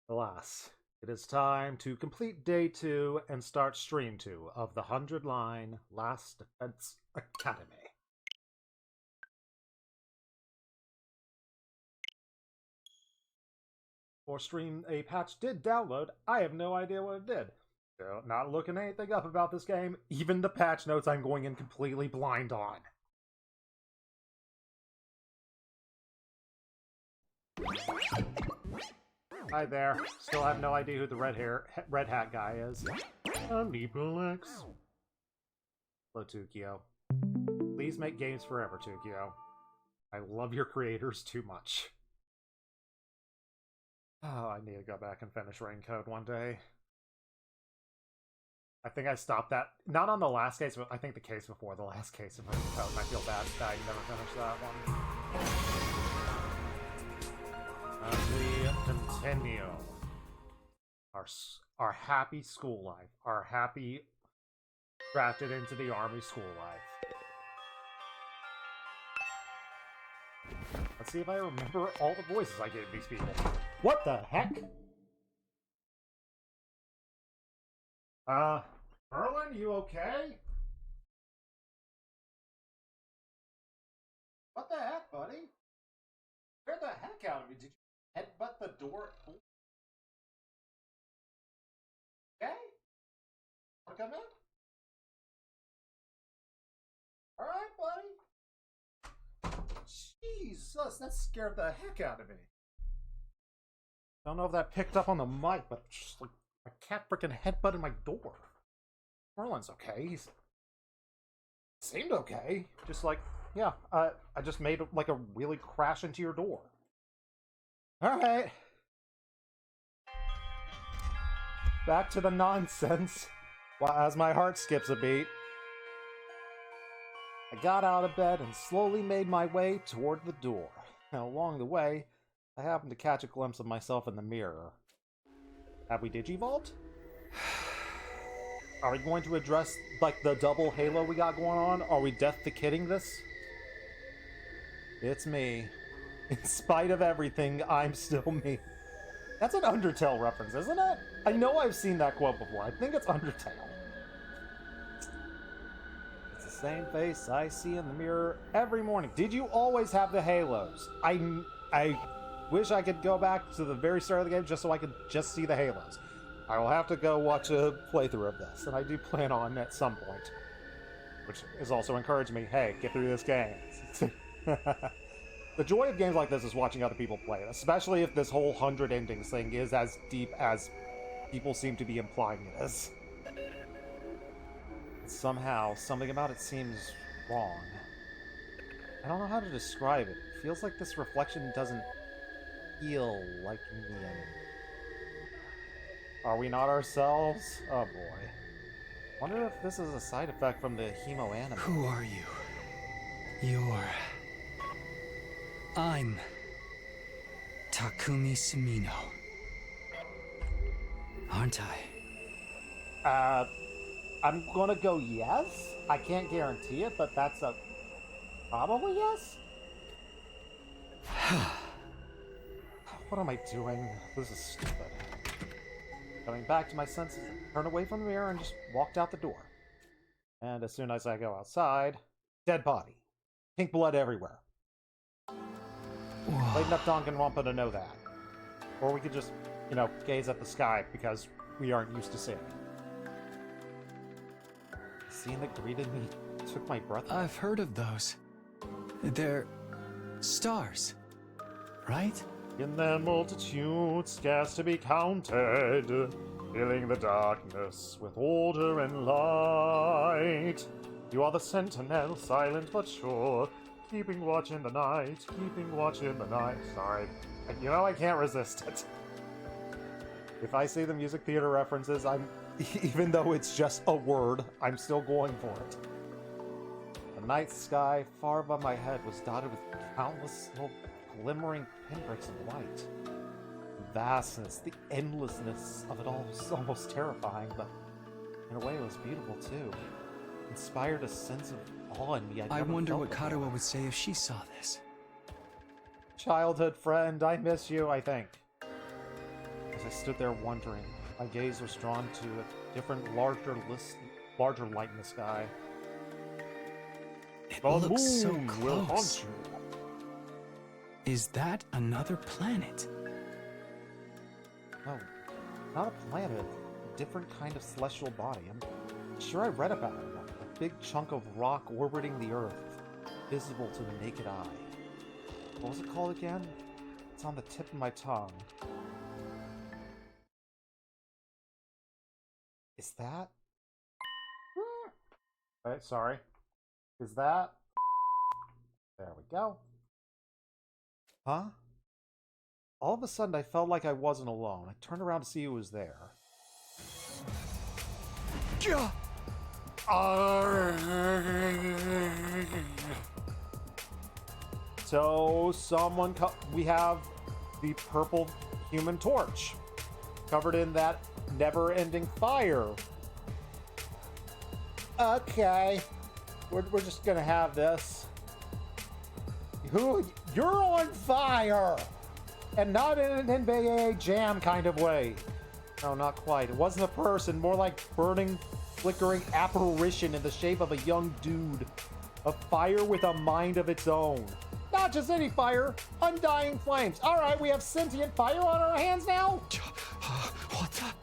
Alas, it is time to complete day 2 and start stream 2 of the 100-line Last Defense Academy. For stream, a patch did download. I have no idea what it did. So, not looking anything up about this game. Even the patch notes I'm going in completely blind on. Hi there. Still have no idea who the red hat guy is. Amiibo X. Hello, Tukio. Please make games forever, Tukio. I love your creators too much. Oh, I need to go back and finish Rain Code one day. I think I stopped that. Not on the last case, but I think the case before the last case of Rain Code, and I feel bad that I never finished that one. As we continue our happy school life, our happy drafted into the army school life. Let's see if I remember all the voices I gave these people. What the heck? Merlin, you okay? What the heck, buddy? Scared the heck out of me. Did you headbutt the door? Okay? Wanna come in? Alright, buddy. Jesus, that scared the heck out of me. I don't know if that picked up on the mic, but just like a cat freaking headbutted my door. Merlin's okay. He seemed okay. Just like, yeah, I just made like a really crash into your door. Alright. Back to the nonsense. As my heart skips a beat. I got out of bed and slowly made my way toward the door. Now, along the way, I happened to catch a glimpse of myself in the mirror. Have we digivolved? Are we going to address, like, the double halo we got going on? Are we death to kidding this? It's me. In spite of everything, I'm still me. That's an Undertale reference, isn't it? I know I've seen that quote before. I think it's Undertale. It's the same face I see in the mirror every morning. Did you always have the halos? I wish I could go back to the very start of the game just so I could just see the halos. I will have to go watch a playthrough of this, and I do plan on at some point. Which is also encouraging me, hey, get through this game. The joy of games like this is watching other people play it, especially if this whole 100 endings thing is as deep as people seem to be implying it is. Somehow, something about it seems wrong. I don't know how to describe it. It feels like this reflection doesn't feel like me anymore. Are we not ourselves? Oh boy. Wonder if this is a side effect from the hemo anime. Who are you? I'm Takumi Sumino. Aren't I? I'm gonna go yes. I can't guarantee it, but that's a probably yes. What am I doing? This is stupid. Coming back to my senses, I turned away from the mirror and just walked out the door. And as soon as I go outside, dead body. Pink blood everywhere. Played enough Danganronpa to know that. Or we could just, gaze at the sky because we aren't used to seeing it. The scene that greeted me took my breath away. I've heard of those. They're stars, right? In their multitude, scarce to be counted, filling the darkness with order and light. You are the sentinel, silent but sure, keeping watch in the night, keeping watch in the night. Sorry. I can't resist it. If I see the music theater references, even though it's just a word, I'm still going for it. The night sky far above my head was dotted with countless little glimmering pinpricks of light. The vastness, the endlessness of it all was almost terrifying, but in a way it was beautiful too. It inspired a sense of awe in me. I wonder what Karuo would say if she saw this. Childhood friend, I miss you, I think. As I stood there wondering. My gaze was drawn to a different, larger light in the sky. It The looks so moon will haunt close. you. Is that another planet? No, not a planet. A different kind of celestial body. I'm sure I read about it. A big chunk of rock orbiting the Earth, visible to the naked eye. What was it called again? It's on the tip of my tongue. Is that? Right, sorry. Is that? There we go. Huh? All of a sudden, I felt like I wasn't alone. I turned around to see who was there. Gah! So, we have the purple Human Torch, covered in that never-ending fire. Okay, we're just gonna have this. You're on fire, and not in an NBA Jam kind of way. No, not quite. It wasn't a person, more like burning, flickering apparition in the shape of a young dude. A fire with a mind of its own. Not just any fire, undying flames. All right, we have sentient fire on our hands now? What the?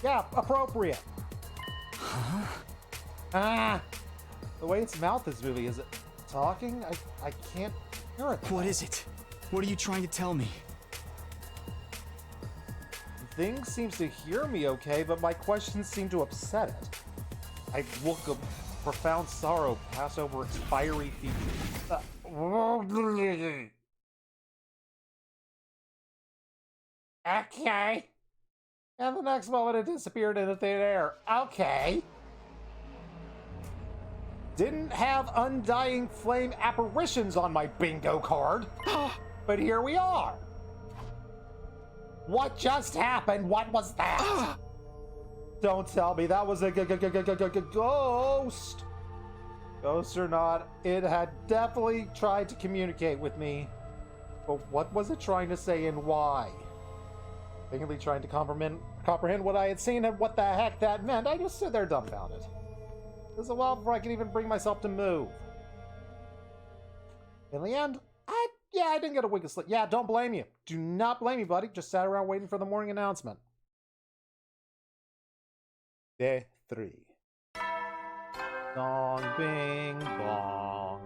Yeah, appropriate. Huh? Ah, the way its mouth is moving, is it talking? I can't hear it. What is it? What are you trying to tell me? The thing seems to hear me okay, but my questions seem to upset it. I look of profound sorrow pass over its fiery features. Okay. And the next moment it disappeared into thin air. Okay. Didn't have undying flame apparitions on my bingo card. But here we are. What just happened? What was that? Don't tell me that was a ghost. Ghost or not, it had definitely tried to communicate with me. But what was it trying to say and why? Vaguely trying to comprehend what I had seen and what the heck that meant. I just stood there dumbfounded. It was a while before I could even bring myself to move. In the end, I didn't get a wink of sleep. Yeah, don't blame you. Do not blame me, buddy. Just sat around waiting for the morning announcement. Day 3. Dong bing bong.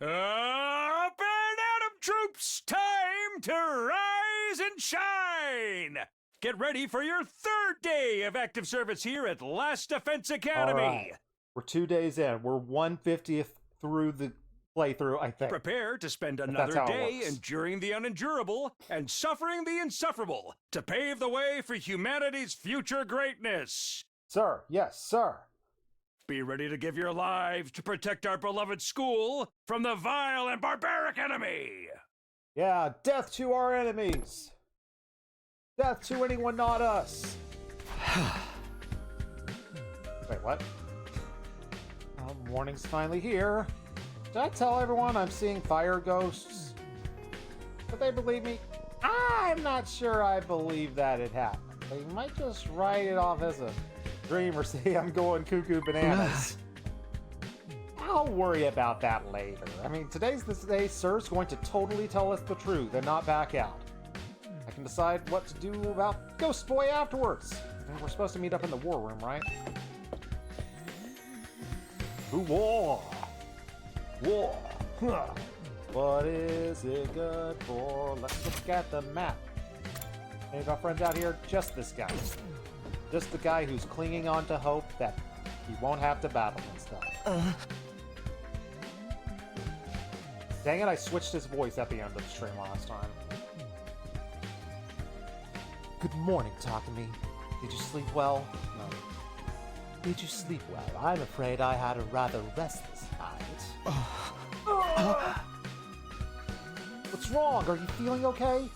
Up and Atom troops, time to rise and shine! Get ready for your third day of active service here at Last Defense Academy. All right. We're 2 days in. We're 1/50th through the playthrough, I think. Prepare to spend That's another how it day works. enduring the unendurable and suffering the insufferable to pave the way for humanity's future greatness. Sir, yes, sir. Be ready to give your lives to protect our beloved school from the vile and barbaric enemy. Yeah, death to our enemies. Death to anyone not us. Wait, what? Morning's finally here. Did I tell everyone I'm seeing fire ghosts? Would they believe me? I'm not sure I believe that it happened. They might just write it off as a dream or say I'm going cuckoo bananas. I'll worry about that later. I mean, today's the day Sir's going to totally tell us the truth and not back out. I can decide what to do about Ghost Boy afterwards. And we're supposed to meet up in the war room, right? Ooh, war! War! Huh. What is it good for? Let's look at the map. Any of our friends out here? Just this guy. Just the guy who's clinging on to hope that he won't have to battle and stuff. Dang it, I switched his voice at the end of the stream last time. Good morning, Takumi. Did you sleep well? No. Did you sleep well? I'm afraid I had a rather restless night. What's wrong? Are you feeling okay?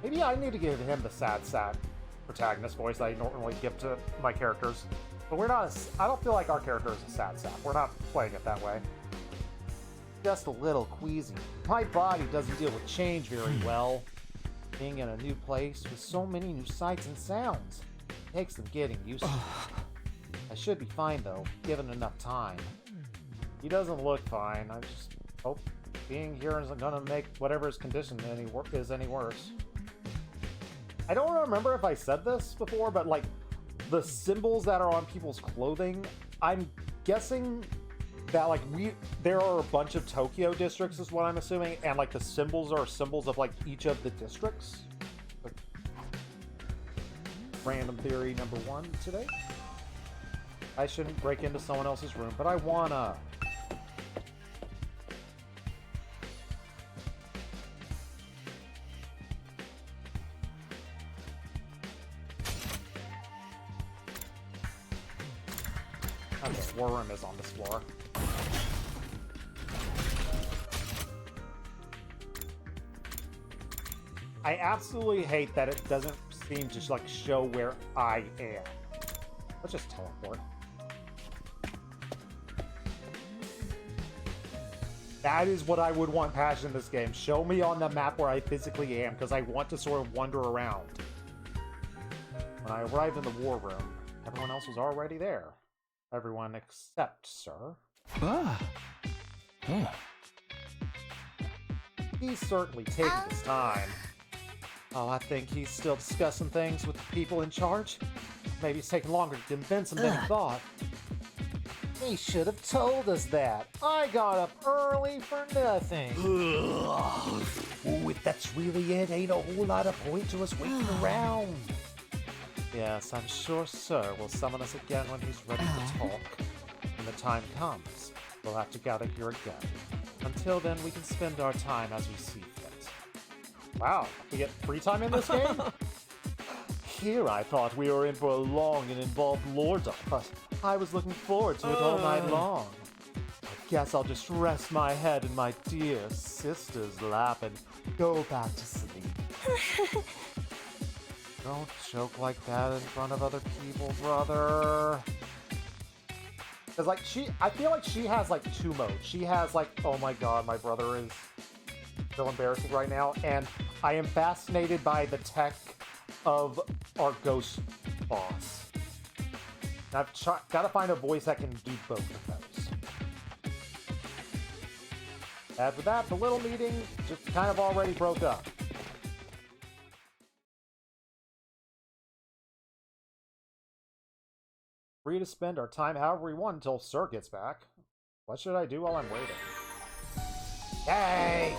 Maybe I need to give him the sad protagonist voice that I normally give to my characters. But we're not, I don't feel like our character is a sad sap. We're not playing it that way. just a little queasy. My body doesn't deal with change very well. Being in a new place with so many new sights and sounds takes some getting used to. I should be fine though, given enough time. He doesn't look fine. I just hope being here isn't gonna make whatever his condition is any worse. I don't remember if I said this before, but like the symbols that are on people's clothing, I'm guessing that like there are a bunch of Tokyo districts is what I'm assuming, and like the symbols are symbols of like each of the districts. Like, random theory number 1 today. I shouldn't break into someone else's room, but I wanna. Okay, war room is on this floor. I absolutely hate that it doesn't seem to like show where I am. Let's just teleport. That is what I would want passion in this game. Show me on the map where I physically am, because I want to sort of wander around. When I arrived in the war room, everyone else was already there. Everyone except Sir. Ah. Huh. He's certainly taking his time. Oh, I think he's still discussing things with the people in charge. Maybe he's taking longer to convince them than he thought. He should have told us that. I got up early for nothing. Oh, if that's really it, ain't a whole lot of point to us waiting around. Yes, I'm sure Sir will summon us again when he's ready to talk. When the time comes, we'll have to gather here again. Until then, we can spend our time as we see fit. Wow, we get free time in this game? Here I thought we were in for a long and involved lore dump, but I was looking forward to it all night long. I guess I'll just rest my head in my dear sister's lap and go back to sleep. Don't joke like that in front of other people, brother. Cause like I feel like she has like 2 modes. She has like, oh my god, my brother is so embarrassing right now, and I am fascinated by the tech of our ghost boss. And I've got to find a voice that can do both of those. After that, the little meeting just kind of already broke up. Free to spend our time however we want until Sir gets back. What should I do while I'm waiting? Yay!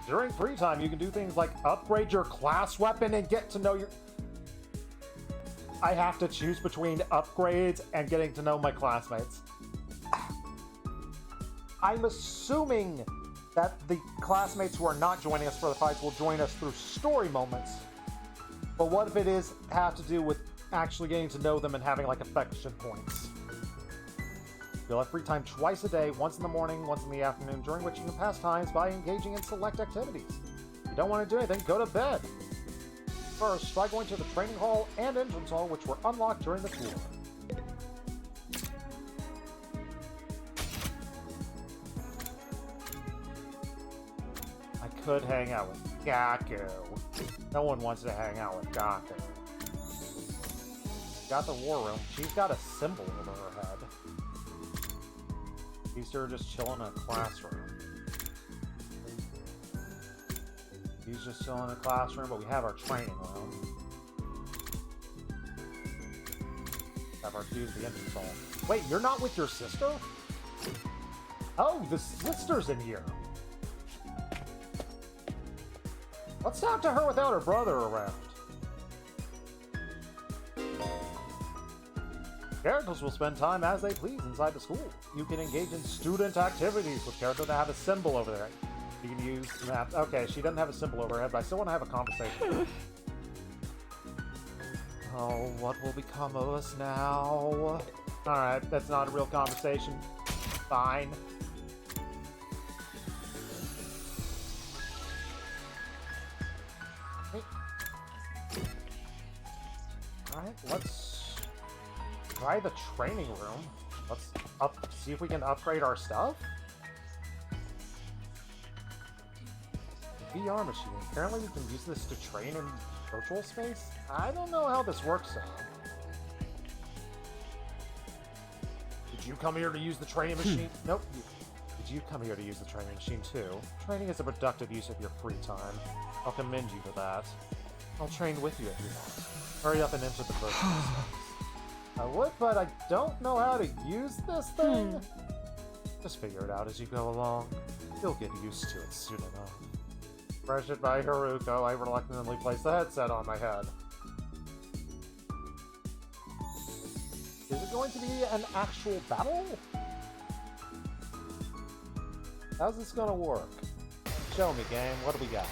During free time, you can do things like upgrade your class weapon and get to know your... I have to choose between upgrades and getting to know my classmates. I'm assuming that the classmates who are not joining us for the fights will join us through story moments. But what if it is have to do with actually getting to know them and having like affection points? You'll have free time twice a day, once in the morning, once in the afternoon, during which you can pass times by engaging in select activities. If you don't want to do anything, go to bed. First, try going to the training hall and entrance hall, which were unlocked during the tour. I could hang out with Gaku. No one wants to hang out with Gaku. Got the war room. She's got a symbol over her head. He's here just chilling in a classroom. He's just chilling in a classroom, but we have our training room. Have our dude at the entrance hall. Wait, you're not with your sister? Oh, the sister's in here. Let's talk to her without her brother around. Characters will spend time as they please inside the school. You can engage in student activities with characters that have a symbol over there. You can use math. Okay, she doesn't have a symbol over her head, but I still want to have a conversation. Oh, what will become of us now? Alright, that's not a real conversation. Fine. Alright, let's try the training room. Let's see if we can upgrade our stuff. VR machine. Apparently we can use this to train in virtual space? I don't know how this works, though. Did you come here to use the training machine? Nope. Did you come here to use the training machine, too? Training is a productive use of your free time. I'll commend you for that. I'll train with you if you want. Hurry up and enter the virtual space. I would, but I don't know how to use this thing. Just figure it out as you go along. You'll get used to it soon enough. Pressured by Haruko, I reluctantly placed the headset on my head. Is it going to be an actual battle? How's this gonna work? Show me, game. What do we got?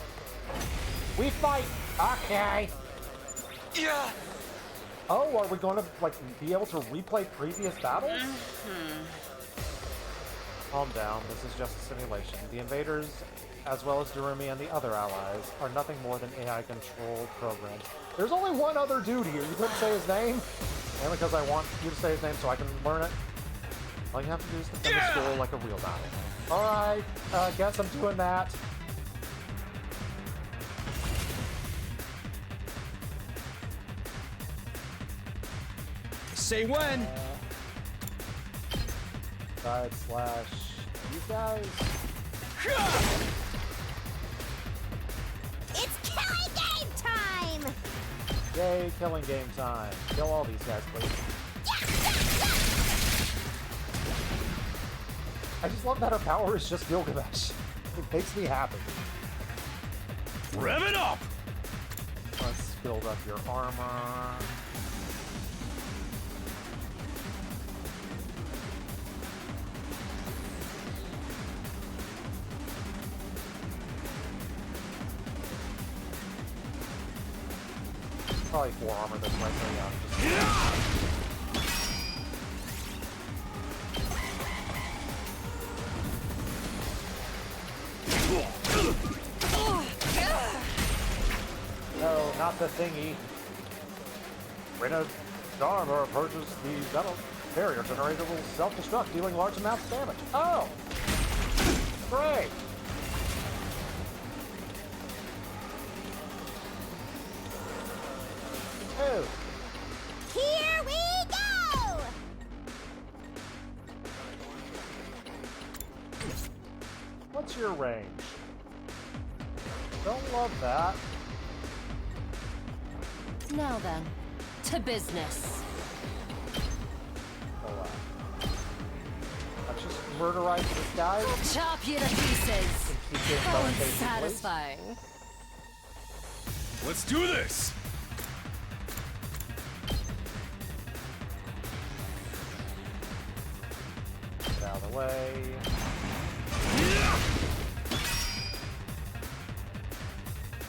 We fight! Okay! Yeah! Oh, are we gonna, like, be able to replay previous battles? Calm down, this is just a simulation. The invaders, as well as Durumi and the other allies, are nothing more than AI-controlled programs. There's only one other dude here. You couldn't say his name? Mainly because I want you to say his name so I can learn it. All you have to do is defend the school like a real battle. Alright, guess I'm doing that. Say when. / you guys. It's killing game time! Yay, killing game time. Kill all these guys, please. I just love that her power is just Gilgamesh. It makes me happy. Rev it up! Let's build up your armor. Probably 4 armor this way, so yeah. No, not the thingy. When a armor approaches the metal barrier generator will self-destruct, dealing large amounts of damage. Oh! Great! Oh! Here we go! What's your range? Don't love that. Now then, to business. Oh, let's just murderize this guy. Chop you to pieces. Keep this How conversation, please. unsatisfying. Let's do this! Get out of the way.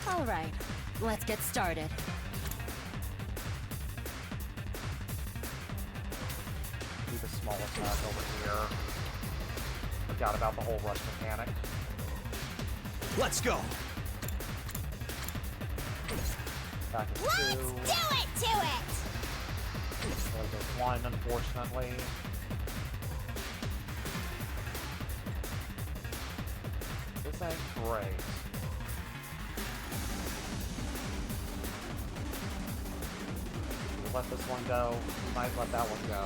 All right, let's get started. Do the smallest map over here. Forgot about the whole rush mechanic. Let's go. Back at Let's 2. do it to it! There's 1, unfortunately. This ain't great. We let this one go. We might let that one go.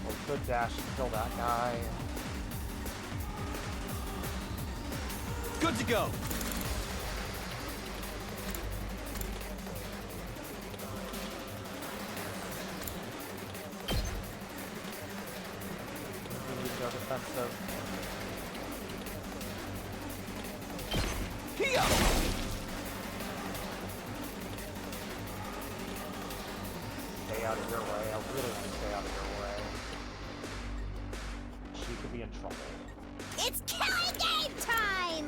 We could dash and kill that guy. Good to go. We need to go defensive. Here. Stay out of your way. I really want to stay out of your way. She could be in trouble. It's killing game time!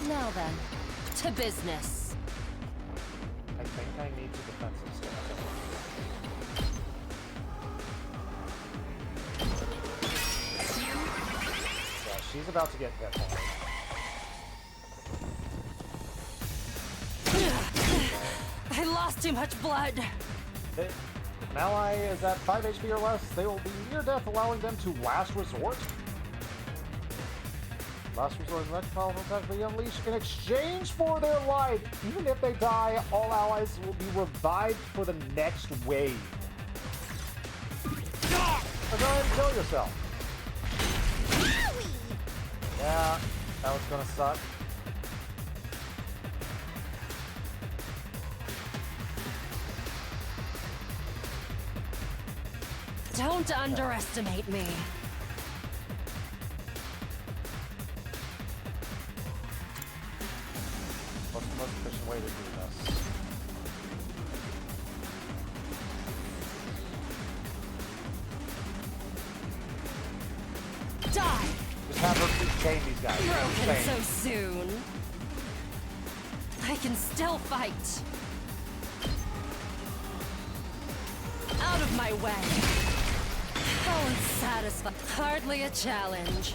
Now then, to business. I think I need to defensive stance. Yeah, she's about to get hit hard. I lost too much blood. If an ally is at 5 HP or less, they will be near death, allowing them to last resort. Last resort is next powerful attack will be unleashed in exchange for their life. Even if they die, all allies will be revived for the next wave. So go ahead and kill yourself. Owie! Yeah, that was gonna suck. Don't underestimate me. What's the most efficient way to do this? Die! Just have her chain these guys. Broken Chain. so soon. I can still fight. Out of my way. How unsatisfying. Hardly a challenge.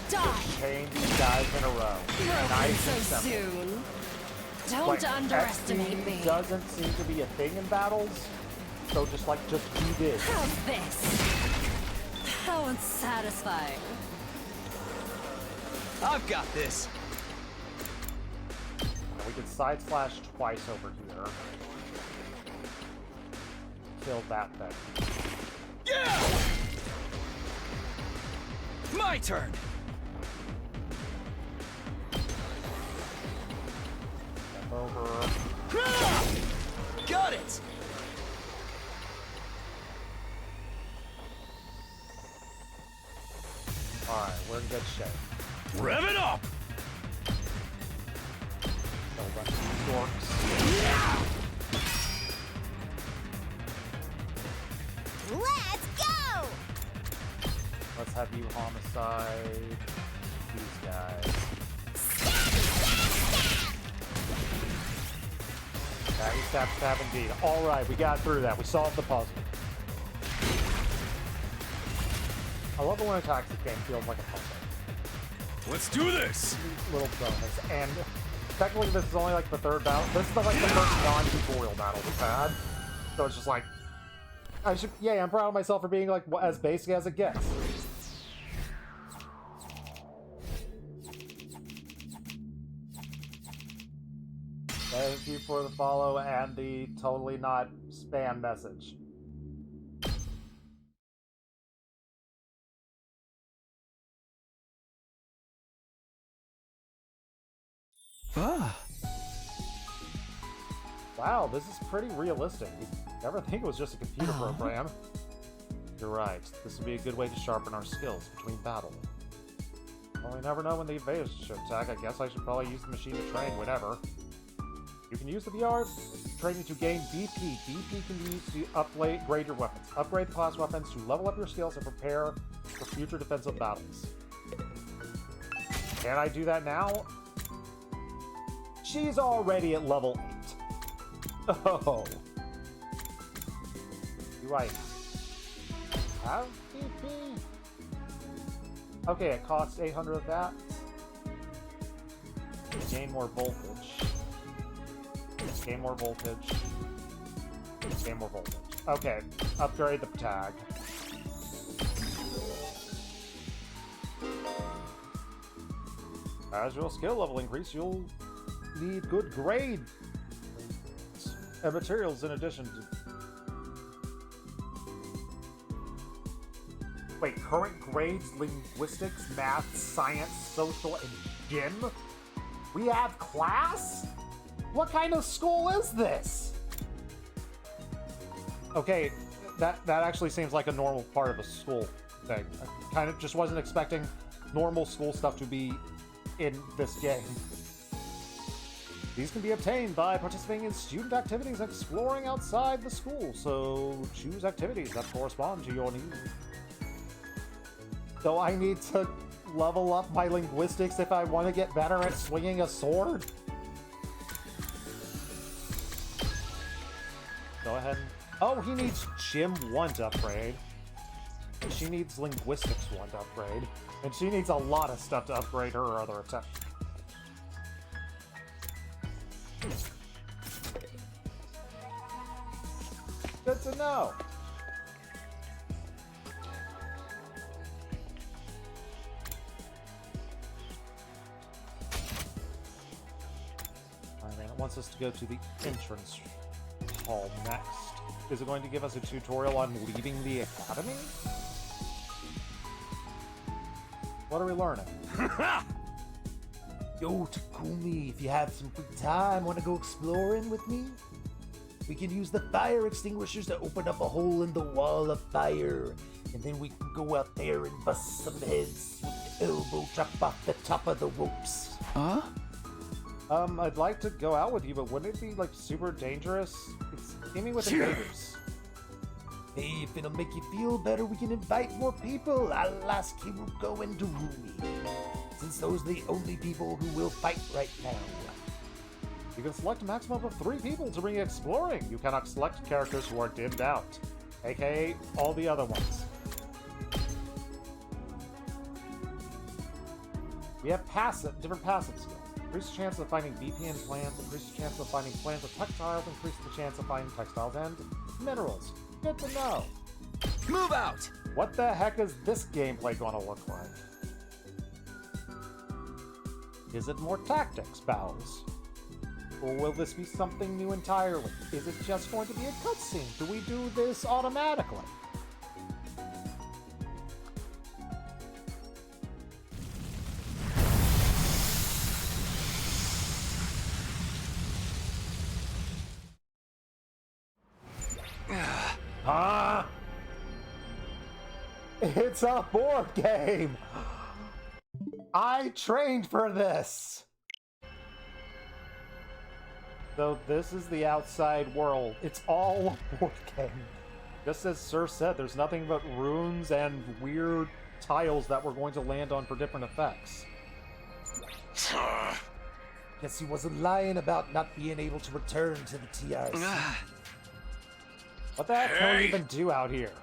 Die! Chain these guys in a row. Broken Nice and so simple. soon. Don't Like, underestimate XP me. doesn't seem to be a thing in battles, so just do this. How's this? How unsatisfying. I've got this. We could side slash twice over here. Kill that thing. Yeah! My turn. Step over. Got it. Alright, we're in good shape. Rev it up! Kill a bunch of these dorks. Let's go! Let's have you homicide these guys. Stab, stab, indeed. Alright, we got through that. We solved the puzzle. I love it when attacks the game feels like a puzzle. Let's do this! Little bonus. And technically this is only like the third battle. This is like the first non-tutorial battle we've had. So it's just like, I'm proud of myself for being like as basic as it gets. Thank you for the follow and the totally not spam message. Ah. Wow, this is pretty realistic. You'd never think it was just a computer program. You're right. This would be a good way to sharpen our skills between battle. Well, we never know when the invaders should attack. I guess I should probably use the machine to train whenever. You can use the VR training to gain BP. BP can be used to upgrade your weapons. Upgrade the class weapons to level up your skills and prepare for future defensive battles. Can I do that now? She's already at level 8. Oh. Do I have BP? Okay, it costs 800 of that. Gain more voltage. Gain more voltage. Gain more voltage. Okay, upgrade the tag. As your skill level increase, you'll need good grade and materials in addition to... Wait, current grades, linguistics, math, science, social, and gym? We have class? What kind of school is this? Okay, that actually seems like a normal part of a school thing. I kind of just wasn't expecting normal school stuff to be in this game. These can be obtained by participating in student activities and exploring outside the school, so choose activities that correspond to your needs. So I need to level up my linguistics if I want to get better at swinging a sword? Go ahead. Oh, he needs Gym 1 to upgrade. And she needs Linguistics 1 to upgrade. And she needs a lot of stuff to upgrade her other attack. Good to know. Alright, it wants us to go to the entrance hall next. Is it going to give us a tutorial on leaving the academy? What are we learning? Yo, Takumi, if you have some free time, want to go exploring with me? We can use the fire extinguishers to open up a hole in the wall of fire, and then we can go out there and bust some heads with the elbow drop off the top of the ropes. Huh? I'd like to go out with you, but wouldn't it be, like, super dangerous? It's teaming with invaders. Hey, if it'll make you feel better, we can invite more people. I'll ask Hiruko and Darumi, since those are the only people who will fight right now. You can select a maximum of 3 people to bring exploring. You cannot select characters who are dimmed out, aka all the other ones. We have different passive skills. Increase the chance of finding VPN plants, increase the chance of finding plants or textiles, increase the chance of finding textiles and minerals. Good to know. Move out! What the heck is this gameplay gonna look like? Is it more tactics battles? Or will this be something new entirely? Is it just going to be a cutscene? Do we do this automatically? Huh? It's a board game! I trained for this! So this is the outside world. It's all a board game. Just as Sir said, there's nothing but runes and weird tiles that we're going to land on for different effects. Guess he wasn't lying about not being able to return to the TRC. What the heck can we even do out here?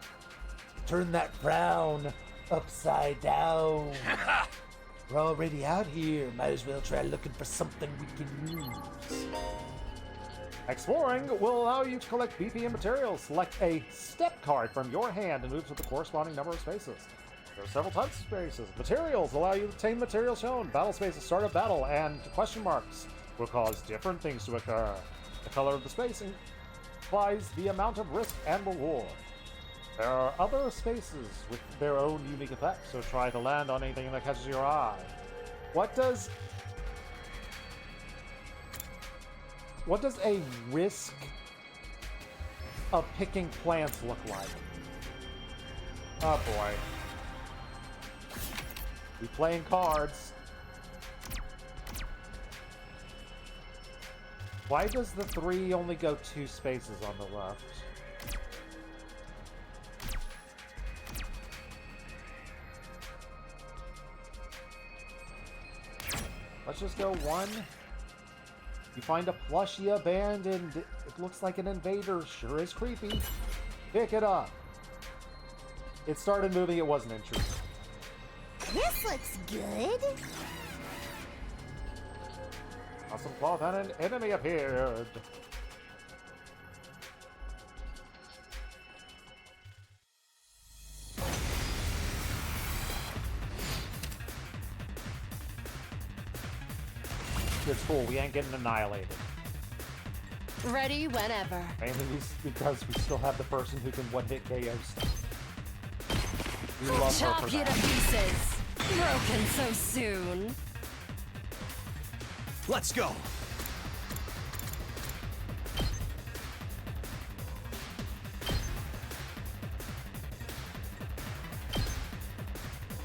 Turn that frown upside down. We're already out here. Might as well try looking for something we can use. Exploring will allow you to collect BP and materials. Select a step card from your hand and move to the corresponding number of spaces. There are several types of spaces. Materials allow you to obtain materials shown. Battle spaces start a battle, and question marks will cause different things to occur. The color of the space implies the amount of risk and reward. There are other spaces with their own unique effects, so try to land on anything that catches your eye. What does a risk of picking plants look like? Oh boy. We playing cards. Why does the 3 only go 2 spaces on the left? Let's just go 1. You find a plushie abandoned. It looks like an invader. Sure is creepy. Pick it up. It started moving. It wasn't intrusive. This looks good. Awesome cloth and an enemy appeared. It's cool. We ain't getting annihilated. Ready whenever. Mainly because we still have the person who can one-hit KO stuff. We love her Chop for you to that. pieces. Broken so soon. Let's go!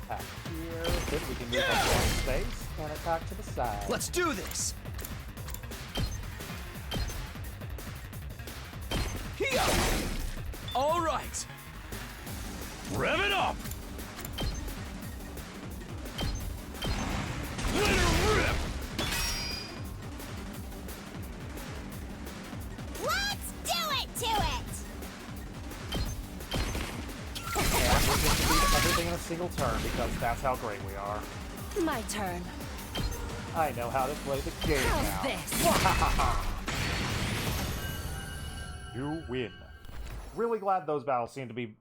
Attack here. Then we can move up one space and attack to the side. Let's do this! Here! All right! Rev it up! Let her rip! Let's do it to it! And we get to beat everything in a single turn because that's how great we are. My turn. I know how to play the game How's now. this? You win. really glad those battles seem to be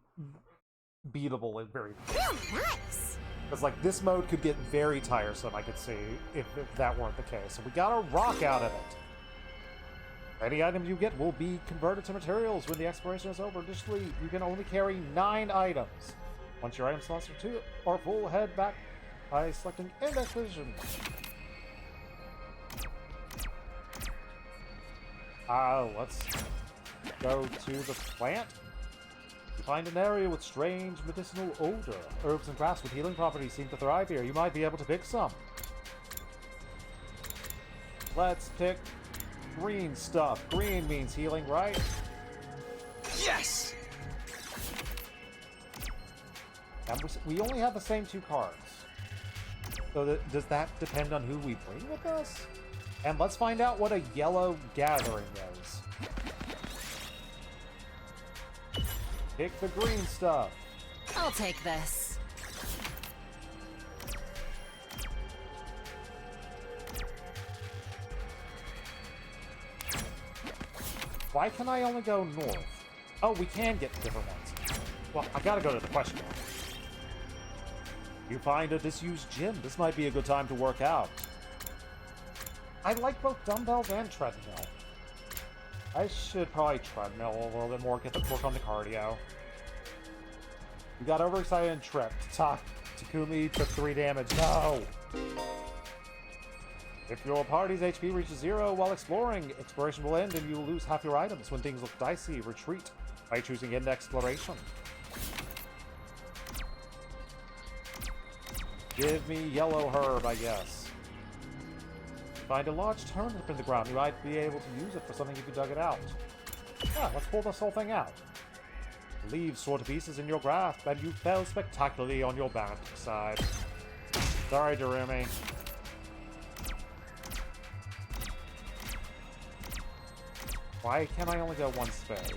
beatable and very... Oh, nice. Because, like, this mode could get very tiresome, I could see, if that weren't the case. So we got a rock out of it. Any item you get will be converted to materials when the exploration is over. Additionally, you can only carry 9 items. Once your item slots are full, head back by selecting Index Position. Let's go to the plant. You find an area with strange medicinal odor. Herbs and grass with healing properties seem to thrive here. You might be able to pick some. Let's pick green stuff. Green means healing, right? Yes! And we only have the same 2 cards. So does that depend on who we bring with us? And let's find out what a yellow gathering is. Pick the green stuff. I'll take this. Why can I only go north? Oh, we can get different ones. Well, I gotta go to the question mark. You find a disused gym. This might be a good time to work out. I like both dumbbells and treadmill. I should probably treadmill a little bit more, work on the cardio. You got overexcited and tripped. Takumi took 3 damage. No! If your party's HP reaches 0 while exploring, exploration will end and you will lose half your items. When things look dicey, retreat by choosing End Exploration. Give me yellow herb, I guess. Find a large turnip in the ground. You might be able to use it for something if you dug it out. Yeah, let's pull this whole thing out. Leaves soar to pieces in your grasp, and you fell spectacularly on your backside. Sorry, Darumi. Why can I only go 1 space?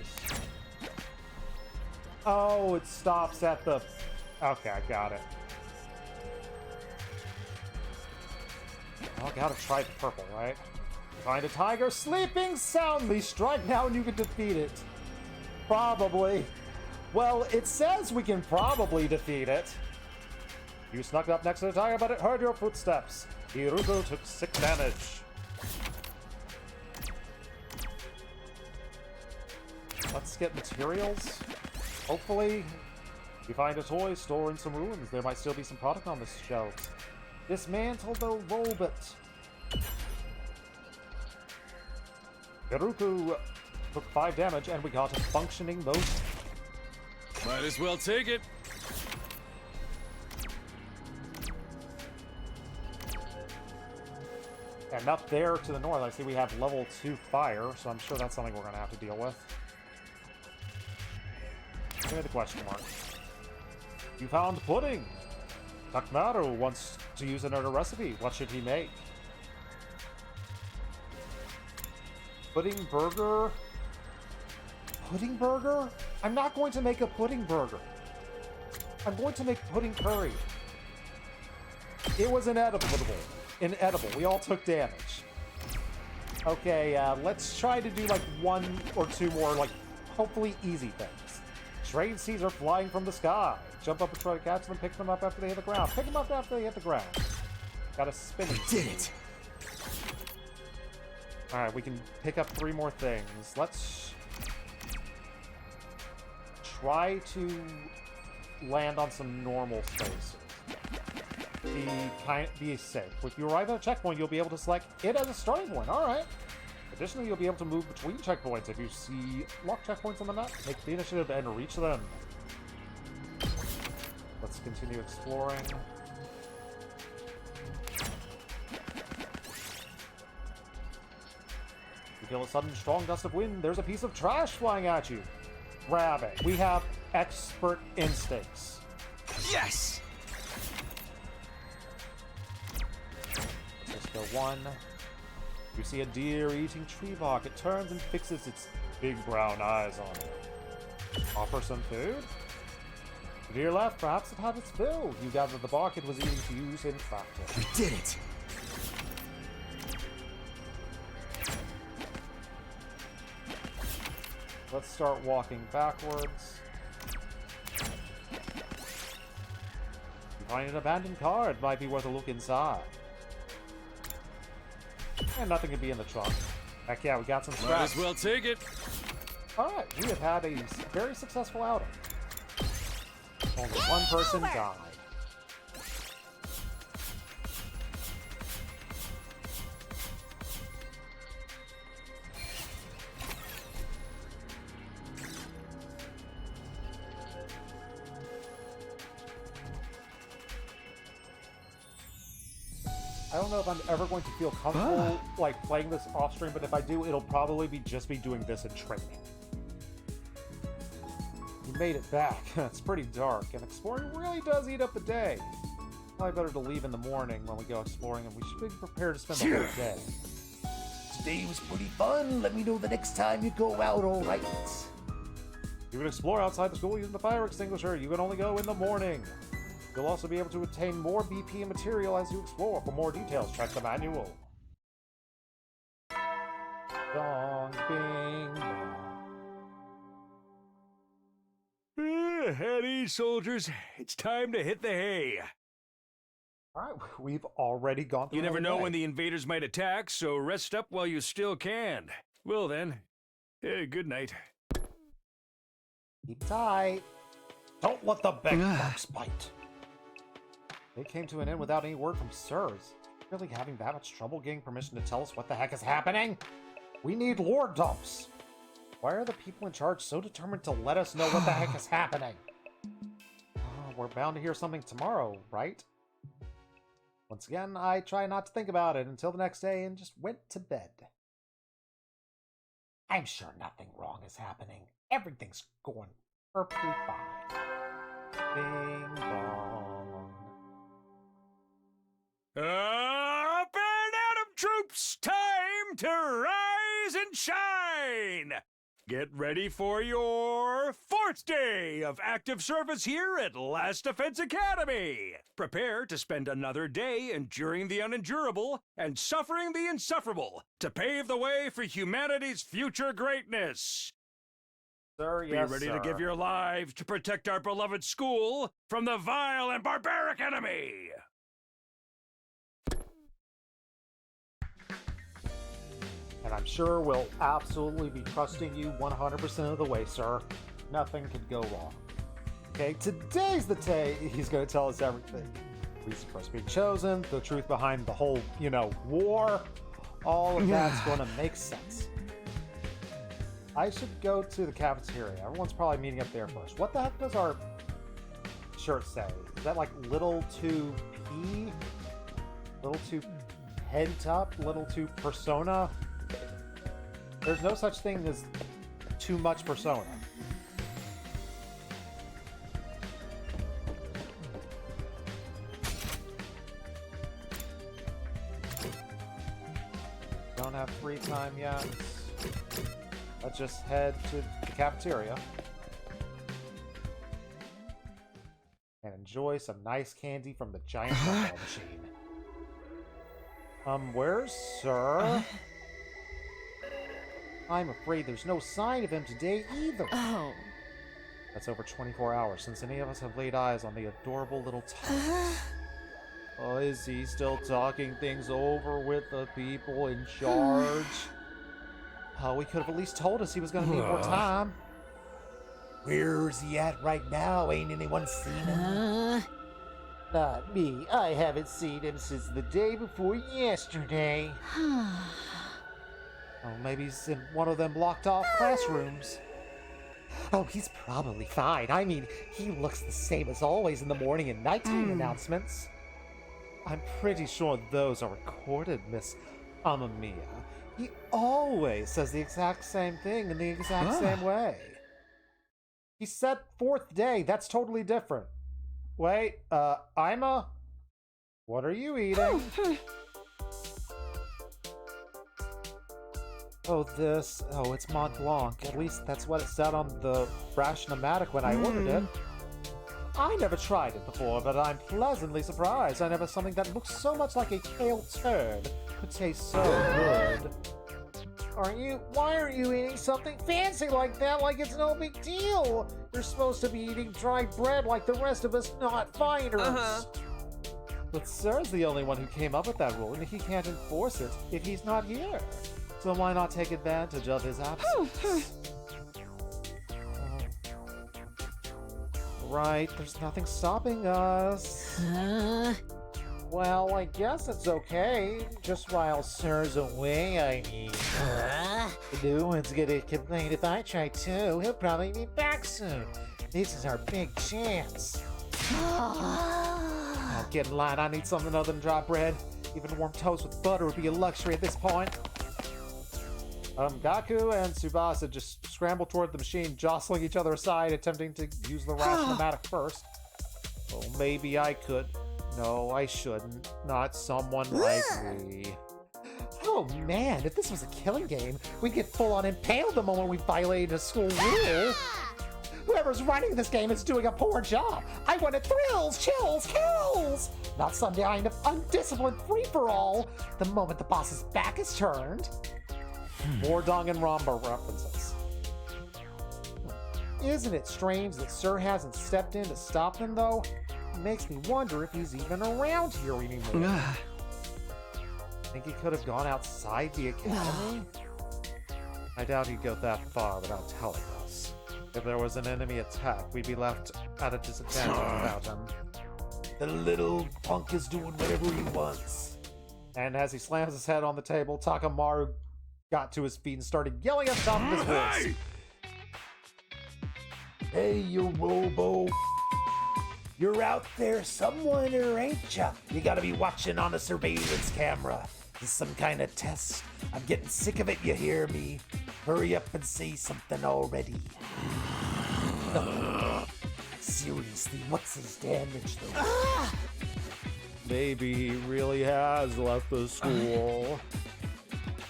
Oh, it stops at the... Okay, I got it. Oh, gotta try the purple, right? Find a tiger sleeping soundly. Strike now and you can defeat it. Probably. Well, it says we can probably defeat it. You snuck up next to the tiger, but it heard your footsteps. Hiruko took 6 damage. Let's get materials. Hopefully, you find a toy store in some ruins. There might still be some product on the shelves. Dismantle the robot. Hiruko took 5 damage, and we got a functioning motor. Might as well take it. And up there to the north, I see we have level 2 fire, so I'm sure that's something we're going to have to deal with. Give me the question mark. You found pudding! Takmaru wants to use another recipe. What should he make? Pudding burger? Pudding burger? I'm not going to make a pudding burger. I'm going to make pudding curry. It was inedible. Inedible. We all took damage. Okay, let's try to do like 1 or 2 more, like, hopefully easy things. Trade seeds are flying from the sky. Jump up and try to catch them, pick them up after they hit the ground. Pick them up after they hit the ground. Got a spinning. Did it. Alright, we can pick up 3 more things. Let's try to land on some normal spaces. Be safe. If you arrive at a checkpoint, you'll be able to select it as a starting point. Alright. Additionally, you'll be able to move between checkpoints. If you see locked checkpoints on the map, take the initiative and reach them. Let's continue exploring. You feel a sudden strong gust of wind. There's a piece of trash flying at you. Grab it. We have expert instincts. Yes! Let's just go 1. You see a deer eating tree bark. It turns and fixes its big brown eyes on it. Offer some food? To your left, perhaps it had its fill. You gather the bark it was eating to use in crafting. We did it! Let's start walking backwards. You find an abandoned car, it might be worth a look inside. And nothing could be in the trunk. Heck yeah, we got some Might scraps. as well take it. Alright, we have had a very successful outing. Only one person over. died. I don't know if I'm ever going to feel comfortable like playing this off stream, but if I do, it'll probably be just be doing this in training. You made it back. It's pretty dark, and exploring really does eat up the day. Probably better to leave in the morning when we go exploring, and we should be prepared to spend the whole day. Today was pretty fun. Let me know the next time you go out, alright? You can explore outside the school using the fire extinguisher. You can only go in the morning. You'll also be able to obtain more BP material as you explore. For more details, check the manual. Dong, bing, bong. At ease, soldiers. It's time to hit the hay. Alright, we've already gone through You never our know day. when the invaders might attack, so rest up while you still can. Well then, good night. Keep tight. Don't let the big bugs bite. They came to an end without any word from Sirs. Really having that much trouble getting permission to tell us what the heck is happening? We need lore dumps. Why are the people in charge so determined to let us know what the heck is happening? Oh, we're bound to hear something tomorrow, right? Once again, I try not to think about it until the next day and just went to bed. I'm sure nothing wrong is happening. Everything's going perfectly fine. Bing bong. Up and Atom troops! Time to rise and shine! Get ready for your 4th day of active service here at Last Defense Academy. Prepare to spend another day enduring the unendurable and suffering the insufferable to pave the way for humanity's future greatness. Sir, Be ready to give your lives to protect our beloved school from the vile and barbaric enemy. And I'm sure we'll absolutely be trusting you 100% of the way, sir. Nothing could go wrong. Okay, today's the day he's going to tell us everything. Reason for us being chosen, the truth behind the whole, war. All of that's going to make sense. I should go to the cafeteria. Everyone's probably meeting up there first. What the heck does our shirt say? Is that like little too P? Little too pent up? Little too persona? There's no such thing as too much persona. Don't have free time yet. Let's just head to the cafeteria and enjoy some nice candy from the giant gumball machine. Where's Sir? I'm afraid there's no sign of him today either. Oh. That's over 24 hours since any of us have laid eyes on the adorable little tyrant. Oh, is he still talking things over with the people in charge? Oh, we could have at least told us he was going to need more time. Where's he at right now? Ain't anyone seen him? Not me. I haven't seen him since the day before yesterday. Oh, maybe he's in one of them blocked off classrooms. Oh, he's probably fine. I mean, he looks the same as always in the morning and nighttime announcements. I'm pretty sure those are recorded, Miss Amamiya. He always says the exact same thing in the exact same way. He said 4th day. That's totally different. Wait, Ima? What are you eating? Oh, this. Oh, it's Mont Blanc. At least that's what it said on the Rationomatic when I ordered it. I never tried it before, but I'm pleasantly surprised. I never something that looks so much like a kale turd could taste so good. Why aren't you eating something fancy like that like it's no big deal? You're supposed to be eating dry bread like the rest of us not fighters. But Sir's the only one who came up with that rule, and he can't enforce it if he's not here. So why not take advantage of his absence? Right, there's nothing stopping us. Well, I guess it's okay. Just while Sir's away, I mean. No one's gonna complain if I try too. He'll probably be back soon. This is our big chance. I'm getting light. I need something other than dry bread. Even warm toast with butter would be a luxury at this point. Gaku and Tsubasa just scramble toward the machine, jostling each other aside, attempting to use the Ration-O-Matic first. Well, maybe I could. No, I shouldn't. Not someone like me. Oh man, if this was a killing game, we'd get full-on impaled the moment we violated a school rule. Whoever's running this game is doing a poor job. I wanted thrills, chills, kills! Not some kind of undisciplined free-for-all. The moment the boss's back is turned. More Danganronpa references. Isn't it strange that Sir hasn't stepped in to stop them, though? It makes me wonder if he's even around here anymore. Think he could have gone outside the academy? I doubt he'd go that far without telling us. If there was an enemy attack, we'd be left at a disadvantage without him. The little punk is doing whatever he wants. And as he slams his head on the table, Takamaru got to his feet and started yelling at the top of his voice. Hey, you Robo. You're out there somewhere, ain't ya? You gotta be watching on a surveillance camera. This is some kind of test. I'm getting sick of it, you hear me? Hurry up and say something already. Seriously, what's his damage, though? Maybe he really has left the school.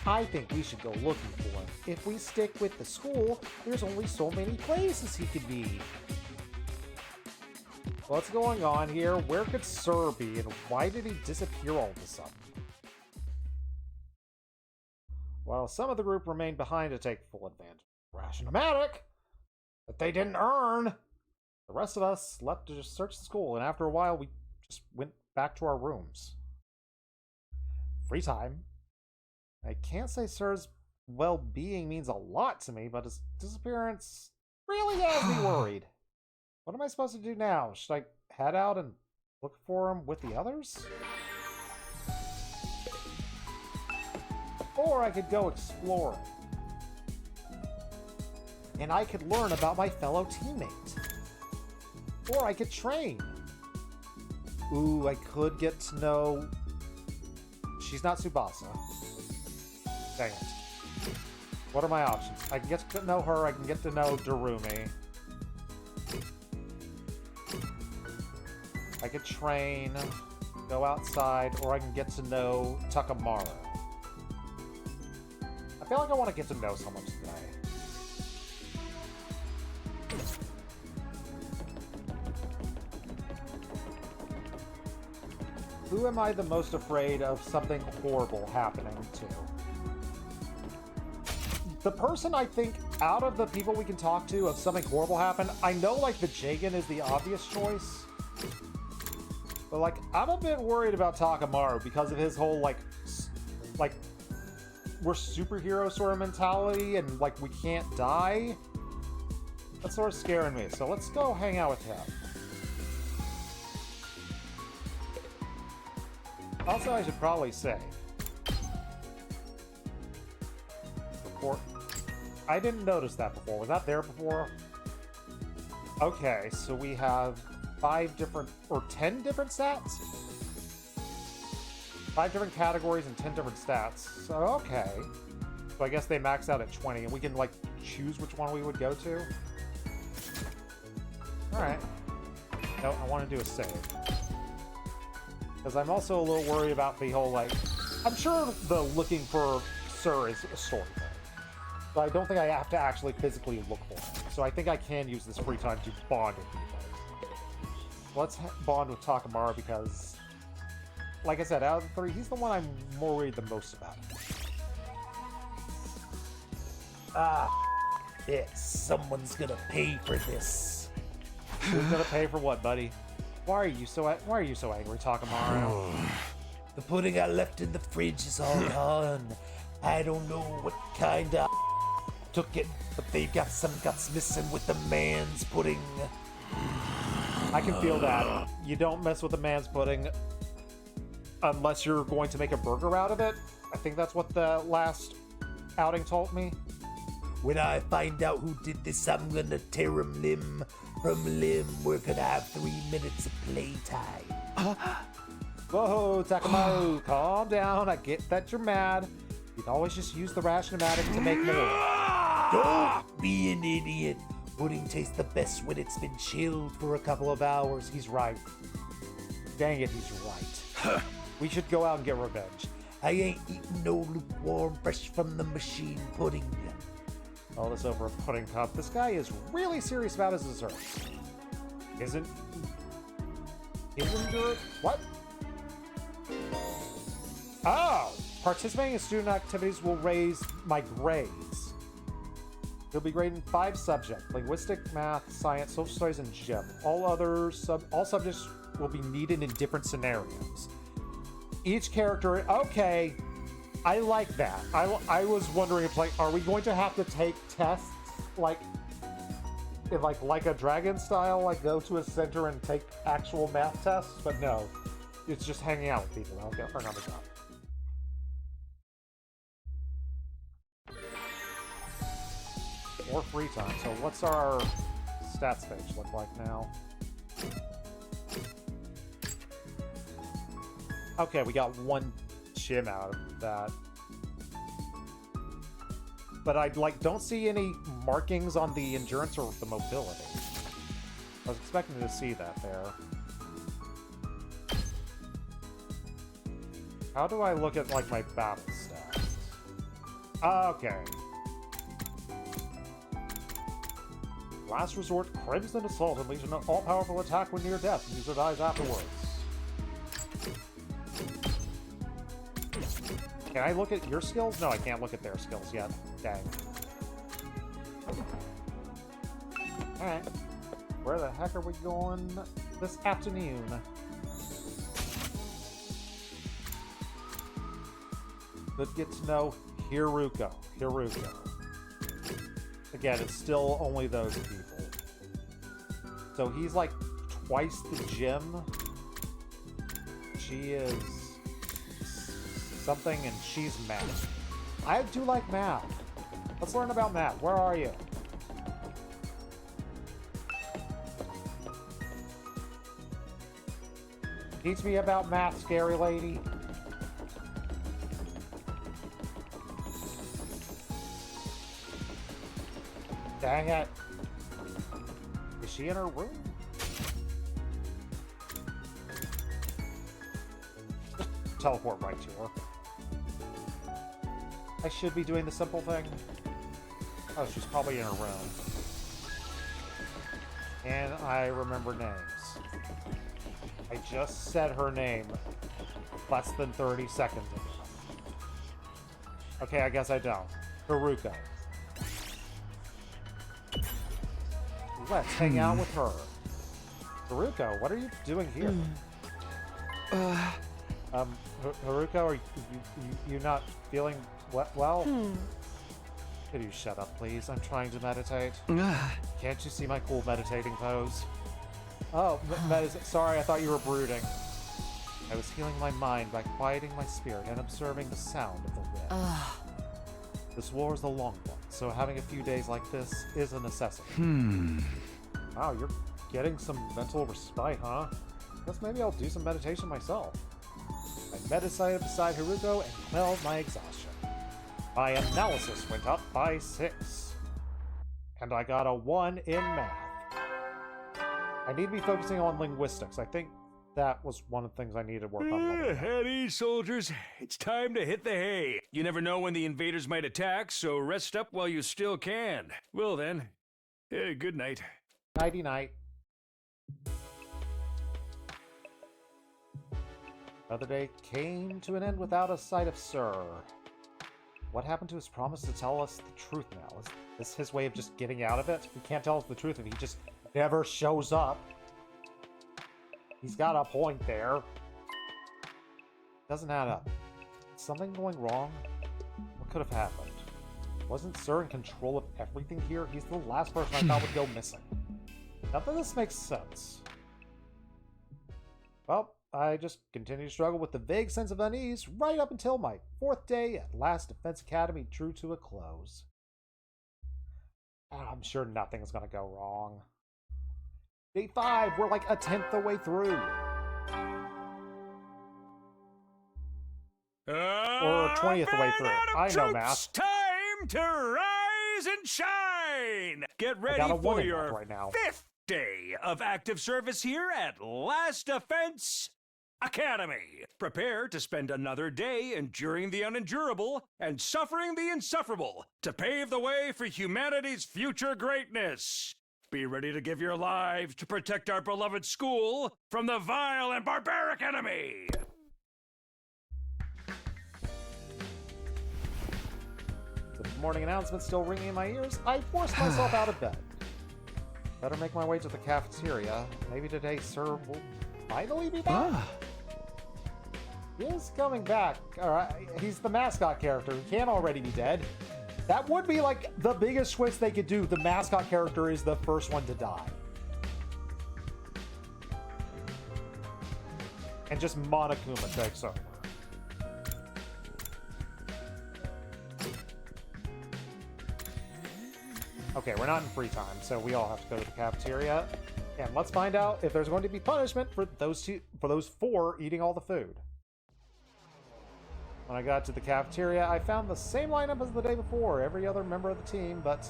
I think we should go looking for him. If we stick with the school, there's only so many places he could be. What's going on here? Where could Sir be, and why did he disappear all of a sudden? While some of the group remained behind to take full advantage of Ration-O-Matic that they didn't earn, the rest of us left to just search the school, and after a while we just went back to our rooms. Free time. I can't say Sir's well-being means a lot to me, but his disappearance really has me worried. What am I supposed to do now? Should I head out and look for him with the others? Or I could go exploring. And I could learn about my fellow teammate. Or I could train. Ooh, I could get to know... She's not Tsubasa. Dang it. What are my options? I can get to know her, I can get to know Darumi. I could train, go outside, or I can get to know Takamaru. I feel like I want to get to know someone today. Who am I the most afraid of something horrible happening to? The person I think, out of the people we can talk to of something horrible happen, I know, like, the Jagan is the obvious choice. But, like, I'm a bit worried about Takamaru because of his whole, like, we're superhero sort of mentality and, like, we can't die. That's sort of scaring me. So let's go hang out with him. Also, I should probably say, I didn't notice that before. Was that there before? Okay, so we have 5 different, or 10 different stats? 5 different categories and 10 different stats. So, okay. So I guess they max out at 20, and we can, like, choose which one we would go to? Alright. No, I want to do a save. Because I'm also a little worried about the whole, like... I'm sure the looking for Sir is a story thing. So I don't think I have to actually physically look for him. So I think I can use this free time to bond with people. Let's bond with Takamaru because, like I said, out of the 3, he's the one I'm more worried the most about. Yes, someone's gonna pay for this. Who's gonna pay for what, buddy? Why are you so angry, Takamaru? The pudding I left in the fridge is all gone. I don't know what kind of took it, but they've got some guts missing with the man's pudding. I can feel that. You don't mess with a man's pudding unless you're going to make a burger out of it. I think that's what the last outing told me. When I find out who did this, I'm gonna tear him limb from limb. We're gonna have 3 minutes of playtime. Whoa, Takamaru, calm down. I get that you're mad. You can always just use the ration-o-matic to make more. Don't be an idiot. Pudding tastes the best when it's been chilled for a couple of hours. He's right. Dang it, he's right. We should go out and get revenge. I ain't eating no lukewarm, fresh from the machine pudding. All this over a pudding cup. This guy is really serious about his desserts. Isn't there? What? Oh! Participating in student activities will raise my grades. You'll be graded in 5 subjects: linguistic, math, science, social studies, and gym. All subjects will be needed in different scenarios. Each character, okay, I like that. I was wondering if, like, are we going to have to take tests, like a dragon style, like go to a center and take actual math tests? But no, it's just hanging out with people. I'll get for another job. More free time. So what's our stats page look like now? Okay, we got 1 gym out of that. But I don't see any markings on the endurance or the mobility. I was expecting to see that there. How do I look at, like, my battle stats? Okay. Last resort, Crimson Assault unleash an all-powerful attack when near death. User dies afterwards. Can I look at your skills? No, I can't look at their skills yet. Dang. Alright. Where the heck are we going this afternoon? Good get to know Hiruko. Again, it's still only those people. So he's like twice the gym. She is something and she's math. I do like math. Let's learn about math. Where are you? Teach me about math, scary lady. Dang it. Is she in her room? Just teleport right to her. I should be doing the simple thing. Oh, she's probably in her room. And I remember names. I just said her name less than 30 seconds ago. Okay, I guess I don't. Haruko. Let's hang out with her. Haruko, what are you doing here? Haruko, are you not feeling well? Could you shut up, please? I'm trying to meditate. Can't you see my cool meditating pose? Oh, sorry, I thought you were brooding. I was healing my mind by quieting my spirit and observing the sound of the wind. This war is a long one, so having a few days like this is a necessity. Wow, you're getting some mental respite, huh? Guess maybe I'll do some meditation myself. I meditated beside Haruko and quelled my exhaustion. My analysis went up by 6. And I got a 1 in math. I need to be focusing on linguistics. I think that was one of the things I needed to work on. At ease, soldiers. It's time to hit the hay. You never know when the invaders might attack, so rest up while you still can. Well then, good night. Nighty-night. Another day came to an end without a sight of Sir. What happened to his promise to tell us the truth now? Is this his way of just getting out of it? He can't tell us the truth if he just never shows up. He's got a point there. Doesn't add up. Is something going wrong? What could have happened? Wasn't Sir in control of everything here? He's the last person I thought would go missing. Not that this makes sense. Well, I just continue to struggle with the vague sense of unease right up until my 4th day at Last Defense Academy drew to a close. I'm sure nothing's gonna go wrong. Day 5, we're like a 10th the way through. Or 20th the way through. I know math. Time to rise and shine! Get ready for your right now. 5th day of active service here at Last Defense Academy. Prepare to spend another day enduring the unendurable and suffering the insufferable to pave the way for humanity's future greatness. Be ready to give your lives to protect our beloved school from the vile and barbaric enemy. The morning announcement still ringing in my ears, I forced myself out of bed. Better make my way to the cafeteria. Maybe today Sir will finally be back. He is coming back. Alright, he's the mascot character. He can't already be dead. That would be like the biggest twist they could do. The mascot character is the first one to die. And just Monokuma takes over. Okay, we're not in free time, so we all have to go to the cafeteria. And let's find out if there's going to be punishment for those four eating all the food. When I got to the cafeteria, I found the same lineup as the day before, every other member of the team, but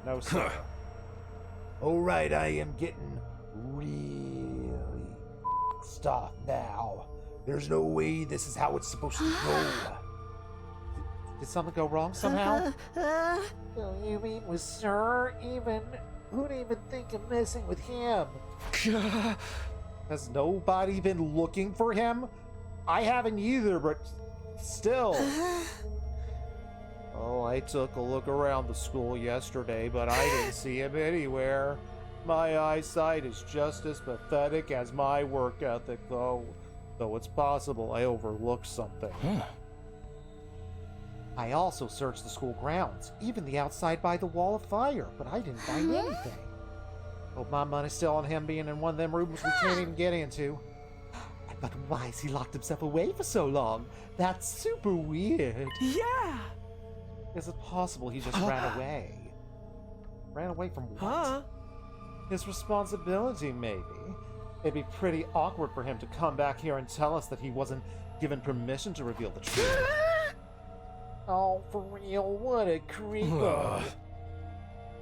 no sir. Alright, I am getting really stuffed now. There's no way this is how it's supposed to go. Did something go wrong somehow? You mean with Sir? Who'd even think of messing with him? Has nobody been looking for him? I haven't either, but still. Oh, I took a look around the school yesterday, but I didn't see him anywhere. My eyesight is just as pathetic as my work ethic, though it's possible I overlooked something. I also searched the school grounds, even the outside by the wall of fire, but I didn't find anything. Hope my money's still on him being in one of them rooms we can't even get into. But why has he locked himself away for so long? That's super weird. Yeah! Is it possible he just ran away? Ran away from what? His responsibility, maybe. It'd be pretty awkward for him to come back here and tell us that he wasn't given permission to reveal the truth. Oh, for real, what a creeper.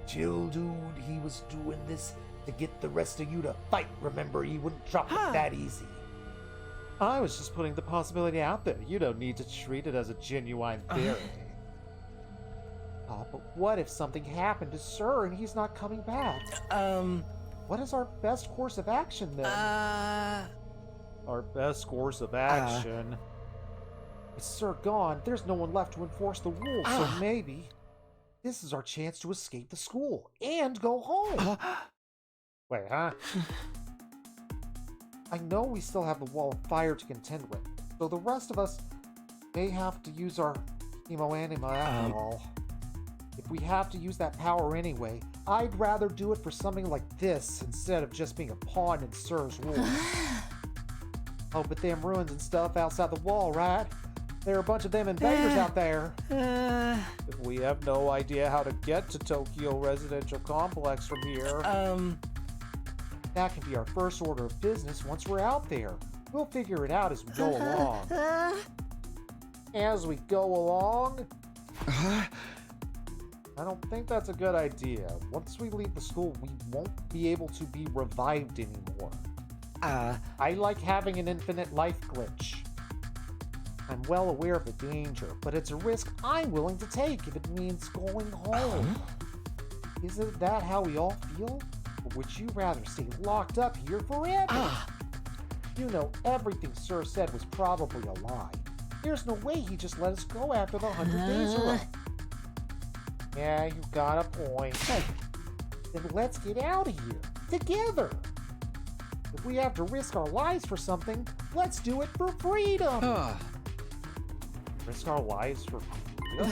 Chill, dude, he was doing this to get the rest of you to fight. Remember, he wouldn't drop it that easy. I was just putting the possibility out there. You don't need to treat it as a genuine theory. Oh, but what if something happened to Sir and he's not coming back? What is our best course of action then? Our best course of action? With Sir gone, there's no one left to enforce the rules, so maybe this is our chance to escape the school and go home. Wait, huh? I know we still have the wall of fire to contend with, so the rest of us may have to use our Hemoanima after all. If we have to use that power anyway, I'd rather do it for something like this instead of just being a pawn in Sir's rules. Oh, but them ruins and stuff outside the wall, right? There are a bunch of them invaders out there. If we have no idea how to get to Tokyo Residential Complex from here, that can be our first order of business once we're out there. We'll figure it out as we go along. As we go along? I don't think that's a good idea. Once we leave the school, we won't be able to be revived anymore. I like having an infinite life glitch. I'm well aware of the danger, but it's a risk I'm willing to take if it means going home. Isn't that how we all feel? Or would you rather stay locked up here forever? You know, everything Sir said was probably a lie. There's no way he just let us go after the 100 days are up. Yeah, you got a point. Then let's get out of here. Together. If we have to risk our lives for something, let's do it for freedom. Risk our lives for freedom?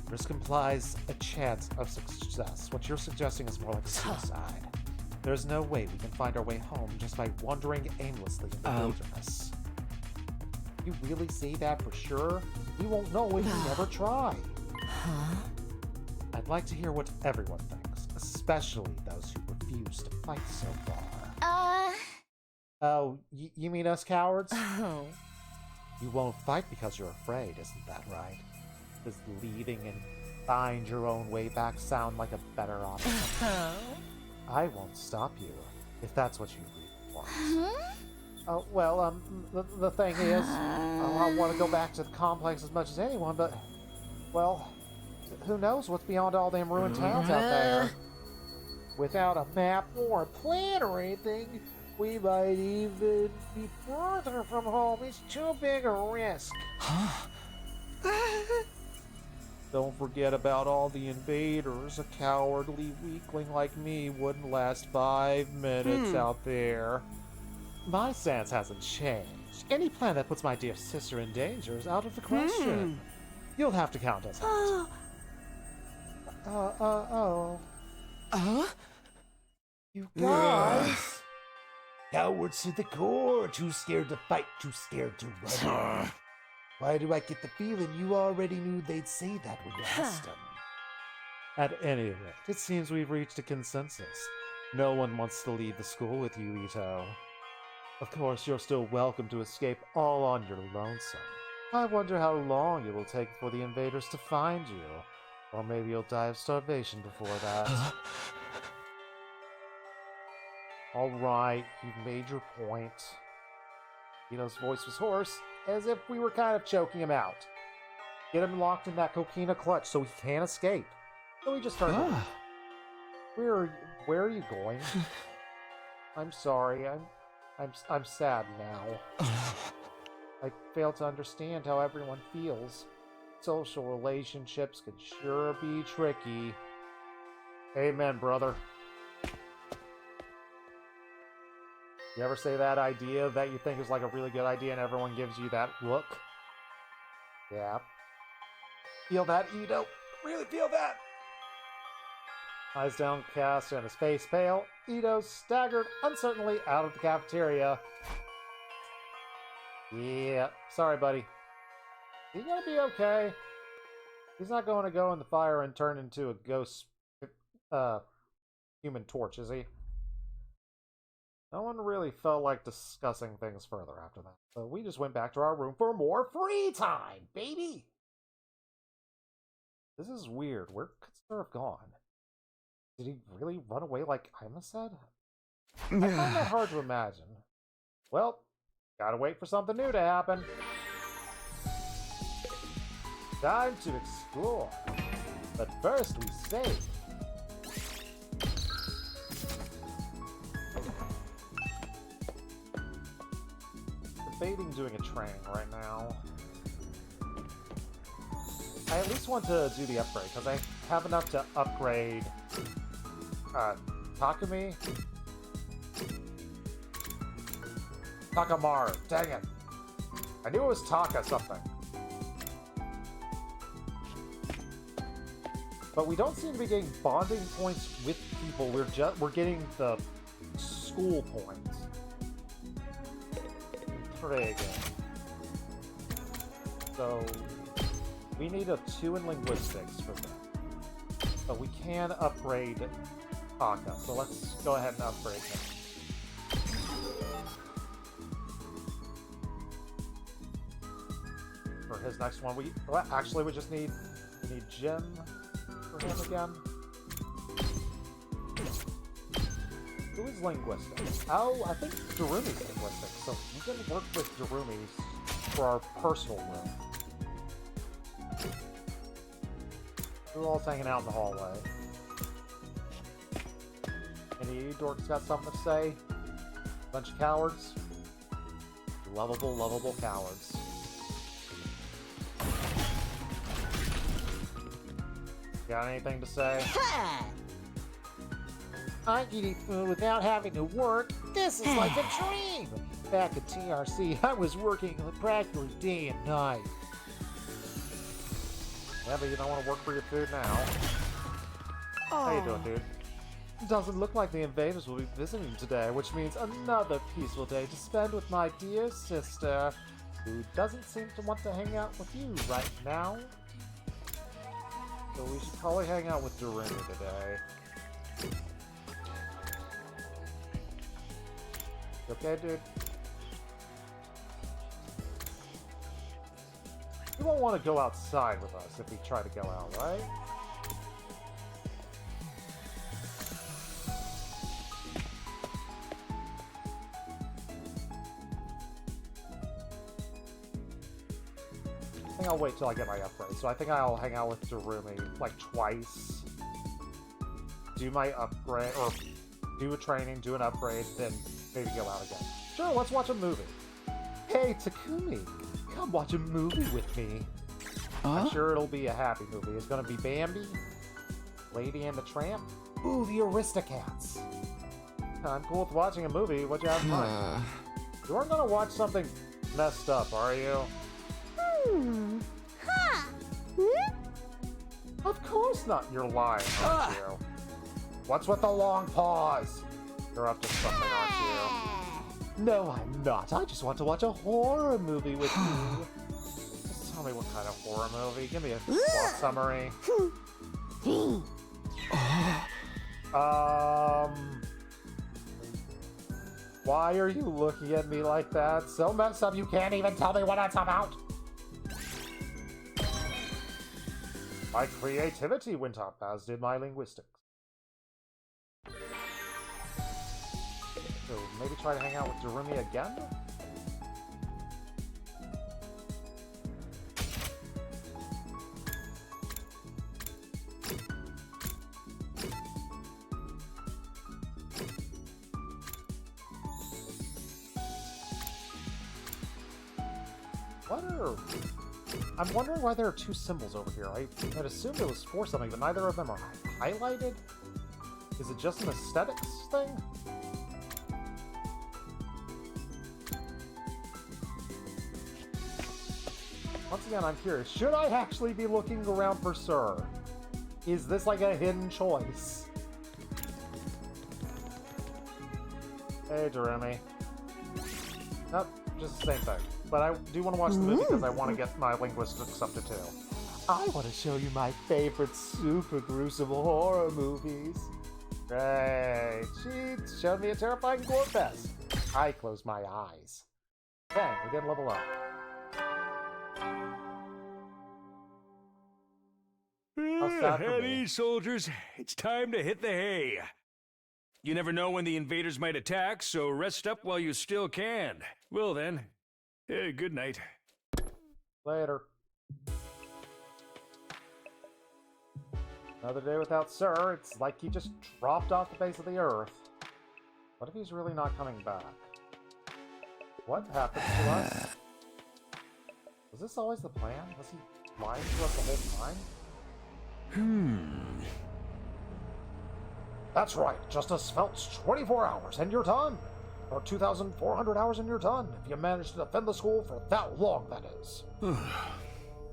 Risk implies a chance of success. What you're suggesting is more like suicide. There's no way we can find our way home just by wandering aimlessly in the wilderness. You really say that for sure? We won't know if we never try. I'd like to hear what everyone thinks, especially those who refuse to fight so far. Oh, you mean us cowards? Oh. You won't fight because you're afraid, isn't that right? Does leaving and find your own way back sound like a better option? I won't stop you, if that's what you really want. Oh, well, the thing is, I want to go back to the complex as much as anyone, but, well, who knows what's beyond all them ruined towns out there? Without a map or a plan or anything, we might even be further from home. It's too big a risk. Don't forget about all the invaders. A cowardly weakling like me wouldn't last 5 minutes out there. My stance hasn't changed. Any plan that puts my dear sister in danger is out of the question. You'll have to count us out. You guys! Cowards to the core, too scared to fight, too scared to run. Why do I get the feeling you already knew they'd say that when you asked them? At any rate, it seems we've reached a consensus. No one wants to leave the school with you, Ito. Of course, you're still welcome to escape all on your lonesome. I wonder how long it will take for the invaders to find you. Or maybe you'll die of starvation before that. Alright, you've made your point. Ito's voice was hoarse, as if we were kind of choking him out. Get him locked in that coquina clutch so he can't escape. So we just turned around. Where are you going? I'm sorry, I'm sad now. I fail to understand how everyone feels. Social relationships can sure be tricky. Amen, brother. You ever say that idea that you think is like a really good idea and everyone gives you that look? Yeah. Feel that, Ito? Really feel that? Eyes downcast and his face pale, Ito staggered uncertainly out of the cafeteria. Yeah, sorry, buddy. He's gonna be okay. He's not going to go in the fire and turn into a ghost, Human Torch, is he? No one really felt like discussing things further after that, so we just went back to our room for more free time, baby! This is weird. Where could Sir have gone? Did he really run away like Ima said? I find that hard to imagine. Well, gotta wait for something new to happen. Time to explore. But first we save. Debating doing a training right now. I at least want to do the upgrade, because I have enough to upgrade Takumi? Takamaru, dang it. I knew it was Taka something. But we don't seem to be getting bonding points with people, we're getting the school points. Intriguing. So we need a 2 in linguistics for that. But we can upgrade Taka, so let's go ahead and upgrade him. For his next one, we just need Jim for him again. Who is linguistics? Oh, I think Darumi's linguistics, so we can work with Darumi's for our personal room. We're all hanging out in the hallway. Any dorks got something to say? Bunch of cowards? Lovable, lovable cowards. Got anything to say? Ha! I can eat food without having to work. This is like a dream. Back at TRC, I was working practically day and night. Yeah, but you don't want to work for your food now. How you doing, dude? Doesn't look like the invaders will be visiting today, which means another peaceful day to spend with my dear sister, who doesn't seem to want to hang out with you right now. So we should probably hang out with Darumi today. You okay, dude? You won't want to go outside with us if we try to go out, right? I think I'll wait till I get my upgrade. So I think I'll hang out with Darumi like twice. Do my upgrade, or do a training, do an upgrade, then maybe go out again. Sure, let's watch a movie. Hey, Takumi, come watch a movie with me. I'm sure it'll be a happy movie. It's gonna be Bambi, Lady and the Tramp, ooh, the Aristocats. I'm cool with watching a movie. What you have in mind? You aren't gonna watch something messed up, are you? Huh? Of course not. You're lying, aren't you? What's with the long pause? You're up to something, aren't you? No, I'm not. I just want to watch a horror movie with you. Just tell me what kind of horror movie. Give me a plot summary. Why are you looking at me like that? So messed up you can't even tell me what it's about. My creativity went up, as did my linguistics. So maybe try to hang out with Darumi again? I'm wondering why there are two symbols over here. I'd assumed it was for something, but neither of them are highlighted? Is it just an aesthetics thing? Once again, I'm curious. Should I actually be looking around for Sir? Is this like a hidden choice? Hey, Darumi. Nope, just the same thing. But I do want to watch the movie because I want to get my linguistics up to 2. I want to show you my favorite super gruesome horror movies. Great. She showed me a terrifying gore fest. I closed my eyes. Okay, we did level up. How's that for me? Heady, soldiers. It's time to hit the hay. You never know when the invaders might attack, so rest up while you still can. Well then, good night. Later. Another day without Sir. It's like he just dropped off the face of the earth. What if he's really not coming back? What happened to us? Was this always the plan? Was he lying to us the whole time? That's right. Justice Felt's 24 hours and you're done. Or 2,400 hours and you're done. If you manage to defend the school for that long, that is.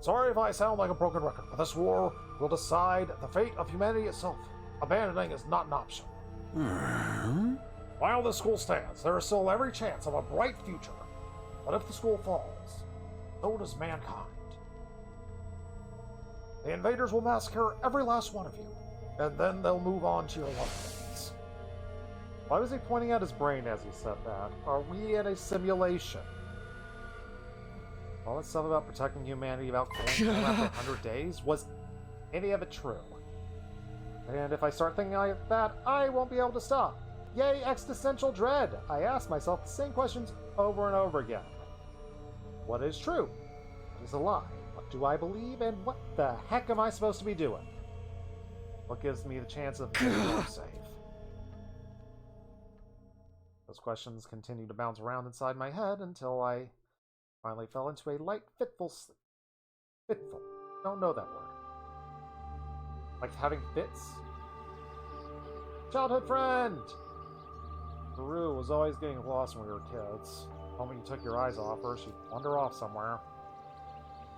Sorry if I sound like a broken record, but this war will decide the fate of humanity itself. Abandoning is not an option. While the school stands, there is still every chance of a bright future. But if the school falls, so does mankind. The invaders will massacre every last one of you, and then they'll move on to your loved ones. Why was he pointing at his brain as he said that? Are we in a simulation? All that stuff about protecting humanity about going after 100 days, was any of it true? And if I start thinking like that, I won't be able to stop. Yay, existential dread! I ask myself the same questions over and over again. What is true? What is a lie? What do I believe? And what the heck am I supposed to be doing? What gives me the chance of being more safe? Those questions continued to bounce around inside my head until I finally fell into a light, fitful sleep. Fitful. Don't know that word. Like having fits? Childhood friend! Peru was always getting lost when we were kids. The moment you took your eyes off her, she'd wander off somewhere.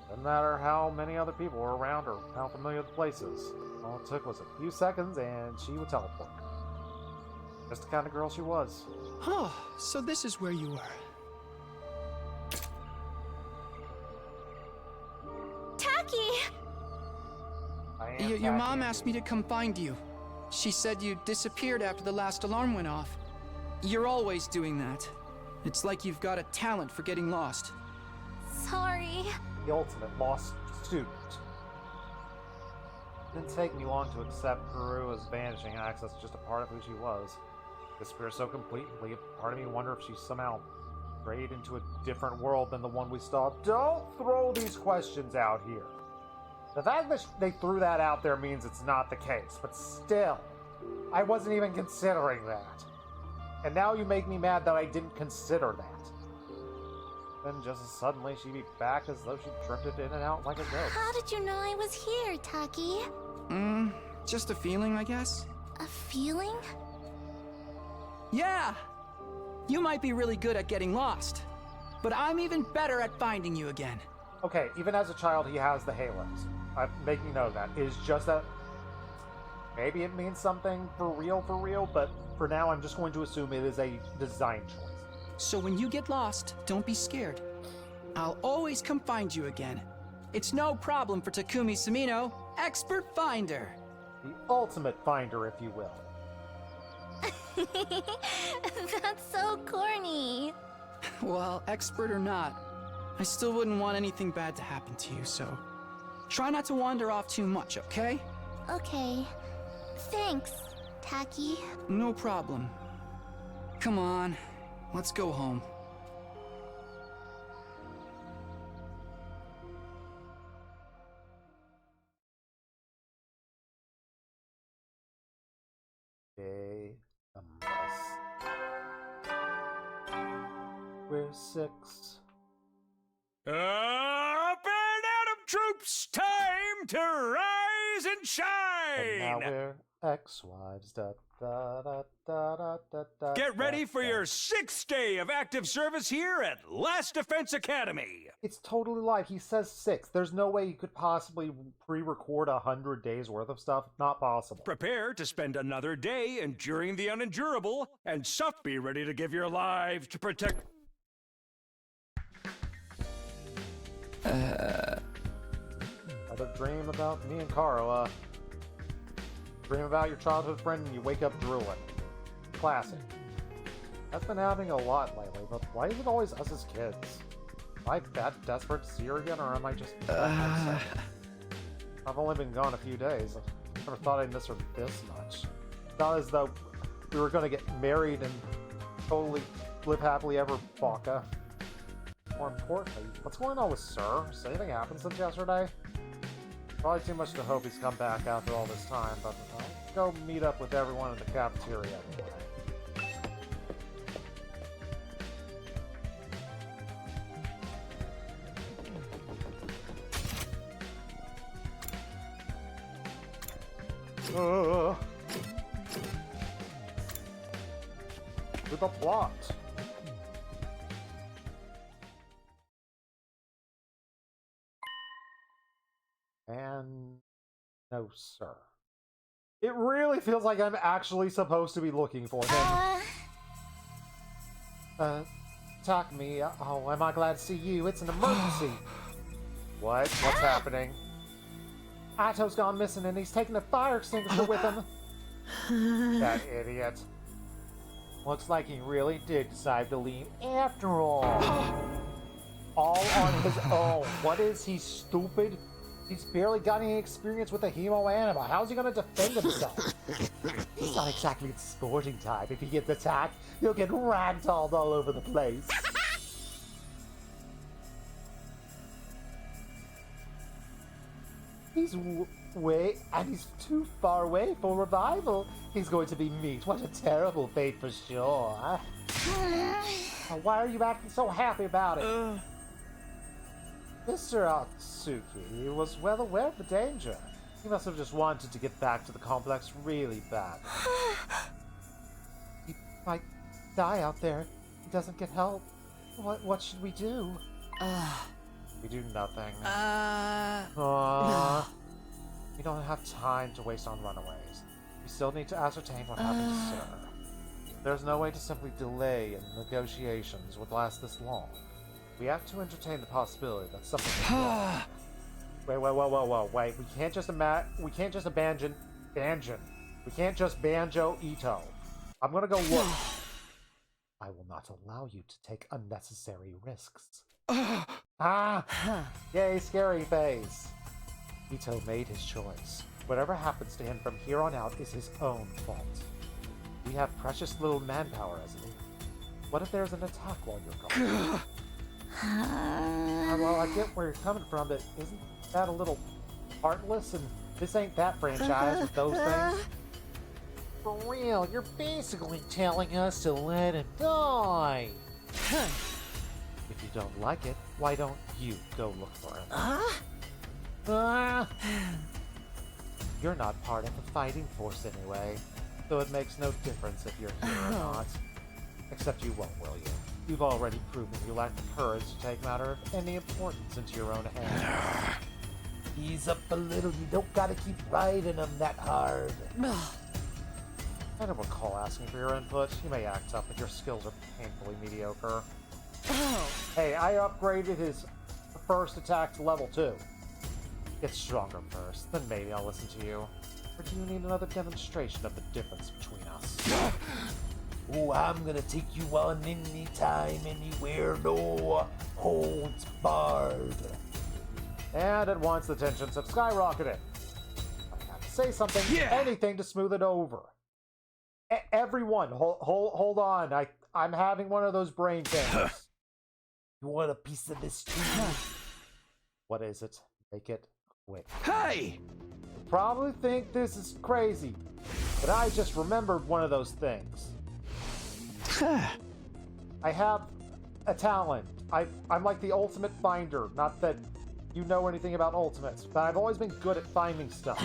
Didn't matter how many other people were around or how familiar the place is. All it took was a few seconds and she would teleport. Just the kind of girl she was. Oh, so this is where you are. Taki! I am Your mom Taki. asked me to come find you. She said you disappeared after the last alarm went off. You're always doing that. It's like you've got a talent for getting lost. Sorry. The ultimate lost student. It didn't take me long to accept Peru as vanishing acts as just a part of who she was. Disappear so completely, a part of me wonder if she somehow strayed into a different world than the one we saw. Don't throw these questions out here. The fact that they threw that out there means it's not the case, but still, I wasn't even considering that. And now you make me mad that I didn't consider that. Then just as suddenly she'd be back as though she drifted in and out like a ghost. How did you know I was here, Taki? Just a feeling, I guess? A feeling? Yeah! You might be really good at getting lost, but I'm even better at finding you again. Okay, even as a child, he has the halos. I'm making note of that. It is just that maybe it means something for real, but for now, I'm just going to assume it is a design choice. So when you get lost, don't be scared. I'll always come find you again. It's no problem for Takumi Samino, expert finder. The ultimate finder, if you will. That's so corny. Well, expert or not, I still wouldn't want anything bad to happen to you, so try not to wander off too much, okay? Okay. Thanks, Taki. No problem. Come on, let's go home. Day We're 6. Up and Atom troops, time to rise and And now shine! we're ex-wives. Da, da, da, da, da, da, da, Get ready da, for da. your 6th day of active service here at Last Defense Academy. It's totally live. He says 6. There's no way you could possibly pre-record 100 days worth of stuff. Not possible. Prepare to spend another day enduring the unendurable, and be ready to give your lives to protect. Another dream about me and Kara. Dream about your childhood friend and you wake up drooling. Classic. That's been happening a lot lately, but why is it always us as kids? Am I that desperate to see her again, or am I just... I've only been gone a few days. I never thought I'd miss her this much. Not as though we were going to get married and totally live happily ever, Baka. More importantly, what's going on with Sir? Has anything happened since yesterday? Probably too much to hope he's come back after all this time, but I'll go meet up with everyone in the cafeteria anyway. With a plot. And no, sir. It really feels like I'm actually supposed to be looking for him. Takumi, oh, am I glad to see you? It's an emergency. What? What's happening? Ato's gone missing and he's taking a fire extinguisher with him. That idiot. Looks like he really did decide to leave after all. All on his own. What is he, stupid? He's barely got any experience with a hemo anima. How's he gonna defend himself? It's not exactly a sporting type. If he gets attacked, he'll get ragdolled all over the place. He's he's too far away for revival. He's going to be meat. What a terrible fate for sure. Why are you acting so happy about it? Mr. Atsuki was well aware of the danger. He must have just wanted to get back to the complex really bad. He might die out there. He doesn't get help. What should we do? We do nothing. We don't have time to waste on runaways. We still need to ascertain what happened to Sir. There's no way to simply delay negotiations would last this long. We have to entertain the possibility that something is wrong. Wait. We can't just abandon Banjin. We can't just banjo Ito. I'm gonna go look. I will not allow you to take unnecessary risks. Yay, scary face. Ito made his choice. Whatever happens to him from here on out is his own fault. We have precious little manpower, Ezzy. What if there's an attack while you're gone? Well, I get where you're coming from, but isn't that a little heartless? And this ain't that franchise with those things. For real, you're basically telling us to let him die. If you don't like it, why don't you go look for him? You're not part of the fighting force anyway, so it makes no difference if you're here or not. Except you won't, will you? You've already proven you lack the courage to take matter of any importance into your own hands. Ease up a little. You don't gotta keep riding him that hard. I don't recall asking for your input. You may act up, but your skills are painfully mediocre. Hey, I upgraded his first attack to level 2. Get stronger first, then maybe I'll listen to you. Or do you need another demonstration of the difference between us? Oh, I'm gonna take you on anytime, anywhere, no holds barred. And at once the tensions have skyrocketed. I have to say something, anything to smooth it over. Everyone, hold on. I'm having one of those brain things. You want a piece of this too? What is it? Make it quick. Hey! You probably think this is crazy, but I just remembered one of those things. I have a talent. I'm like the ultimate finder. Not that you know anything about ultimates, but I've always been good at finding stuff.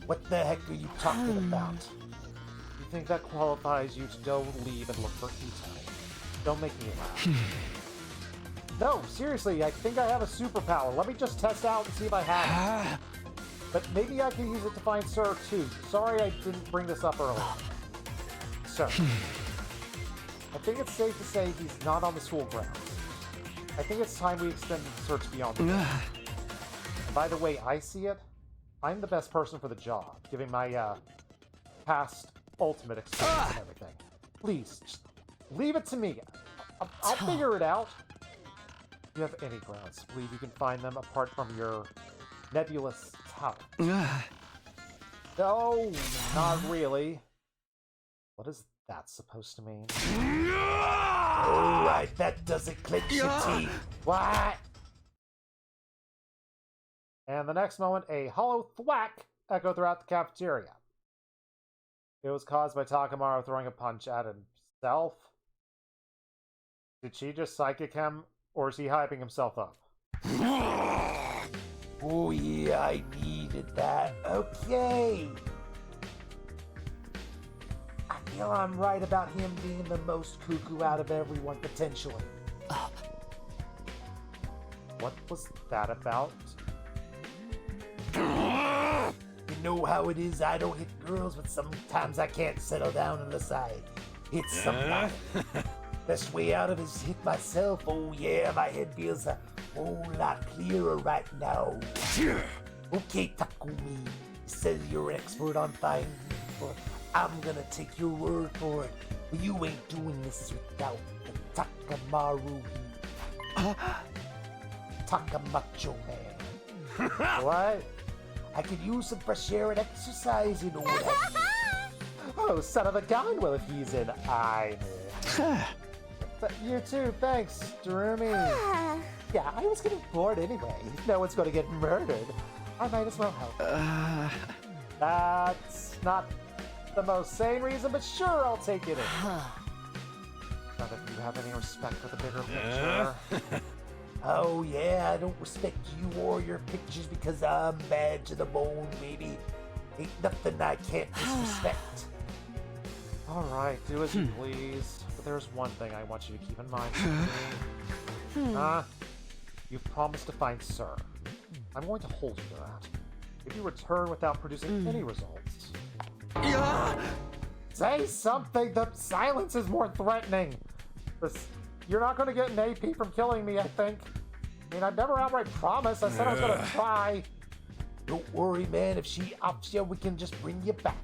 What the heck are you talking about? You think that qualifies you to go leave and look for Ito? Don't make me laugh. No, seriously, I think I have a superpower. Let me just test out and see if I have it. But maybe I can use it to find Sir too. Sorry I didn't bring this up earlier. Sir, I think it's safe to say he's not on the school grounds. I think it's time we extend the search beyond the ground. And by the way I see it, I'm the best person for the job, given my past ultimate experience and everything. Please, just leave it to me. I'll figure it out. If you have any grounds to believe you can find them apart from your nebulous talent. No, not really. What is that supposed to mean? Alright, that doesn't clench your teeth. What? And the next moment, a hollow thwack echoed throughout the cafeteria. It was caused by Takamaru throwing a punch at himself. Did she just psychic him, or is he hyping himself up? Oh yeah, I needed that. Okay. I feel I'm right about him being the most cuckoo out of everyone, potentially. What was that about? You know how it is, I don't hit girls, but sometimes I can't settle down unless I hit somebody. Best way out of it is to hit myself. Oh yeah, my head feels a whole lot clearer right now. Okay, Takumi, you said you're an expert on finding people. I'm gonna take your word for it. But you ain't doing this without the Takamaru. Takamacho man. What? I could use some fresh air and exercise, you know what I mean. Oh, son of a gun! Well, if he's in I. You too, thanks, Durumi. Yeah, I was getting bored anyway. No one's going to get murdered. I might as well help. That's not the most sane reason, but sure, I'll take it in. Not if you have any respect for the bigger picture. Oh yeah, I don't respect you or your pictures because I'm bad to the bone, baby. Ain't nothing I can't disrespect. Alright, do as you please. But there's one thing I want you to keep in mind. You've promised to find Sir. I'm going to hold you to that. If you return without producing any results... Say something! The silence is more threatening! You're not going to get an AP from killing me, I think. I mean, I've never outright promised. I said I was going to try. Don't worry, man. If she ups you, we can just bring you back.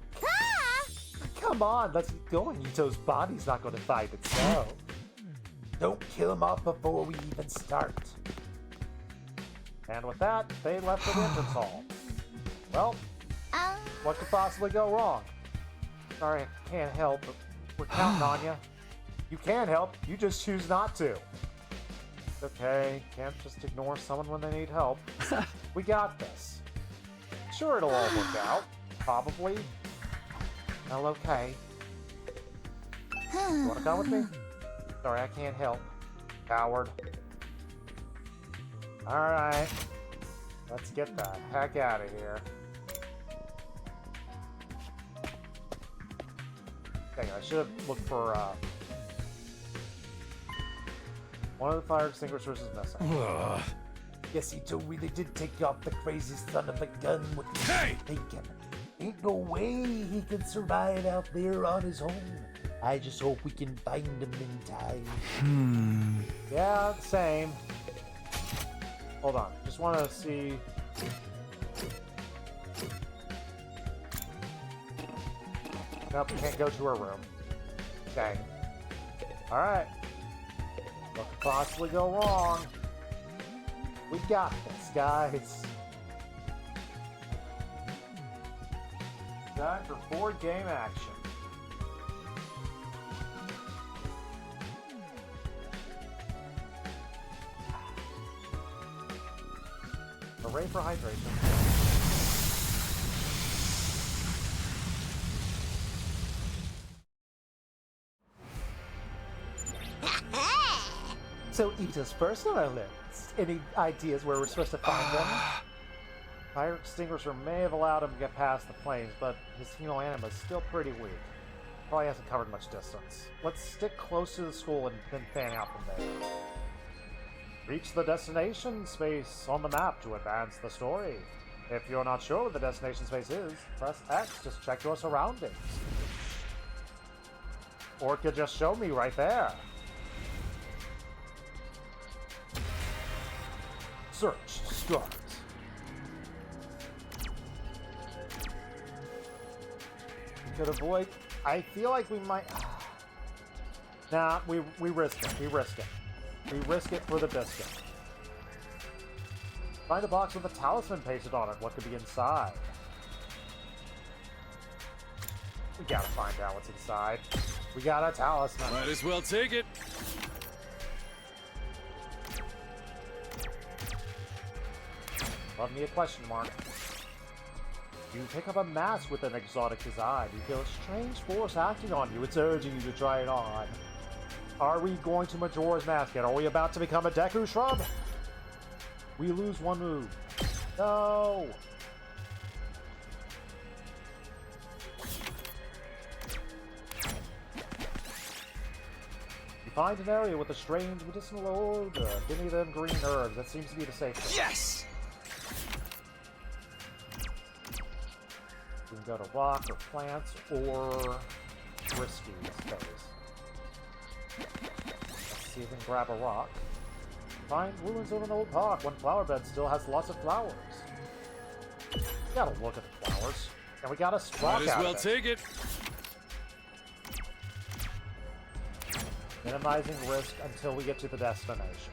Come on, let's get going. Ito's body's not going to find itself. Don't kill him off before we even start. And with that, they left the entrance hall. Well, what could possibly go wrong? Sorry, I can't help, but we're counting on you. You can help, you just choose not to. Okay, can't just ignore someone when they need help. We got this. Sure, it'll all work out. Probably. Well, okay. You wanna come with me? Sorry, I can't help. Coward. Alright. Let's get the heck out of here. Dang, I should have looked for, one of the fire extinguishers is missing. Yes, Ito really did take off the crazy son of a gun with Hey! thinking. Ain't no way he can survive out there on his own. I just hope we can find him in time. Yeah, same. Hold on, just want to see. Nope, can't go to her room. Dang. Alright. What could possibly go wrong? We got this, guys. Time for board game action. Hooray for hydration. So Ito's first on our list. Any ideas where we're supposed to find them? Fire extinguisher may have allowed him to get past the flames, but his hemoanima is still pretty weak. Probably hasn't covered much distance. Let's stick close to the school and then fan out from there. Reach the destination space on the map to advance the story. If you're not sure what the destination space is, press X to check your surroundings. Or it could just show me right there. Search start. We could avoid. I feel like we might. Nah, we risk it. We risk it. We risk it for the biscuit. Find a box with a talisman pasted on it. What could be inside? We gotta find out what's inside. We got a talisman. Might as well take it. Love me a question mark. You pick up a mask with an exotic design. You feel a strange force acting on you. It's urging you to try it on. Are we going to Majora's Mask yet? Are we about to become a Deku Shrub? We lose one move. No! You find an area with a strange medicinal odor. Give me them green herbs. That seems to be the safe thing. Yes! You can go to rock or plants or risky space. Let's see if we can grab a rock. Find ruins of an old park. One flower bed still has lots of flowers. We gotta look at the flowers. And we gotta sprout Might as out well of it. take it. Minimizing risk until we get to the destination.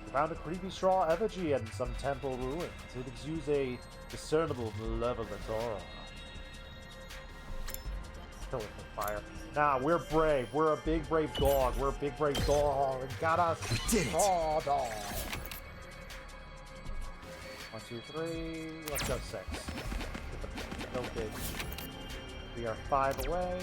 We found a creepy straw effigy in some temple ruins. It exudes a discernible malevolent aura. Kill it with fire. Nah, we're brave. We're a big brave dog. We're a big brave dog. We got us. We did it. Oh, dog. 1, 2, 3. Let's go 6. Go big. We are 5 away.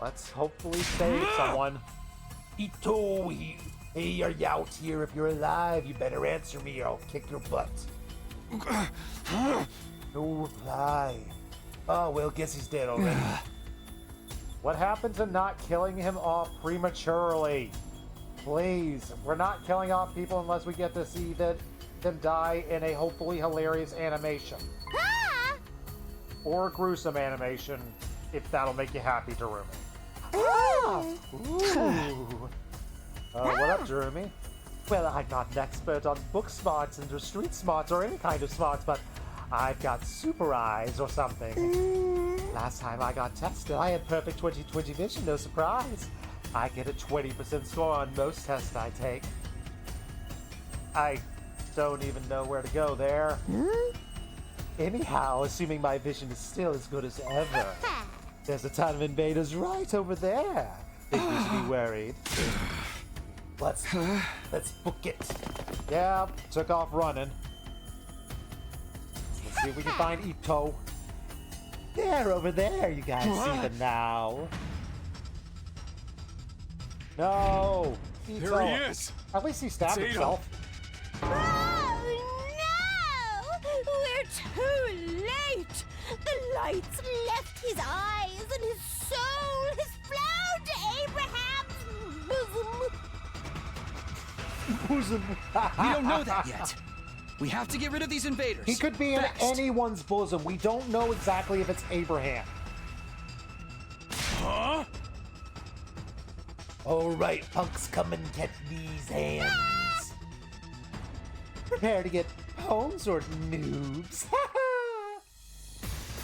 Let's hopefully save someone. Ito, hey, are you out here? If you're alive, you better answer me or I'll kick your butt. No reply. Oh, well, guess he's dead already. What happened to not killing him off prematurely? Please, we're not killing off people unless we get to see them die in a hopefully hilarious animation. Ah! Or gruesome animation, if that'll make you happy, Jeremy. Ooh. Ooh. What up, Jeremy? Well, I'm not an expert on book smarts and or street smarts or any kind of smarts, but I've got super eyes or something. Last time I got tested, I had perfect 20/20 vision, no surprise. I get a 20% score on most tests I take. I don't even know where to go there. Anyhow, assuming my vision is still as good as ever, there's a ton of invaders right over there. Think we should be worried. Let's book it. Yeah, took off running. Let's see if we can find Ito. They're over there. You guys see them now. No! Ito. There he is. At least he stabbed It's Ito. himself. Oh no! We're too late! The lights left his eyes and his soul has flown to Abraham's bosom. Bosom. We don't know that yet. We have to get rid of these invaders. He could be in Fast. anyone's bosom. We don't know exactly if it's Abraham. Huh? All right, punks, come and catch these hands. Prepare to get pwned or noobs.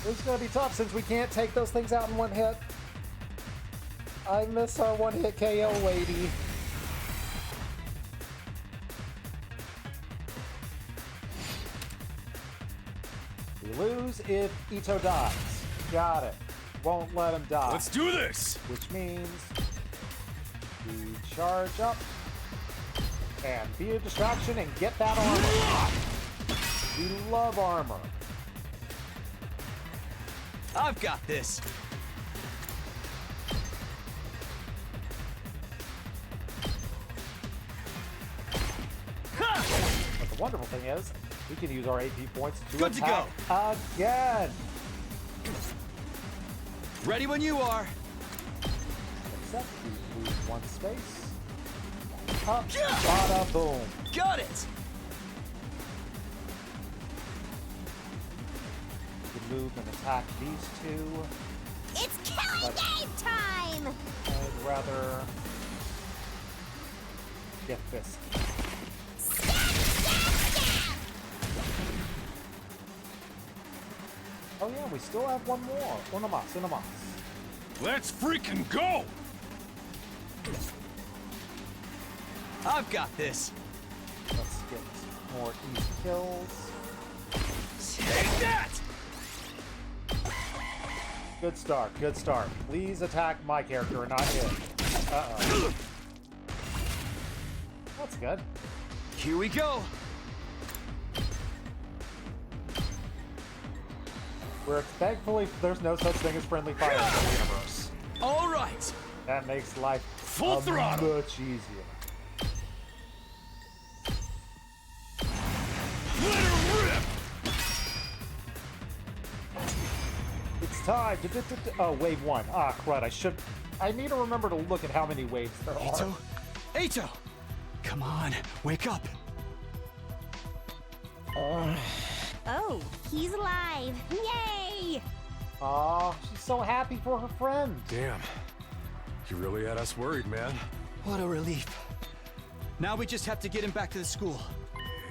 This is gonna be tough since we can't take those things out in one hit. I miss our one-hit KO lady. We lose if Ito dies. Got it. Won't let him die. Let's do this. Which means we charge up and be a distraction and get that armor. We love armor. I've got this. But the wonderful thing is, we can use our AP points to Good to attack again. Ready when you are. Except we lose one space. Up, bada, boom. Got it. We can move and attack these two. It's killing game time! I'd rather get this. Oh yeah, we still have one more. Una mas. Let's freaking go. I've got this. Let's get more easy kills. Take that. Good start, good start. Please attack my character and not him. Uh-oh. That's good. Here we go. Where thankfully there's no such thing as friendly fire in the universe. All right. That makes life Full throttle. much easier. Let her rip. It's time to oh, wave one. Ah, crud, I need to remember to look at how many waves there are. Ito. Ito. Come on, wake up. Oh, he's alive. Yay! Aw, she's so happy for her friend. Damn. You really had us worried, man. What a relief. Now we just have to get him back to the school.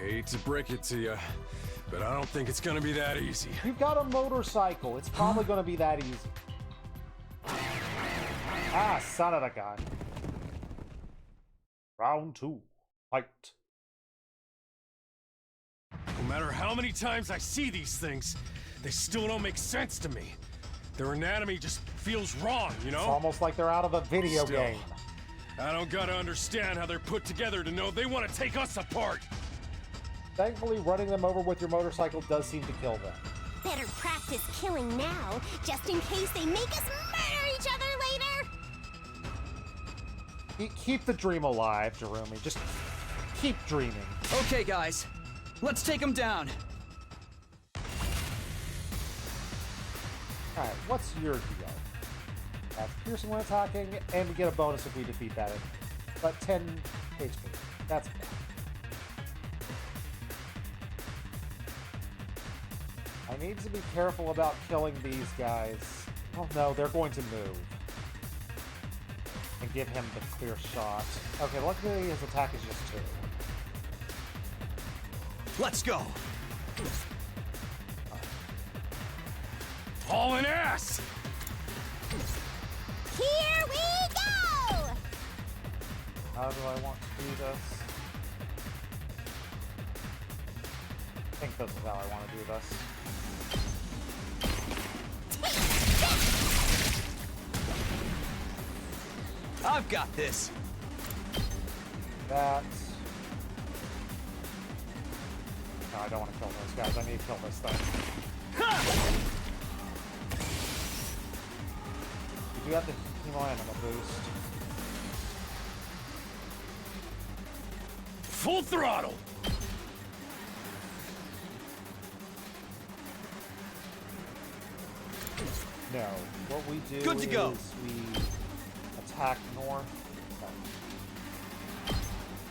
Hate to break it to you, but I don't think it's gonna be that easy. You've got a motorcycle. It's probably going to be that easy. Ah, son of a gun. Round two. Fight. No matter how many times I see these things, they still don't make sense to me. Their anatomy just feels wrong, you know? It's almost like they're out of a video Still, game. I don't gotta understand how they're put together to know they want to take us apart. Thankfully, running them over with your motorcycle does seem to kill them. Better practice killing now, just in case they make us murder each other later. Keep the dream alive, Jerome. Just keep dreaming. Okay, guys. Let's take him down. Alright, what's your deal? That's piercing when attacking, and we get a bonus if we defeat that. But 10 HP. That's fine. I need to be careful about killing these guys. Oh no, they're going to move. And give him the clear shot. Okay, luckily his attack is just 2. Let's go. Hauling ass! Here we go! How do I want to do this? I think this is how I want to do this. I've got this. That. No, I don't want to kill those guys. I need to kill this thing. You do have the Hemo Animal boost. Full throttle! No. What we do Good to go. is we attack north. No.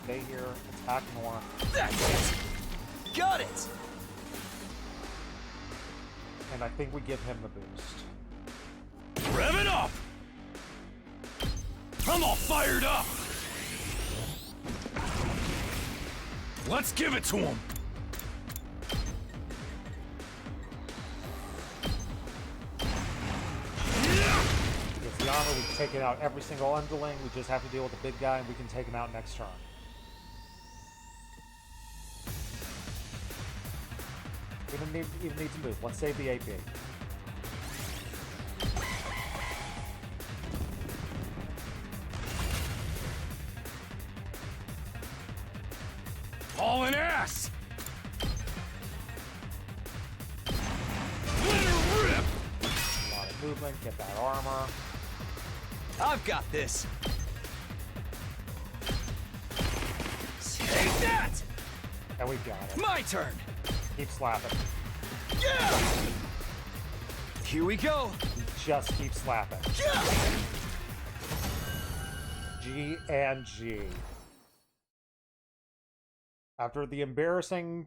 Stay here, attack north. That's it. Got it. And I think we give him the boost. Rev it up! I'm all fired up! Let's give it to him! With Yama, we've taken out every single underling. We just have to deal with the big guy, and we can take him out next turn. Even need to move. Let's save the AP. Hauling ass! Let her rip! A lot of movement. Get that armor. I've got this. Take that! And we got it. My turn. Keep slapping. Yeah! Here we go. Just keep slapping. Yeah! G and G. After the embarrassing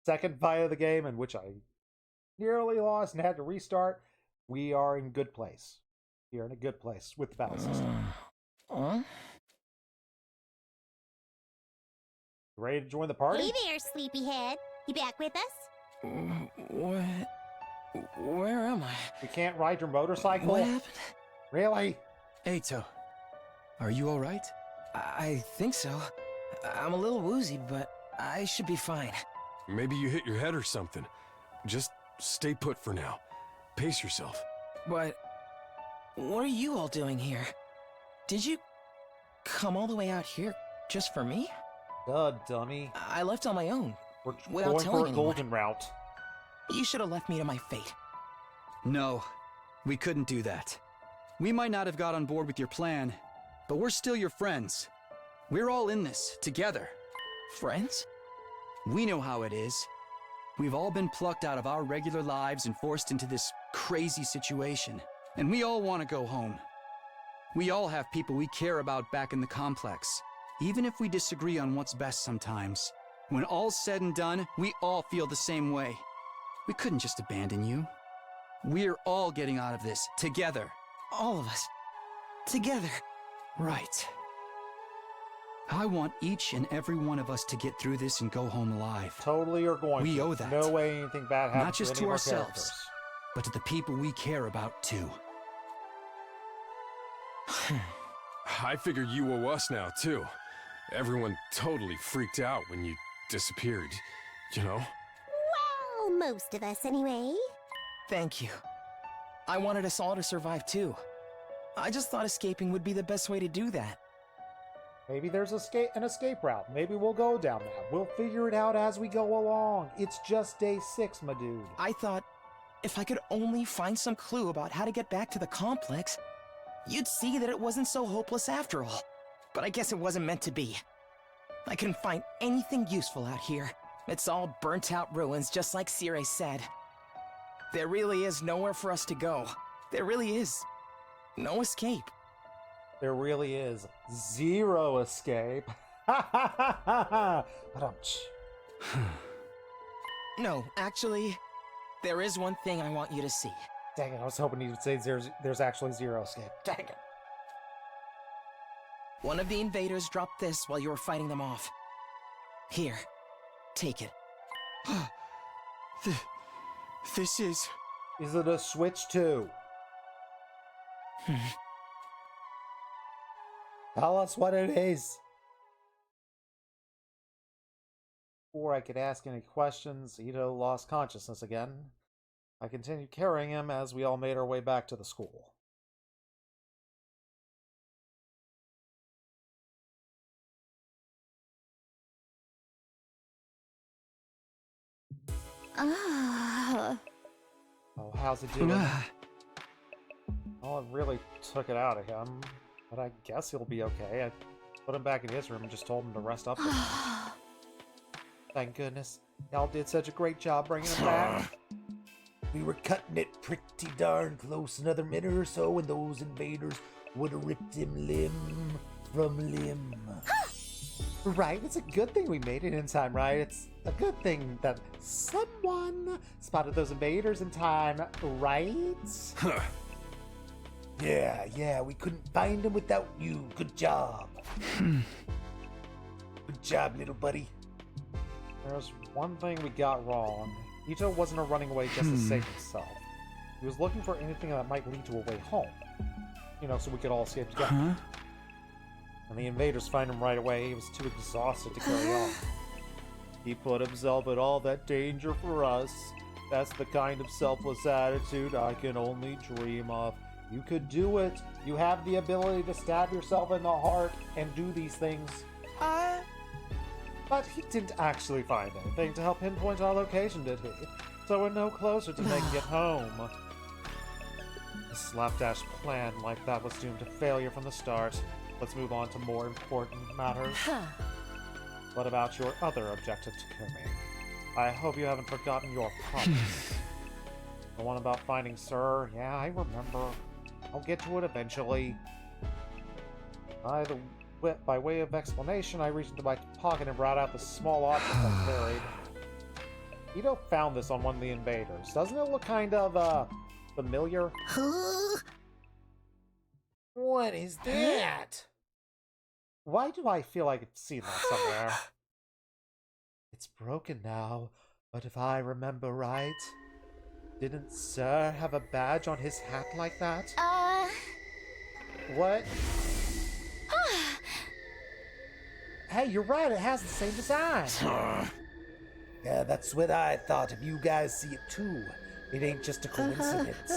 second fight of the game, in which I nearly lost and had to restart, we are in good place. We are in a good place with the battle system. Ready to join the party? Hey there, sleepyhead. You back with us? Where am I? We can't ride your motorcycle? What happened? Really? Eito, are you alright? I think so. I'm a little woozy, but I should be fine. Maybe you hit your head or something. Just stay put for now. Pace yourself. But what are you all doing here? Did you come all the way out here just for me? Duh, dummy. I left on my own. We're Without going telling for a anyone. golden route. You should have left me to my fate. No, we couldn't do that. We might not have got on board with your plan, but we're still your friends. We're all in this, together. Friends? We know how it is. We've all been plucked out of our regular lives and forced into this crazy situation. And we all want to go home. We all have people we care about back in the complex, even if we disagree on what's best sometimes. When all's said and done, we all feel the same way. We couldn't just abandon you. We're all getting out of this, together. All of us. Together. Right. I want each and every one of us to get through this and go home alive. Totally are going We to. owe that. No way anything bad happens Not just to to any of our ourselves, characters. but to the people we care about, too. I figured you owe us now, too. Everyone totally freaked out when you disappeared, you know? Well, most of us anyway. Thank you. I wanted us all to survive too. I just thought escaping would be the best way to do that. Maybe there's an escape route. Maybe we'll go down that. We'll figure it out as we go along. It's just day 6, my dude. I thought if I could only find some clue about how to get back to the complex, you'd see that it wasn't so hopeless after all. but I guess it wasn't meant to be. I couldn't find anything useful out here. It's all burnt-out ruins, just like Circe said. There really is nowhere for us to go. There really is no escape. There really is zero escape. Ha ha ha ha ha! No, actually, there is one thing I want you to see. Dang it, I was hoping he would say there's actually zero escape. Dang it. One of the invaders dropped this while you were fighting them off. Here, take it. This is... Is it a Switch 2? Tell us what it is. Before I could ask any questions, Ito lost consciousness again. I continued carrying him as we all made our way back to the school. Ah. Oh, how's it doing? Well, it really took it out of him, but I guess he'll be okay. I put him back in his room and just told him to rest up. Thank goodness. Y'all did such a great job bringing him back. We were cutting it pretty darn close. Another minute or so and those invaders would have ripped him limb from limb. Right, it's a good thing we made it in time, right? It's a good thing that someone spotted those invaders in time, right? Yeah, we couldn't find them without you. Good job. Good job, little buddy. There's one thing we got wrong. Ito wasn't running away just to save himself. He was looking for anything that might lead to a way home. You know, so we could all escape together. When the invaders find him right away, he was too exhausted to carry on. He put himself in all that danger for us. That's the kind of selfless attitude I can only dream of. You could do it. You have the ability to stab yourself in the heart and do these things. But he didn't actually find anything to help pinpoint our location, did he? So we're no closer to making it home. A slapdash plan like that was doomed to failure from the start. Let's move on to more important matters. What about your other objective, Takumi? I hope you haven't forgotten your promise. The one about finding Sir? Yeah, I remember. I'll get to it eventually. By way of explanation, I reached into my pocket and brought out the small object I carried. Ito found this on one of the invaders. Doesn't it look kind of, familiar? What is that? Why do I feel like I've seen that somewhere? It's broken now, but if I remember right, didn't Sir have a badge on his hat like that? What? Hey, you're right, it has the same design. Yeah, that's what I thought. If you guys see it too, it ain't just a coincidence.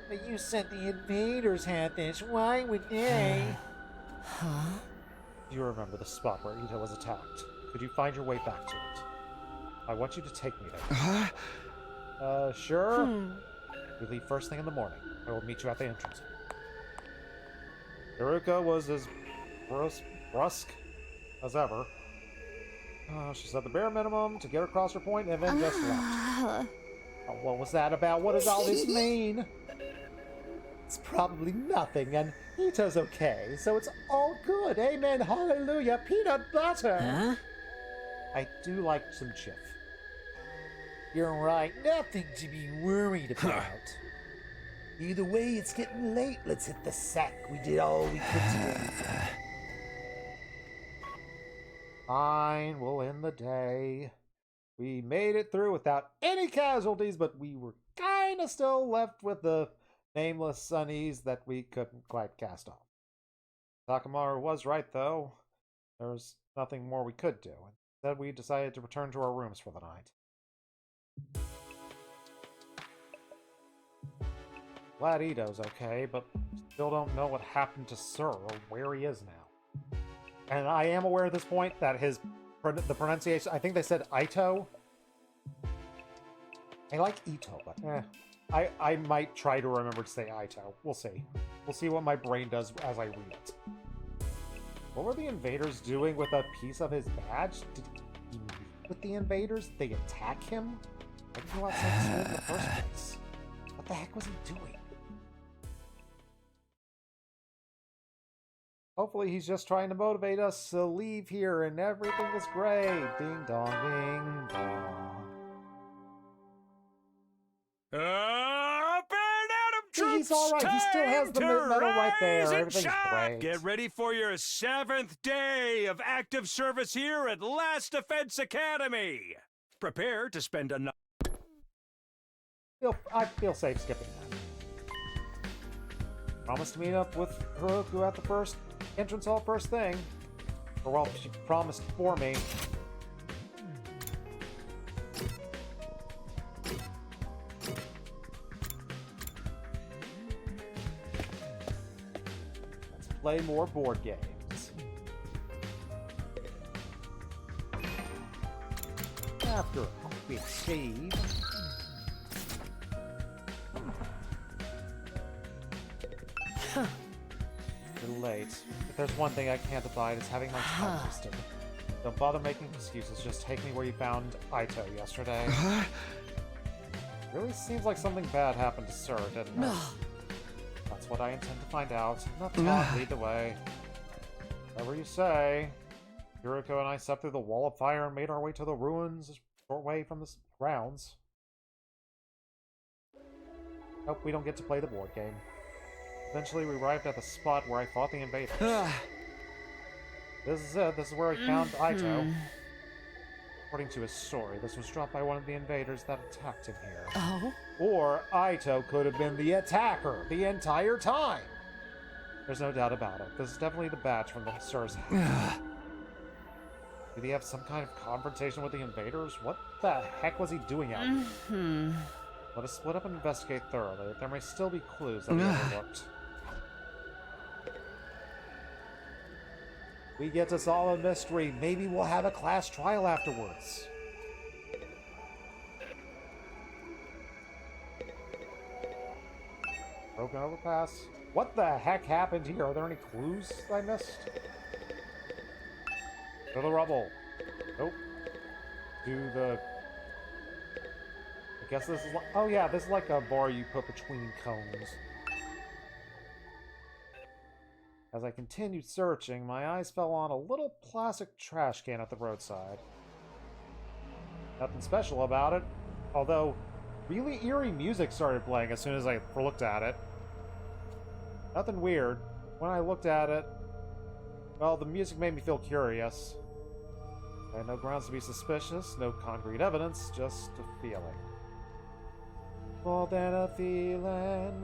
But you said the invaders had this. Why would they? Do you remember the spot where Ito was attacked? Could you find your way back to it? I want you to take me there. Sure. We leave first thing in the morning. I will meet you at the entrance. Iruka was as brusque as ever. She said the bare minimum to get across her point and then just left. What was that about? What does all this mean? It's probably nothing, and Ito's okay, so it's all good. Amen, hallelujah, peanut butter! Huh? I do like some Jif. You're right, nothing to be worried about. Either way, it's getting late. Let's hit the sack. We did all we could today. Fine, we'll end the day. We made it through without any casualties, but we were kinda still left with the nameless sunnies that we couldn't quite cast off. Takamaru was right, though. There was nothing more we could do. Instead, we decided to return to our rooms for the night. Glad Ito's okay, but still don't know what happened to Sir or where he is now. And I am aware at this point that the pronunciation, I think they said Ito. I like Ito, but I might try to remember to say Ito. We'll see. We'll see what my brain does as I read it. What were the invaders doing with a piece of his badge? Did he meet with the invaders? Did they attack him? Why did he go outside the school in the first place? What the heck was he doing? Hopefully he's just trying to motivate us to leave here and everything is great. Ding dong, ding dong. Up and Atom troops! He's all right. He still has the Time to medal right there. rise and Everything's shine! great. Get ready for your 7th day of active service here at Last Defense Academy. Prepare to spend a night. I feel safe skipping that. Promised to meet up with Hiroku at the first entrance hall first thing. Or well, she promised for me. Let's play more board games. After a quick save. You're late. If there's one thing I can't abide, it's having my time wasted. Don't bother making excuses, just take me where you found Aito yesterday. Really seems like something bad happened to Sir, didn't it? That's what I intend to find out. Not Todd, lead the way. Whatever you say. Yuriko and I stepped through the wall of fire and made our way to the ruins, a short way from the grounds. Hope we don't get to play the board game. Eventually, we arrived at the spot where I fought the invaders. This is it. This is where I found Aito. According to his story, this was dropped by one of the invaders that attacked him here. Oh? Or Aito could have been the attacker the entire time. There's no doubt about it. This is definitely the badge from the Sir's house. Did he have some kind of confrontation with the invaders? What the heck was he doing out here? Let us split up and investigate thoroughly. There may still be clues that we overlooked. We get to solve a mystery. Maybe we'll have a class trial afterwards. Broken overpass. What the heck happened here? Are there any clues I missed? To the rubble. Nope. Do the... I guess this is like... Oh yeah, this is like a bar you put between cones. As I continued searching, my eyes fell on a little plastic trash can at the roadside. Nothing special about it, although really eerie music started playing as soon as I looked at it. Nothing weird. When I looked at it, well, the music made me feel curious. I had no grounds to be suspicious, no concrete evidence, just a feeling. More than a feeling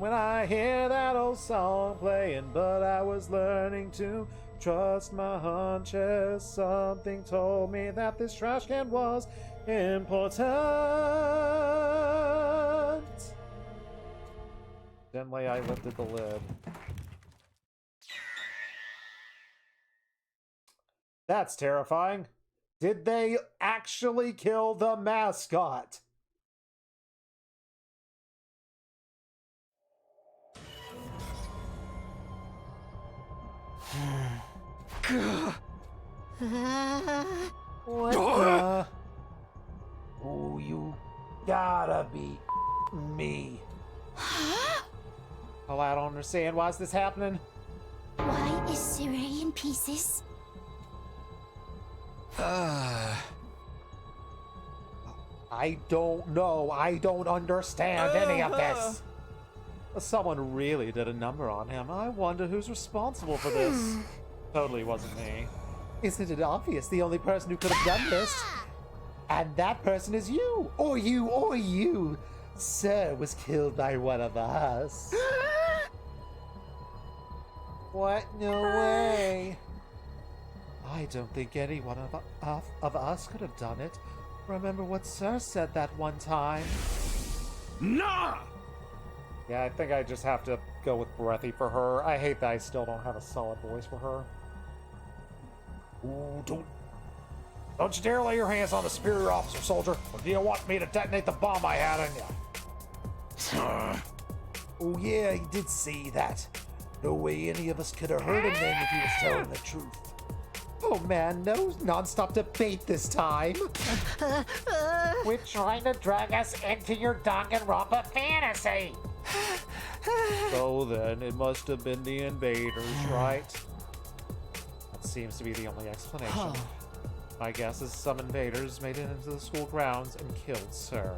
when I hear that old song playing. But I was learning to trust my hunches. Something told me that this trash can was important. Gently, I lifted the lid. That's terrifying. Did they actually kill the mascot? What the? Oh, you gotta be me. Well, I don't understand. Why is this happening? Why is Siray in pieces? I don't know. I don't understand any of this. Someone really did a number on him. I wonder who's responsible for this. Totally wasn't me. Isn't it obvious the only person who could have done this? And that person is you! Or you, or you! Sir was killed by one of us. What? No way! I don't think anyone of us could have done it. Remember what Sir said that one time? Nah! Yeah, I think I just have to go with Breathy for her. I hate that I still don't have a solid voice for her. Ooh, don't you dare lay your hands on the superior officer, soldier, or do you want me to detonate the bomb I had on you? Oh yeah, he did say that. No way any of us could have hurt him then if he was telling the truth. Oh man, no non-stop debate this time. We're trying to drag us into your Danganronpa fantasy. So then, it must have been the invaders, right? That seems to be the only explanation. My guess is some invaders made it into the school grounds and killed Sir.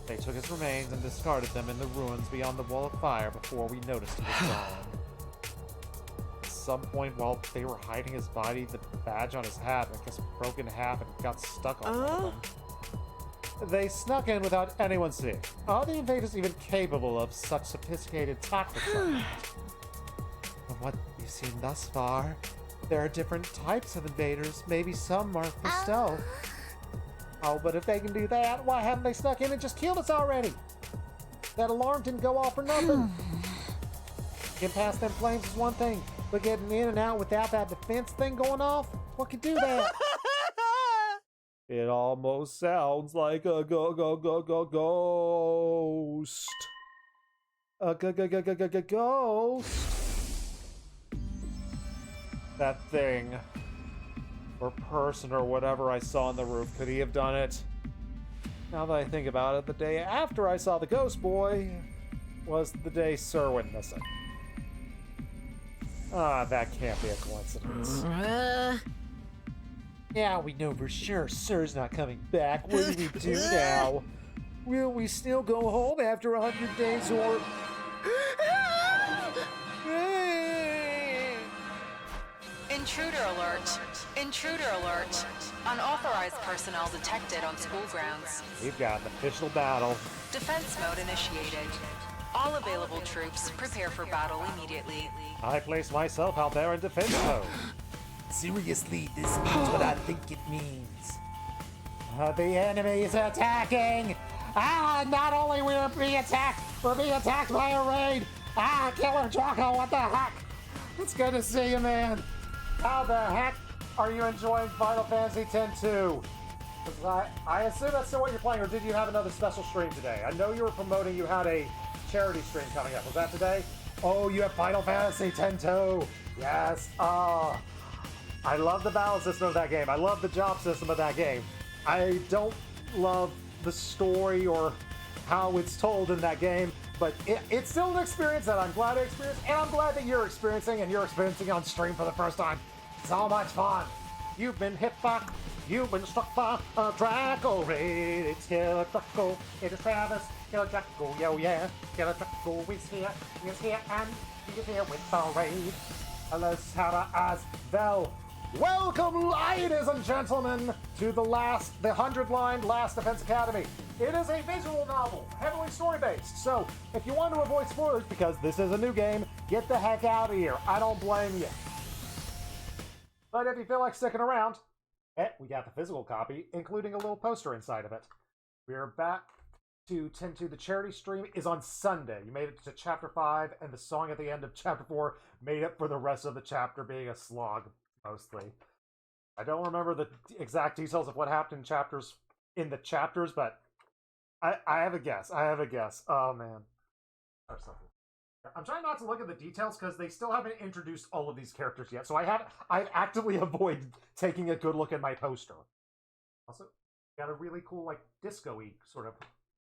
They took his remains and discarded them in the ruins beyond the wall of fire before we noticed he was gone. At some point while they were hiding his body, the badge on his hat, I guess, broke in half and got stuck on one of them. They snuck in without anyone seeing. Are the invaders even capable of such sophisticated tactics? From what you've seen thus far, there are different types of invaders. Maybe some are for stealth. Oh, but if they can do that, why haven't they snuck in and just killed us already? That alarm didn't go off for nothing. Getting past them flames is one thing, but getting in and out without that defense thing going off, what could do that? It almost sounds like a ghost. A ghost. That thing, or person, or whatever I saw on the roof, could he have done it? Now that I think about it, the day after I saw the ghost boy was the day Sir went missing. Ah, that can't be a coincidence. Now we know for sure Sir's not coming back. What do we do now? Will we still go home after 100 days or... Intruder alert. Intruder alert. Unauthorized personnel detected on school grounds. We've got an official battle. Defense mode initiated. All available troops prepare for battle immediately. I place myself out there in defense mode. Seriously, this means what I think it means. The enemy is attacking. Not only we're being attacked by a raid. Killer Draco, what the heck? It's good to see you, man. How the heck are you enjoying Final Fantasy X-2? I assume that's still what you're playing, or did you have another special stream today? I know you were promoting you had a charity stream coming up. Was that today? Oh, you have Final Fantasy X-2. Yes. I love the battle system of that game. I love the job system of that game. I don't love the story or how it's told in that game, but it's still an experience that I'm glad to experience, and I'm glad that you're experiencing, and you're experiencing on stream for the first time. So much fun. You've been hit by, you've been struck by a Draco raid. It's Killer Draco, it is Travis, Killer Draco, yo yeah. Killer Draco is here, and he's here with the raid. Let's have a Asvel. Welcome, ladies and gentlemen, to the 100-line Last Defense Academy. It is a visual novel, heavily story-based, so if you want to avoid spoilers, because this is a new game, get the heck out of here. I don't blame you. But if you feel like sticking around, we got the physical copy, including a little poster inside of it. We're back to X-2. The charity stream is on Sunday. You made it to Chapter 5, and the song at the end of Chapter 4 made up for the rest of the chapter being a slog. Mostly. I don't remember the exact details of what happened in the chapters, but I have a guess. Oh man. Or something. I'm trying not to look at the details because they still haven't introduced all of these characters yet, so I've actively avoided taking a good look at my poster. Also, got a really cool, like, disco-y sort of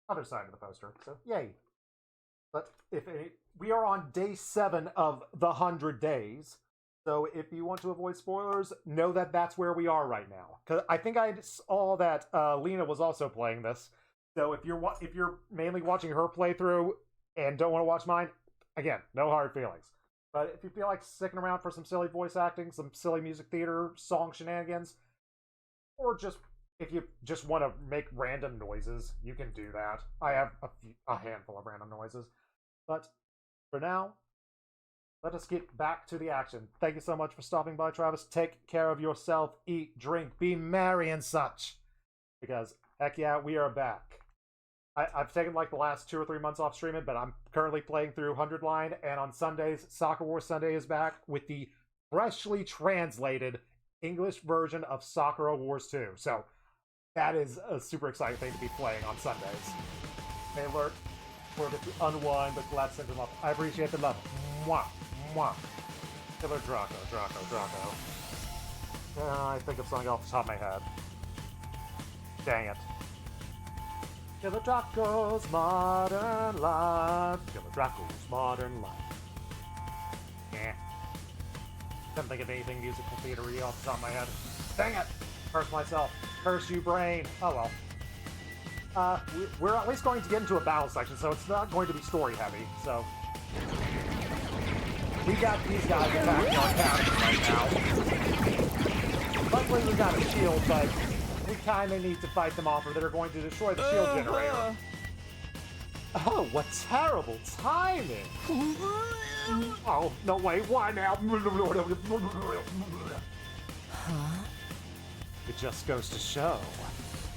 other side of the poster, so yay. But we are on day 7 of the 100 days. So if you want to avoid spoilers, know that that's where we are right now. Because I think I saw that Lena was also playing this. So if you're mainly watching her playthrough and don't want to watch mine, again, no hard feelings. But if you feel like sticking around for some silly voice acting, some silly music theater, song shenanigans, or just if you just want to make random noises, you can do that. I have a handful of random noises. But for now, let us get back to the action. Thank you so much for stopping by, Travis. Take care of yourself, eat, drink, be merry and such. Because, heck yeah, we are back. I've taken like the last 2 or 3 months off streaming, but I'm currently playing through 100 Line, and on Sundays, Sakura Wars Sunday is back with the freshly translated English version of Sakura Wars 2. So, that is a super exciting thing to be playing on Sundays. Hey, alert for the unwind, but glad to send them up. I appreciate the love. Mwah. Mwah. Killer Draco. I think of something off the top of my head. Dang it. Killer Draco's Modern Life. Killer Draco's Modern Life. Yeah. Couldn't think of anything musical theater-y off the top of my head. Dang it! Curse myself. Curse you, brain. Oh well. We're at least going to get into a battle section, so it's not going to be story-heavy, so... We got these guys attacking our captain right now. Luckily we got a shield, but we kinda need to fight them off or they're going to destroy the shield generator. Oh, what terrible timing! Oh, no, wait, why now? It just goes to show,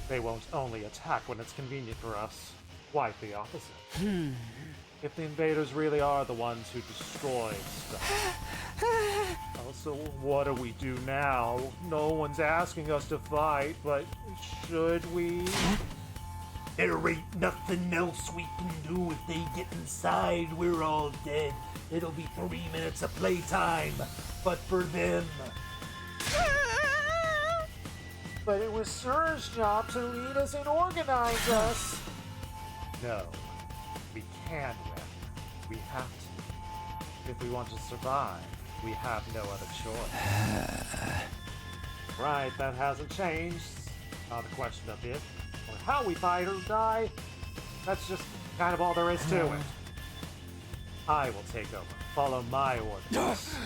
they won't only attack when it's convenient for us, quite the opposite. If the invaders really are the ones who destroyed stuff. Also, what do we do now? No one's asking us to fight, but should we? There ain't nothing else we can do. If they get inside, we're all dead. It'll be 3 minutes of playtime, but for them... But it was Sir's job to lead us and organize us. No, we can win. We have to. If we want to survive, we have no other choice. Right, that hasn't changed. Not a question of if or how we fight or die. That's just kind of all there is to it. I will take over. Follow my orders.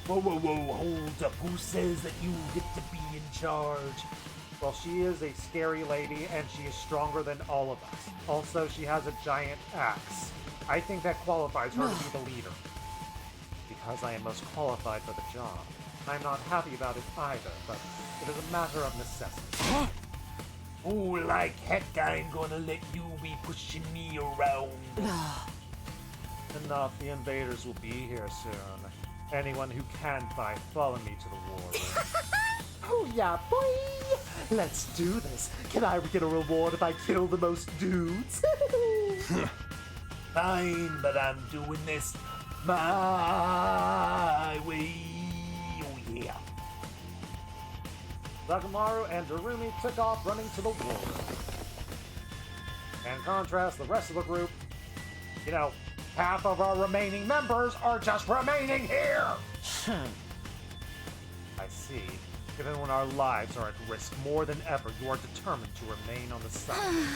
Whoa, hold up. Who says that you get to be in charge? Well, she is a scary lady, and she is stronger than all of us. Also, she has a giant axe. I think that qualifies her to be the leader. Because I am most qualified for the job. I'm not happy about it either, but it is a matter of necessity. Oh, like heck, I ain't gonna let you be pushing me around. Enough, the invaders will be here soon. Anyone who can fight, follow me to the war room. Oh yeah, boy! Let's do this. Can I get a reward if I kill the most dudes? Fine, but I'm doing this my way. Oh yeah. Zakamaru and Darumi took off running to the war room. In contrast, the rest of the group, you know, half of our remaining members are just remaining here! I see. Even when our lives are at risk more than ever, you are determined to remain on the side.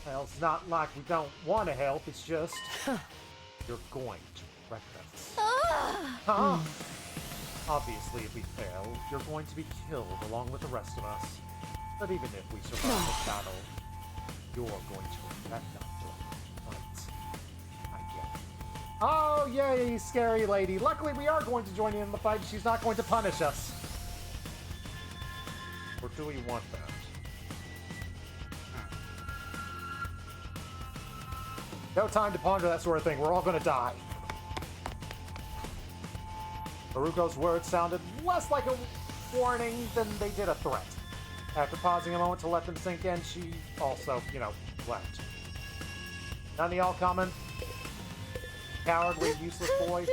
Well, it's not like we don't want to help, it's just... you're going to wreck us. Huh? Obviously, if we fail, you're going to be killed along with the rest of us. But even if we survive this battle, you're going to regret not joining. Right? I get it. Oh, yay, scary lady. Luckily, we are going to join you in the fight. She's not going to punish us. Or do we want that? No time to ponder that sort of thing. We're all going to die. Haruko's words sounded less like a warning than they did a threat. After pausing a moment to let them sink in, she also, left. None of y'all coming? Cowardly, useless boy?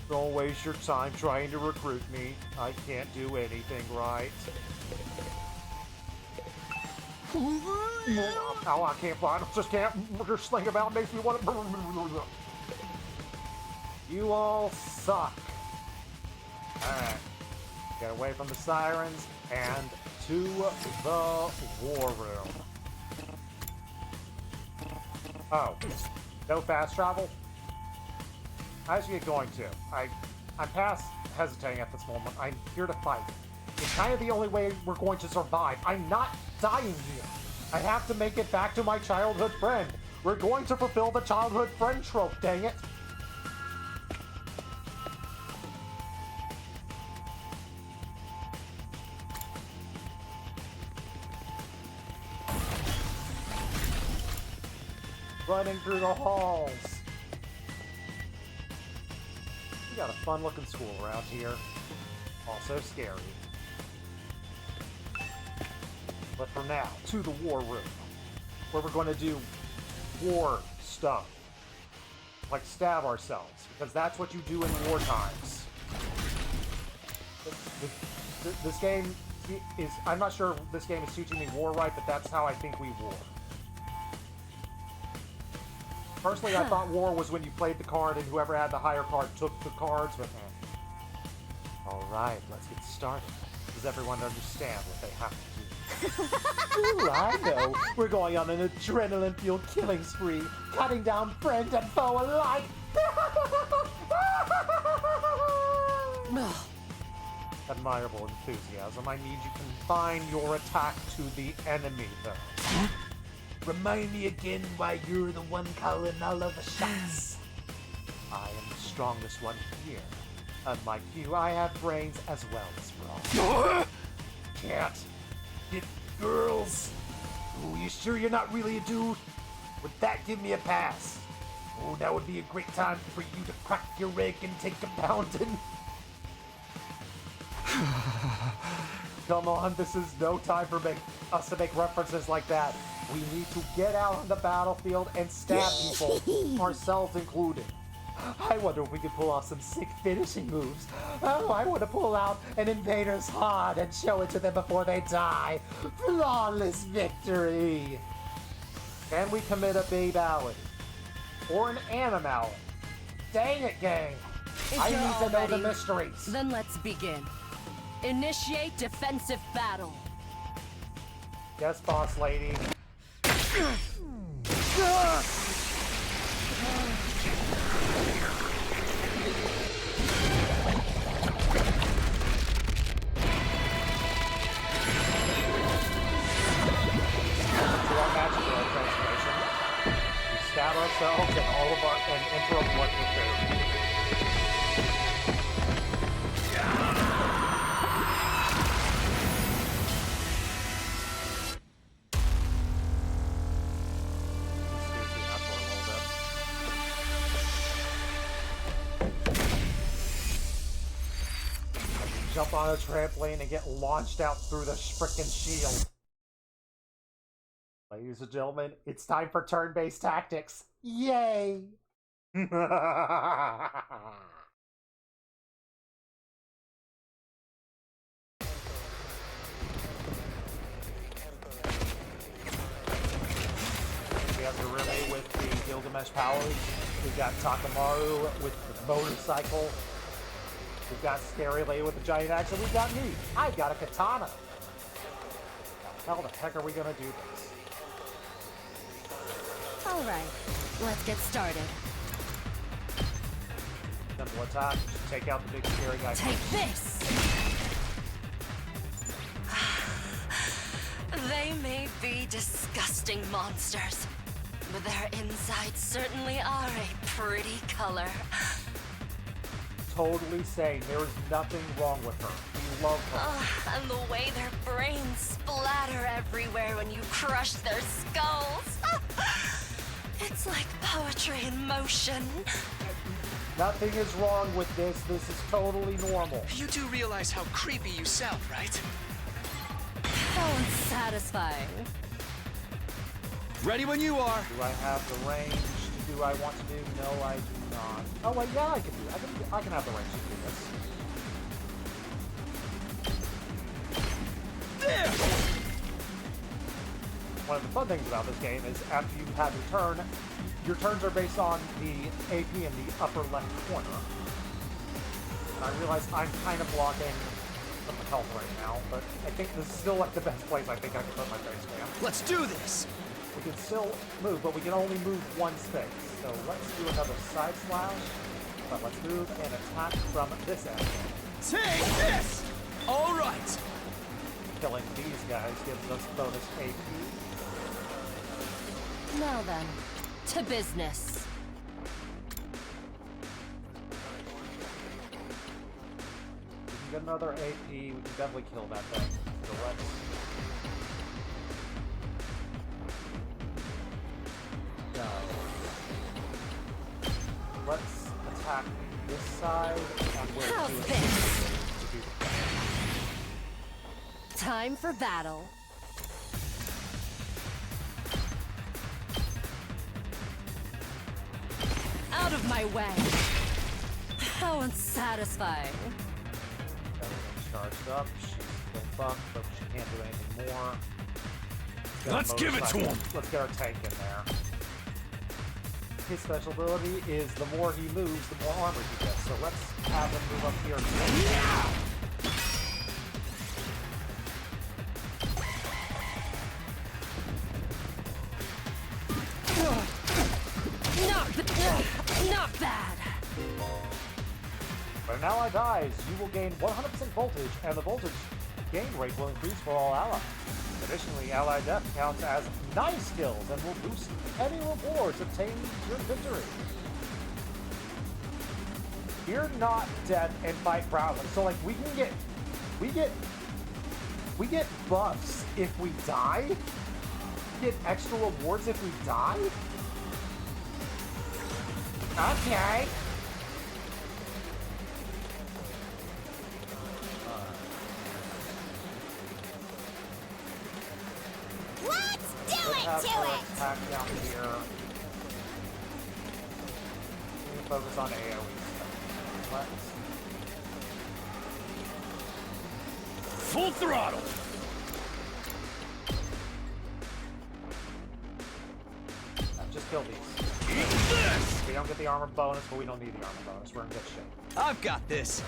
Don't waste your time trying to recruit me. I can't do anything right. Oh, I can't find. Just can't. Just think about it makes me want to. You all suck. Alright. Get away from the sirens and to the war room. Oh. No fast travel? As you're going to. I'm past hesitating at this moment. I'm here to fight. It's kind of the only way we're going to survive. I'm not dying here. I have to make it back to my childhood friend. We're going to fulfill the childhood friend trope, dang it. Running through the halls. We got a fun-looking school around here. Also scary. But for now, to the war room, where we're going to do war stuff. like stab ourselves, because that's what you do in war times. This game is, I'm not sure if this game is teaching me war right, but that's how I think we war. Personally, I thought war was when you played the card and whoever had the higher card took the cards with him. Alright, let's get started. Does everyone understand what they have to do? Ooh, I know. We're going on an adrenaline-fueled killing spree, cutting down friend and foe alike. Admirable enthusiasm. I need you to confine your attack to the enemy, though. Remind me again why you're the one calling all of the shots. I am the strongest one here. Unlike you, I have brains as well as brawn. Can't get girls. Ooh, you sure you're not really a dude? Would that give me a pass? Oh, that would be a great time for you to crack your egg and take a pounding. Come on, this is no time for us to make references like that. We need to get out on the battlefield and stab people, ourselves included. I wonder if we could pull off some sick finishing moves. Oh, I want to pull out an invader's heart and show it to them before they die. Flawless victory! Can we commit a babality? Or an animality? Dang it, gang! I need to know the mysteries. Then let's begin. Initiate defensive battle. Yes, boss lady. Stab ourselves and all of our and enter a blood therapy. Jump on a trampoline and get launched out through the frickin' shield. Ladies and gentlemen, it's time for turn-based tactics. Yay! We have Narumi with the Gilgamesh powers. We've got Takamaru with the motorcycle. We've got Scary Lady with the giant axe, and we've got me. I've got a katana. How the heck are we gonna do this? All right, let's get started. Simple attack. Take out the big scary guy. Take this! They may be disgusting monsters, but their insides certainly are a pretty color. Totally sane. There is nothing wrong with her. We love her. And the way their brains splatter everywhere when you crush their skulls. It's like poetry in motion. Nothing is wrong with this. This is totally normal. You do realize how creepy you sound, right? So unsatisfying. Ready when you are. Do I have the range to do what I want to do? No, I do not. Oh, wait, yeah, I can do it. I can have the range to do this. There! One of the fun things about this game is after you have your turns are based on the AP in the upper left corner. And I realize I'm kind of blocking some health right now, but I think this is still like the best place I think I can put my face cam. Let's do this! We can still move, but we can only move one space. So let's do another side slash, but let's move and attack from this end. Take this! All right! Killing these guys gives us bonus AP. Now then, to business. We can get another AP, we can definitely kill that thing. So let's attack this side and we'll How's do it. this? Time for battle. Out of my way! How unsatisfying. Everything's charged up. She's still fucked, but she can't do anything more. Let's give it to him! Let's get our tank in there. His special ability is the more he moves, the more armor he gets. So let's have him move up here. Not bad. When an ally dies, you will gain 100% voltage, and the voltage gain rate will increase for all allies. Additionally, ally death counts as 9 skills and will boost any rewards obtained during victory. Fear not death and fight proudly. So like we get buffs if we die. We get extra rewards if we die. Okay. Let's do it Have to her it! attack down here. We can focus on AoE stuff. Let's Full throttle! just kill these. Eat this! We don't get the armor bonus, but we don't need the armor bonus. We're in good shape. I've got this.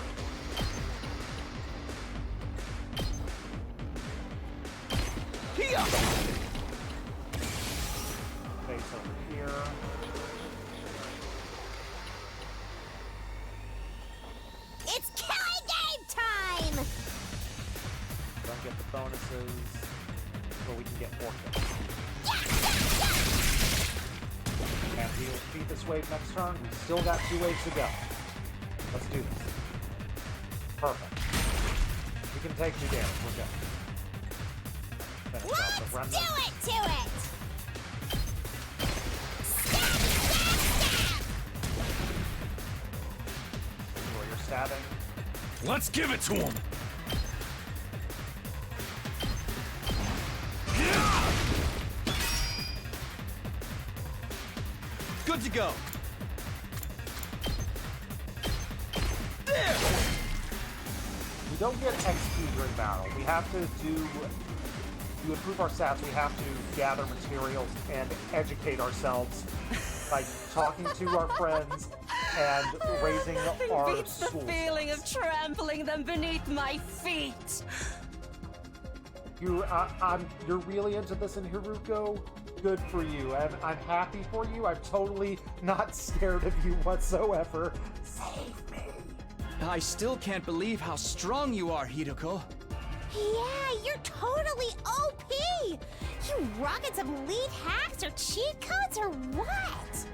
Here. Base over here. It's killing game time! Don't get the bonuses, but we can get 4 kills. And we will beat this wave next turn. We've still got 2 waves to go. Let's do this. Perfect. We can take 2 damage. We're good. Finish off the Let's remnant. do it to it! Where you're stabbing. Let's give it to him! Good to go. We don't get XP during battle. We have to improve our stats, we have to gather materials and educate ourselves by talking to our friends and raising our Beats the schools. feeling of trampling them beneath my feet. You're really into this in Haruko? Good for you, and I'm happy for you. I'm totally not scared of you whatsoever. Save me. I still can't believe how strong you are, Hideko. Yeah, you're totally OP! You rocket some elite hacks or cheat codes or what?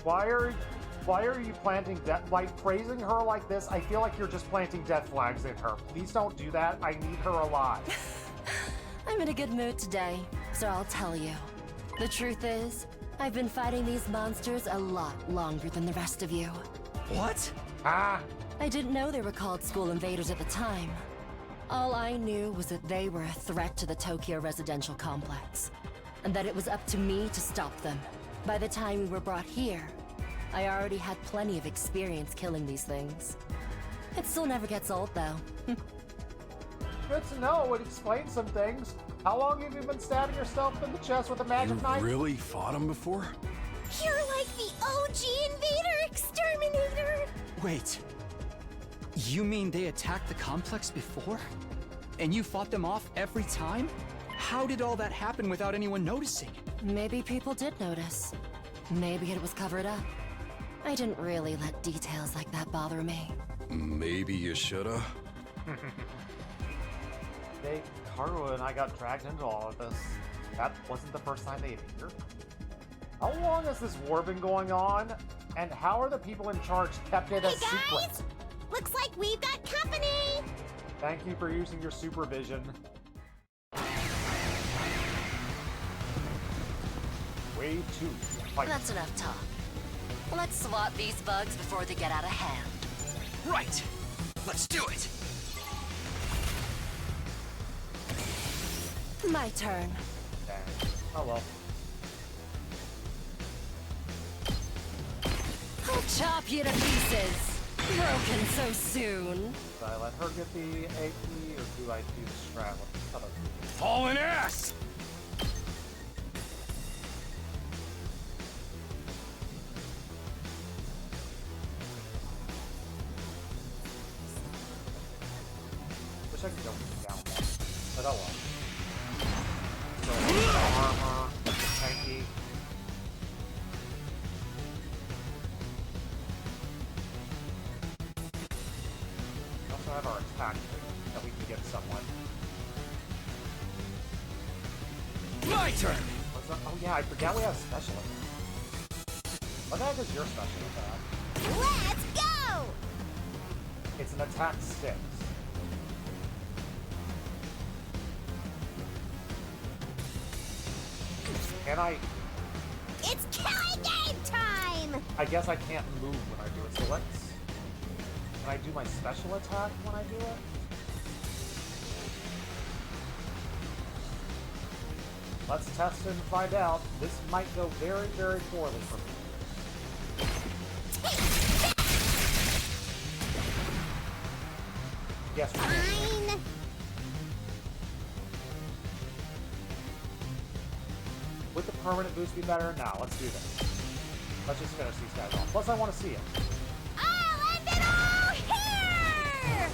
Why are you planting death, like praising her like this? I feel like you're just planting death flags in her. Please don't do that. I need her alive. I'm in a good mood today, so I'll tell you. The truth is, I've been fighting these monsters a lot longer than the rest of you. What? Ah, I didn't know they were called school invaders at the time. All I knew was that they were a threat to the Tokyo residential complex, and that it was up to me to stop them. By the time we were brought here, I already had plenty of experience killing these things. It still never gets old, though. good to know. It explains some things. How long have you been stabbing yourself in the chest with a magic You knife? really fought him before? You're like the OG invader exterminator! Wait. You mean they attacked the complex before? And you fought them off every time? How did all that happen without anyone noticing? Maybe people did notice. Maybe it was covered up. I didn't really let details like that bother me. Maybe you shoulda. Karu and I got dragged into all of this. That wasn't the first time they appeared. How long has this war been going on? And how are the people in charge kept it a Hey secret? guys! Looks like we've got company! Thank you for using your supervision. Wave 2. Fight. That's enough talk. Let's swat these bugs before they get out of hand. Right! Let's do it! My turn. Dang. Oh well. Chop you to pieces. Broken so soon. Do I let her get the AP, or do I do the strat with the other? Hauling ass! Wish I could go down one, but oh well. So, armor, tanky. We also have our attack that we can get someone. My turn! What's that? Oh yeah, I forgot we have special attack. What the heck is your special attack? Let's go! It's an attack 6. Can I... It's killing game time! I guess I can't move when I do it, so let's... Can I do my special attack when I do it? Let's test and find out. This might go very, very poorly for me. Yes, we can. Fine. Would the permanent boost be better? Now, let's do this. Let's just finish these guys off. Plus, I want to see it. I'll end it all here!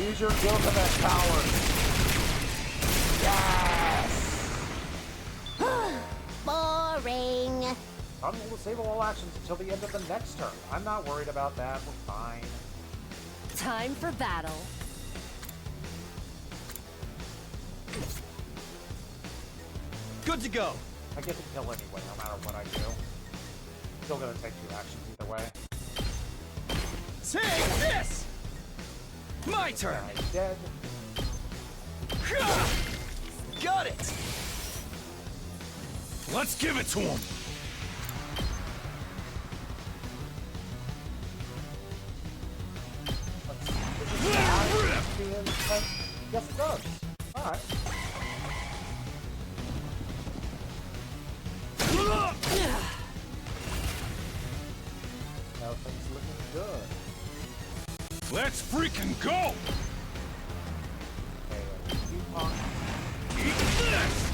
Use your Gilgamesh powers. Yes! Boring. Unable to disable all actions until the end of the next turn. I'm not worried about that. We're fine. Time for battle. Good to go. I get to kill anyway, no matter what I do. Still gonna take 2 actions either way. Take this! My turn. Guy's dead. Got it. Let's give it to him! Yes, it does. Alright. Now things looking good. Let's freaking go! Okay, keep on. Eat this!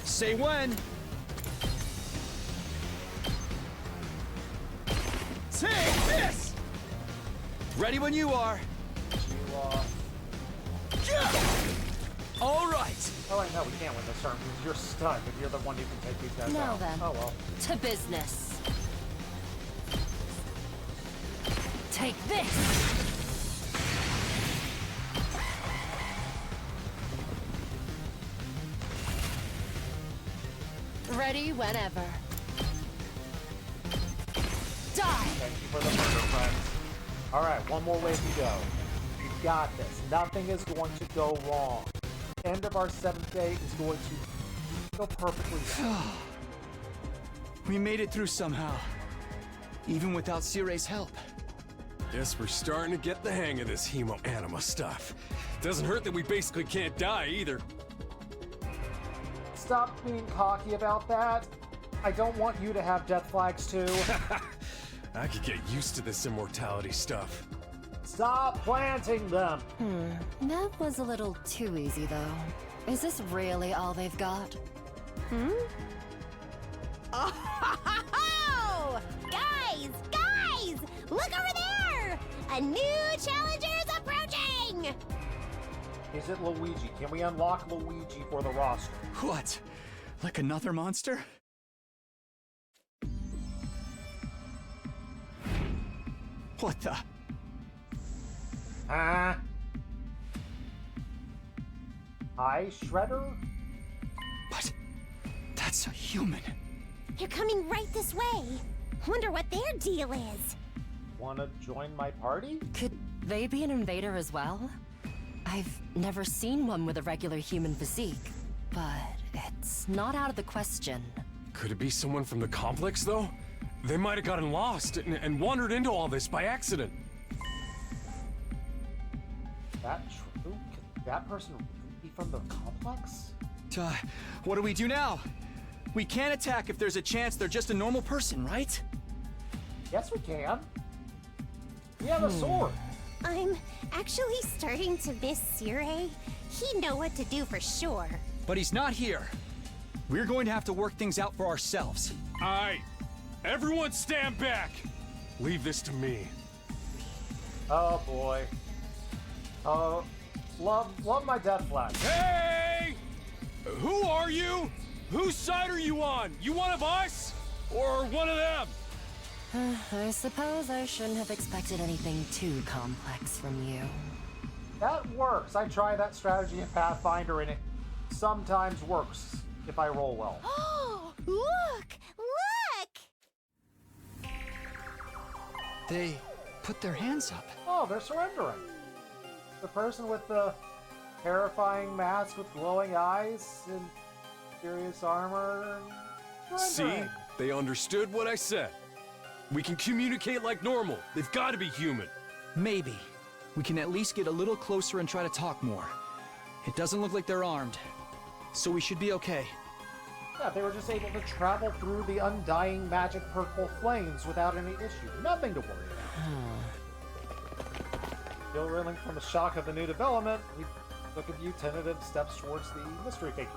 Say when. Take this! Ready when you are. You, All right. Oh, wait, no, we can't win this turn because you're stunned if you're the one who can take these guys Now out. then. Oh, well. To business. Take this! Ready whenever. Die! Thank you for the murder, friends. Alright, one more wave to go. You got this. Nothing is going to go wrong. End of our 7th day is going to go perfectly well. We made it through somehow. Even without Cire's help. Guess we're starting to get the hang of this hemo-anima stuff. Doesn't hurt that we basically can't die either. Stop being cocky about that. I don't want you to have death flags too. I could get used to this immortality stuff. Stop planting them! That was a little too easy, though. Is this really all they've got? Oh! Guys! Look over there! A new challenger is approaching! Is it Luigi? Can we unlock Luigi for the roster? What? Like another monster? What the? Hi, Shredder? But that's a human. They're coming right this way. Wonder what their deal is. Wanna join my party? Could they be an invader as well? I've never seen one with a regular human physique, but it's not out of the question. Could it be someone from the complex, though? They might have gotten lost and wandered into all this by accident. That true? Could that person really be from the complex? What do we do now? We can't attack if there's a chance they're just a normal person, right? Yes, we can. We have a sword. I'm actually starting to miss Sire. He'd know what to do for sure. But he's not here. We're going to have to work things out for ourselves. Alright, everyone stand back. Leave this to me. Oh boy. Love my death flash. Hey! Who are you? Whose side are you on? You one of us? Or one of them? I suppose I shouldn't have expected anything too complex from you. That works. I try that strategy in Pathfinder and it sometimes works if I roll well. Oh, look! Look! They put their hands up. Oh, they're surrendering. The person with the terrifying mask with glowing eyes and serious armor. See? Surrendering. They understood what I said. We can communicate like normal. They've got to be human. Maybe. We can at least get a little closer and try to talk more. It doesn't look like they're armed. So we should be okay. Yeah, they were just able to travel through the undying magic purple flames without any issue. Nothing to worry about. Still reeling from the shock of the new development, we took a few tentative steps towards the mystery figure.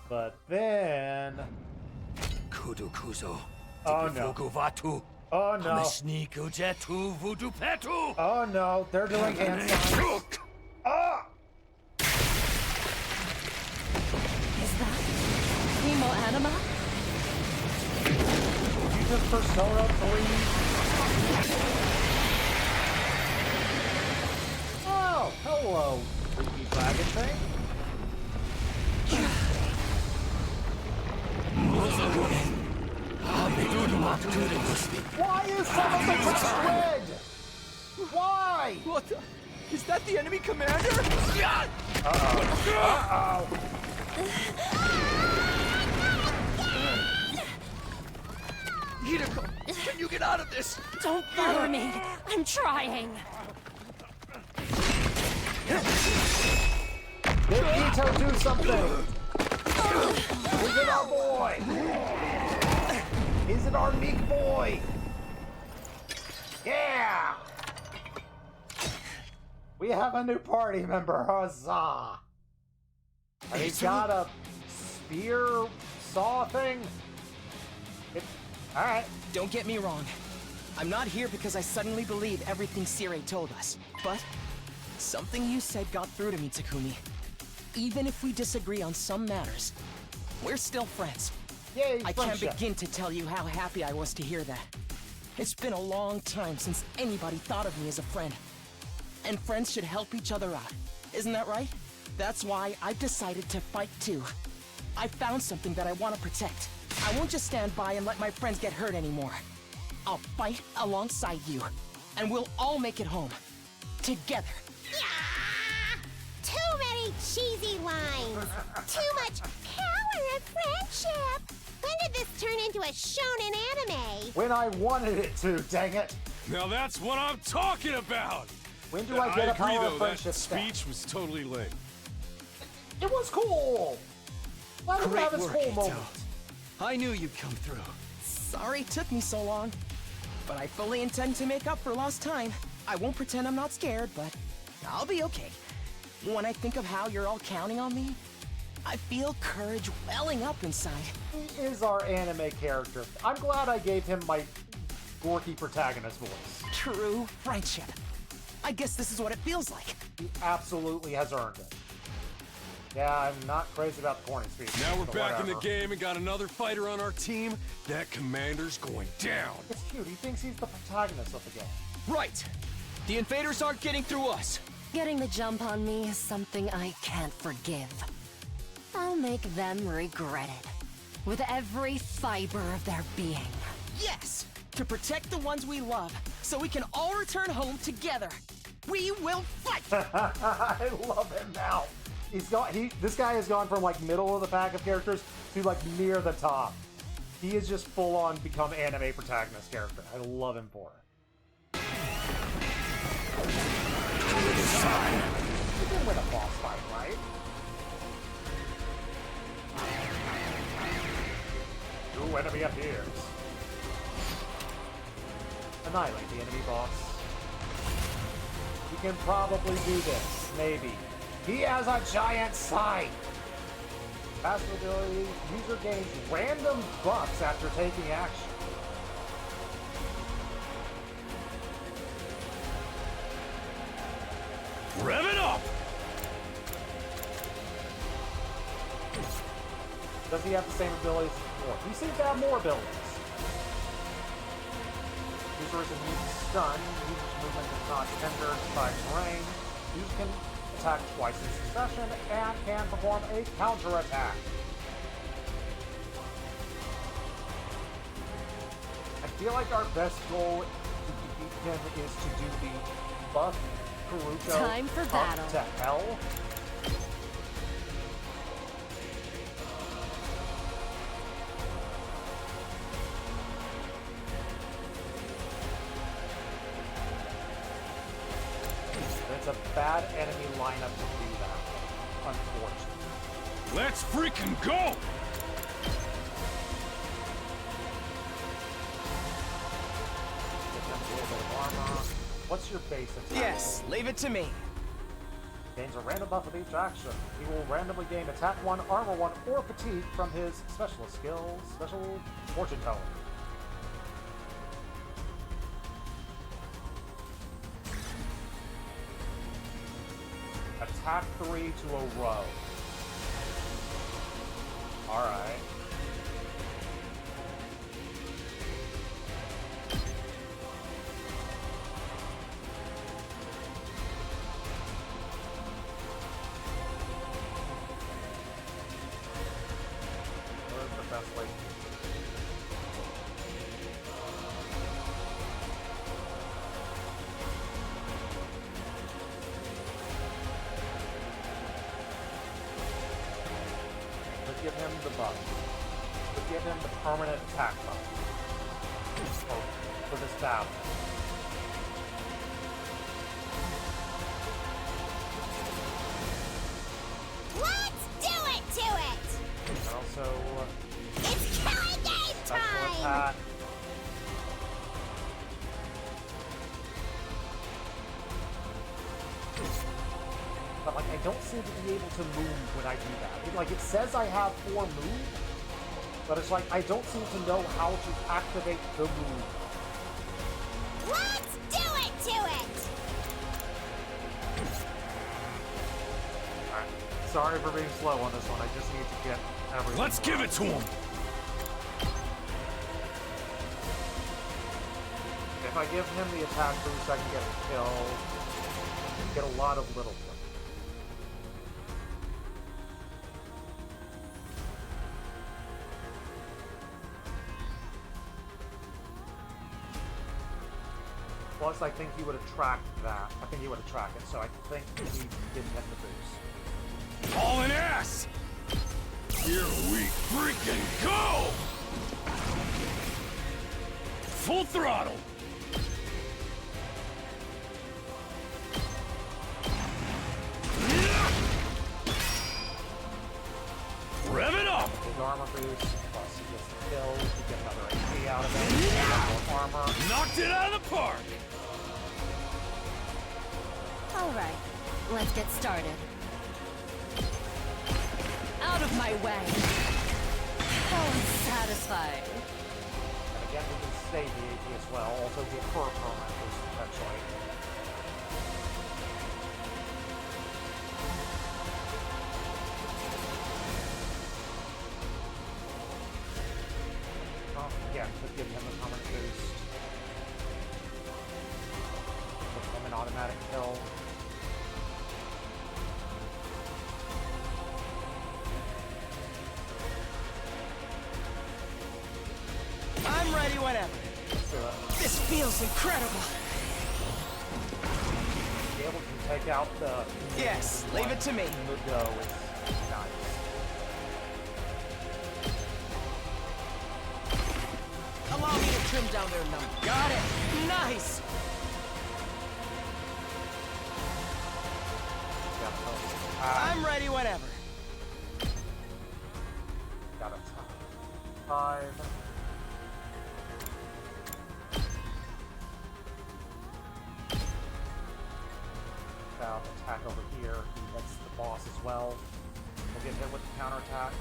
But then... Kudukuzo. Oh no. Oh no. Oh no, they're doing hand signs. Ah! Is that Emo Anima? You just Persona 3? Oh, hello, freaky dragon thing. Why is some of the text red? Why? What the? Is that the enemy commander? Uh-oh. Hideko, can you get out of this? Don't bother me. I'm trying. Did Ito do something? Is it our boy? Is it our meek boy? Yeah! We have a new party member, huzzah! And he's got a spear saw thing? Alright. Don't get me wrong. I'm not here because I suddenly believe everything Sire told us. But something you said got through to me, Takumi. Even if we disagree on some matters, we're still friends. Yay, I can't friendship. begin to tell you how happy I was to hear that. It's been a long time since anybody thought of me as a friend. And friends should help each other out. Isn't that right? That's why I've decided to fight too. I found something that I want to protect. I won't just stand by and let my friends get hurt anymore. I'll fight alongside you, and we'll all make it home. Together. Yeah! Too many cheesy lines. Too much power of friendship. When did this turn into a shonen anime? When I wanted it to, dang it. Now that's what I'm talking about! When do I get a agree, power though, of friendship that stat? speech was totally lame. It was cool! Let him have his work, cool Ito. moment. I knew you'd come through. Sorry it took me so long. But I fully intend to make up for lost time. I won't pretend I'm not scared, but I'll be okay. When I think of how you're all counting on me, I feel courage welling up inside. He is our anime character. I'm glad I gave him my dorky protagonist voice. True friendship. I guess this is what it feels like. He absolutely has earned it. Yeah, I'm not crazy about the corny speech. Now we're but back in the whatever. game and got another fighter on our team. That commander's going down. It's cute. He thinks he's the protagonist of the game. Right. The invaders aren't getting through us. Getting the jump on me is something I can't forgive. I'll make them regret it. With every fiber of their being. Yes! To protect the ones we love, so we can all return home together. We will fight! I love him now. This guy has gone from like middle of the pack of characters to like near the top. He has just full on become anime protagonist character. I love him for it. You can win a boss fight, right? new enemy appears. Annihilate the enemy boss. He can probably do this. Maybe. He has a giant scythe! Passive ability, user gains random buffs after taking action. Rev it up! Does he have the same abilities as before? He seems to have more abilities. User is immune to stun. User's movement is not hindered by terrain. User can attack twice in succession and can perform a counterattack. I feel like our best goal to defeat him is to do the buff Karuko Time for battle. up to hell. It's a bad enemy lineup to do that, unfortunately. Let's freaking go! Give them a little bit of armor. What's your base attack? Yes, leave it to me. Gains a random buff with each action. He will randomly gain attack 1, armor 1, or fatigue from his specialist skill, special fortune teller. Attack 3 to a row. Alright. What is the best way? Let's give him the buff. Let's give him the permanent attack buff. For this battle. Let's do it to it! And also, It's killing game special time! attack. But like, I don't seem to be able to move when I do that. Like, it says I have 4 moves, but it's like, I don't seem to know how to activate the move. Let's do it to it! Alright. Sorry for being slow on this one, I just need to get everything. Let's give it to him! If I give him the attack boost, I can get a kill. Get a lot of little kills. Plus, I think he would have tracked that. I think he would have tracked it, so I think he didn't get the boost. Hauling ass! Here we freaking go! Full throttle! Rev it up! Big armor boost, plus he gets the kill, he gets another HP out of it, more armor. Knocked it out of the park! Alright, let's get started. Out of my way! Oh, I'm satisfied. And again, we can save the AP as well, also get her permanent boost potentially. Yeah, could give him a permanent boost. Give him an automatic kill. I'm ready whenever. Let's do it. This feels incredible. Be able to take out the... Yes, leave it to me. The go is nice. Allow me to trim down their number. Got it. Nice. I'm ready whenever. Got a 5. down, attack over here. He hits the boss as well. He'll get hit with the counterattack.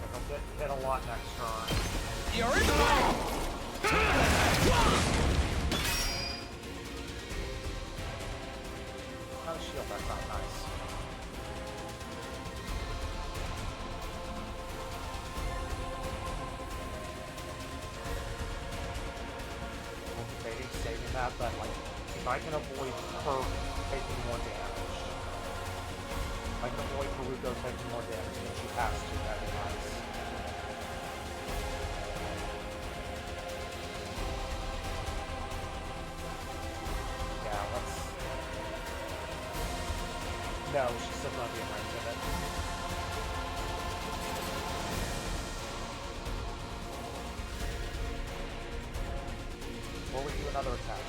And he'll get hit a lot next turn. You're in the way! Not a shield, that's not nice. Maybe saving that, but like, if I can avoid her taking more damage, if I can avoid Haruko taking more damage, then she has to, that'd be nice. Yeah, let's... No, she's still gonna be in range of it. Or we do another attack.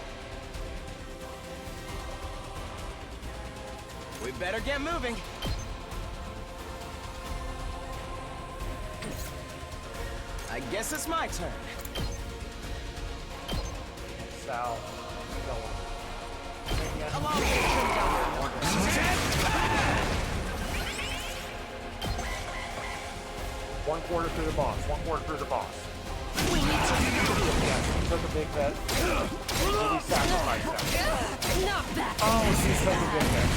We better get moving. I guess it's my turn. Sal, go on. Allow me to trim down your numbers. One quarter through the boss. One quarter through the boss. We need to... Yes, he took a big hit. Really sacrificed that. Not that. Oh, he took a big hit.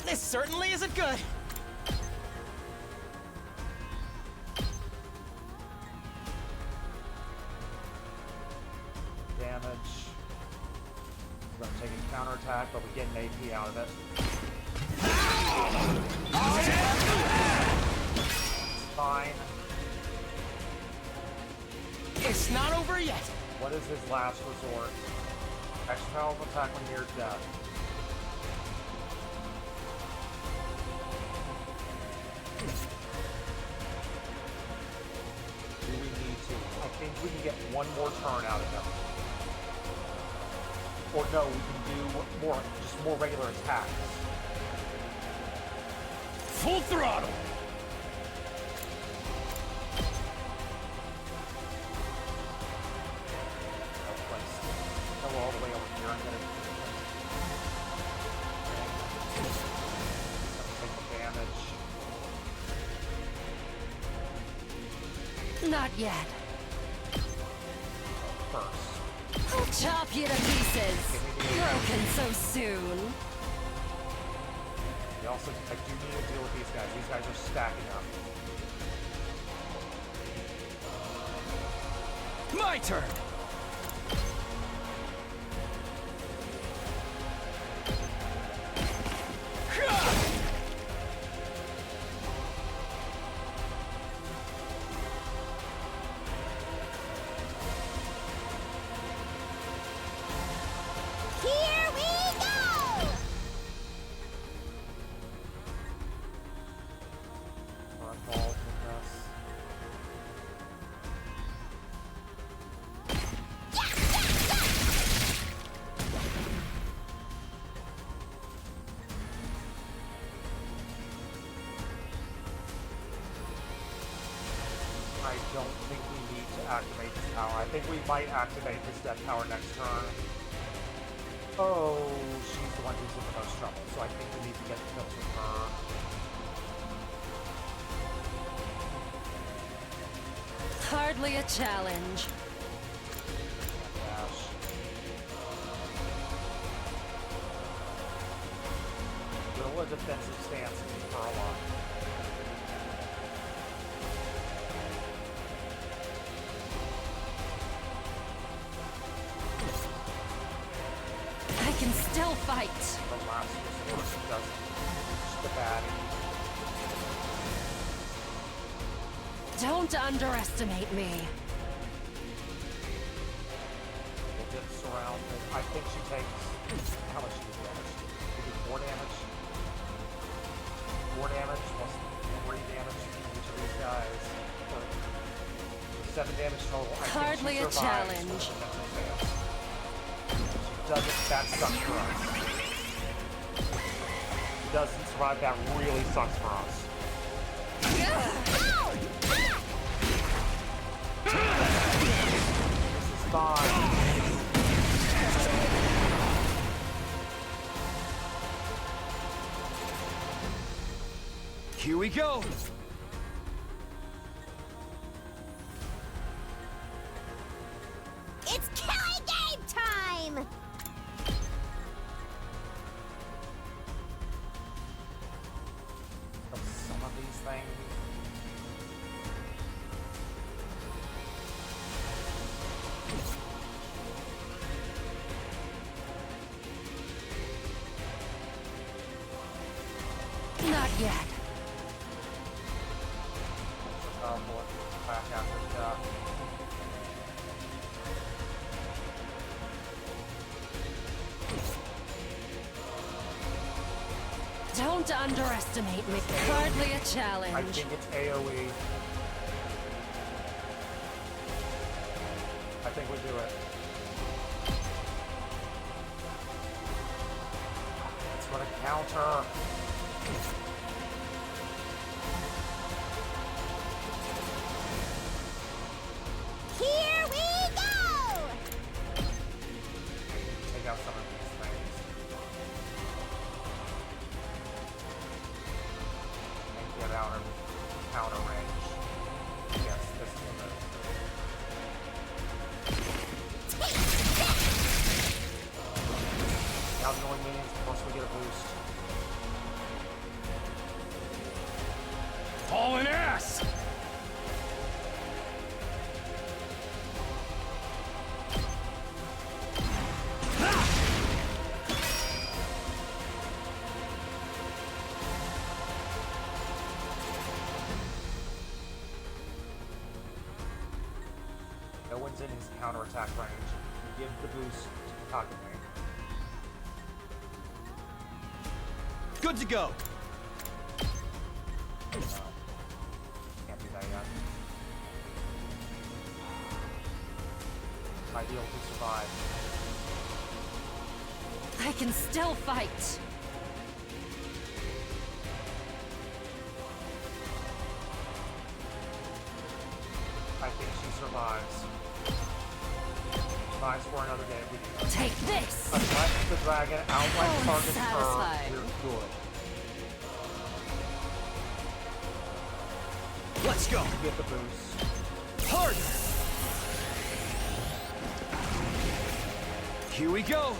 This certainly isn't good. Damage. We're gonna take a counterattack, but we get an AP out of it. It's fine. It's not over yet. What is his last resort? Extra powerful attack when near death. Do we need to? I think we can get one more turn out of him. Or no, we can do more, just more regular attacks. Full throttle! No place. Go all the way over here. I'm gonna take the damage. Not yet. First. I'll chop you to pieces. Broken so soon. We also, I do need to deal with these guys. These guys are stacking up. My turn. Here we go! We're involved in this. I don't think we need to activate this power. I think we might activate this death power next turn. Oh, she's the one who's in the most trouble, so I think we need to get kills with her. Hardly a challenge. Dash. Will a defensive stance keep her alive? I can still fight. The last resort doesn't reach the baddie. Don't underestimate me. We'll get surrounded. I think she takes... How much she damage? Maybe 4 damage? 4 damage plus 3 damage from each of these guys. 7 damage total. I Hardly think a she survives challenge. with the defensive stance. She doesn't. That sucks for us. She doesn't survive. That really sucks for us. we go. It's killing game time! Some of these things. Not yet. Powerful back after shot. Don't underestimate me. Hardly a challenge. I think it's AoE. I think we do it. It's gonna counter. Here we go! Take out some of these things. And get out of counter range. Yes, this is the move. Now the only minions, plus we get a boost. Hauling ass! No one's in his counterattack range. You give the boost to Takumi. Good to go. No. Can't do that yet. Ideal to survive. I can still fight. I think she survives. Survives for another day if we do that. Take this! Unless the dragon outright Oh, targets satisfied. her, you're good. Let's go. You get the boost. Hard. Here we go.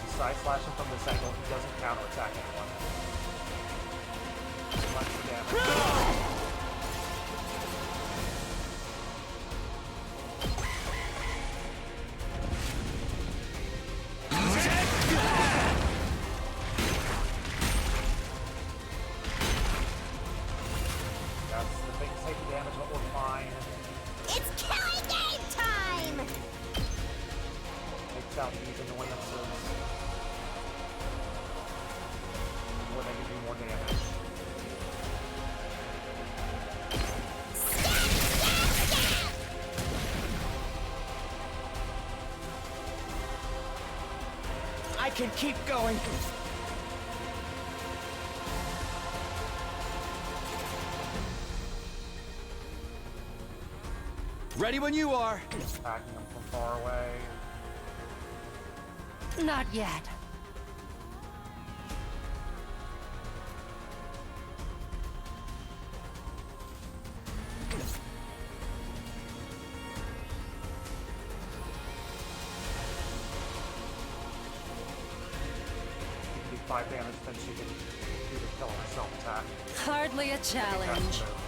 You side slash him from this angle, he doesn't counterattack anyone. Much damage. Yes, the thing's taking damage, but we're fine. It's killing game time! Takes out these annoyances. Where they can do more damage. I can keep going. Ready when you are. Attacking them from far away. Not yet. You can do 5 damage, then she can do the kill herself attack. Hardly a That's challenge. the move.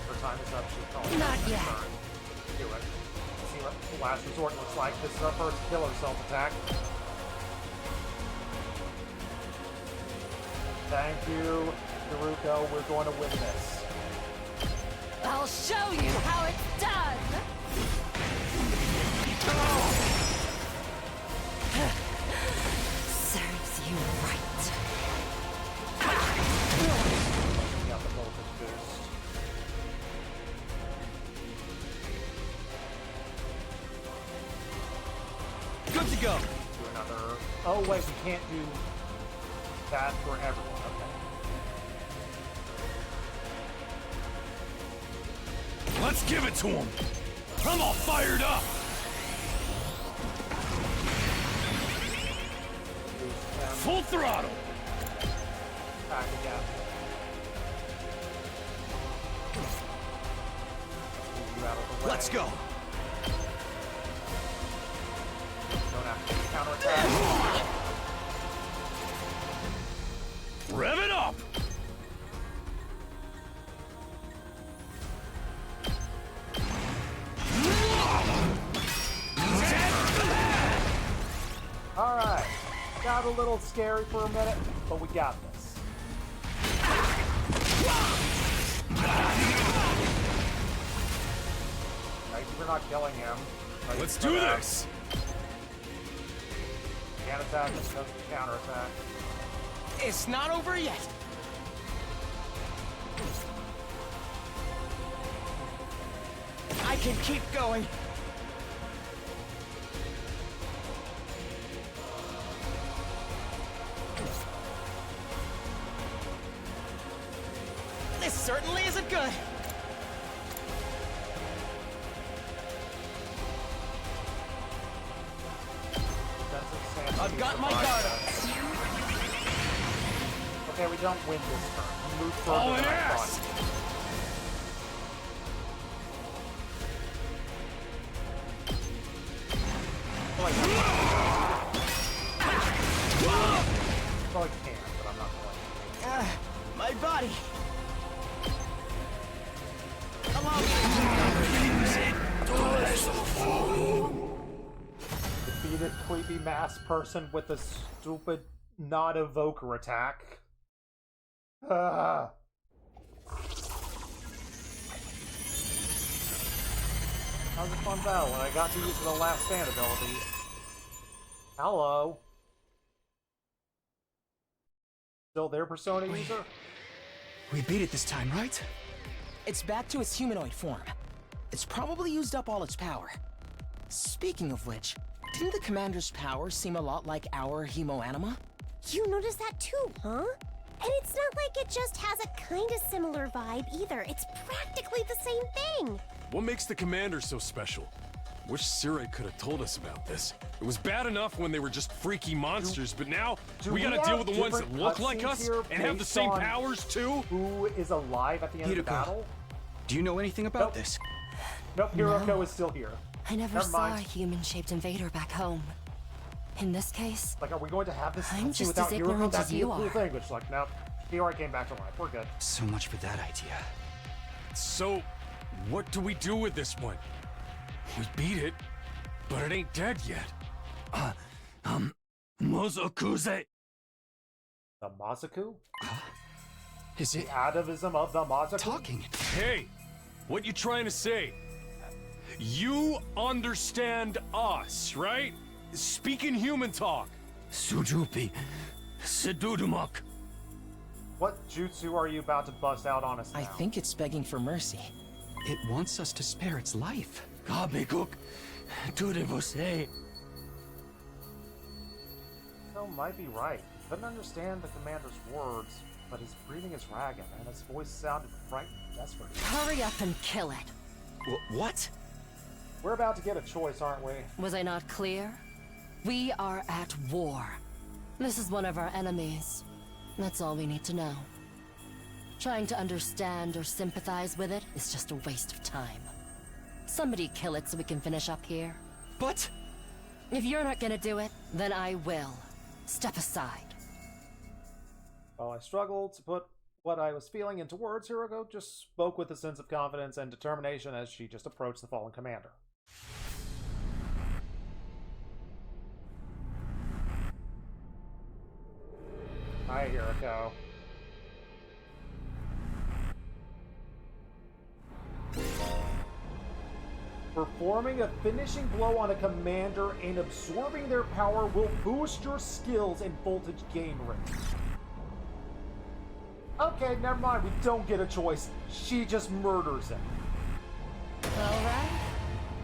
Her time is up. She's calling Not her yet. turn. Do it. See what the last resort looks like. This is our first kill herself attack. Thank you, Naruto. We're going to win this. I'll show you how it's done! Serves you right. We got the voltage boost. Good to go. Do another. Oh wait, we can't do that for everyone. Okay. Let's give it to him! I'm all fired up! Full throttle! Back again. Move you out of the way. Let's go. Don't have to counterattack. Rev it up! Alright. Got a little scary for a minute, but we got this. Thank you for not killing him. Let's do this! Can't attack, just counterattack. It's not over yet. I can keep going. This certainly isn't good. I've got my guard up. Okay, we don't win this turn. We move further Oh, than an I ass! thought. Well, I can, but I'm not going. My body. Defeated creepy masked person with a stupid not evoker attack. How's a fun battle when I got to use the last stand ability. Hello. Still there, Persona user? We beat it this time, right? It's back to its humanoid form. It's probably used up all its power. Speaking of which, didn't the commander's power seem a lot like our hemoanima? You noticed that too, huh? And it's not like it just has a kind of similar vibe either. It's practically the same thing. What makes the commander so special? Wish Siray could have told us about this. It was bad enough when they were just freaky monsters, but now we gotta deal with the ones that look like us and have the same powers too? Who is alive at the end of the Hiroko, battle? do you know anything about this? Nope, Hiroko is still here. I never Never saw a mind. human-shaped invader back home. In this case, Like, are we going to have this I'm cutscene just without as Hiroko? ignorant That'd as be a you cool are. thing, but she's like, nope. Hiroko came back to life. We're good. So much for that idea. So, what do we do with this one? We beat it, but it ain't dead yet. Mozokuze. The Mazaku? Is it The atavism of the Mazaku? talking? Hey, what you trying to say? You understand us, right? Speaking human talk. Sujupi. Sedudumak. What jutsu are you about to bust out on us now? I think it's begging for mercy. It wants us to spare its life. Gabekuk. Tudevose. Phil might be right. He couldn't understand the commander's words, but his breathing is ragged, and his voice sounded frightened and desperate. hurry up and kill it. What? We're about to get a choice, aren't we? Was I not clear? We are at war. This is one of our enemies. That's all we need to know. Trying to understand or sympathize with it is just a waste of time. Somebody kill it so we can finish up here. But If you're not gonna do it, then I will. Step aside. While I struggled to put what I was feeling into words, Hiroko just spoke with a sense of confidence and determination as she just approached the fallen commander. Hi, Hiroko. Performing a finishing blow on a commander and absorbing their power will boost your skills and voltage gain rate. Okay, never mind. We don't get a choice. She just murders him. Alright.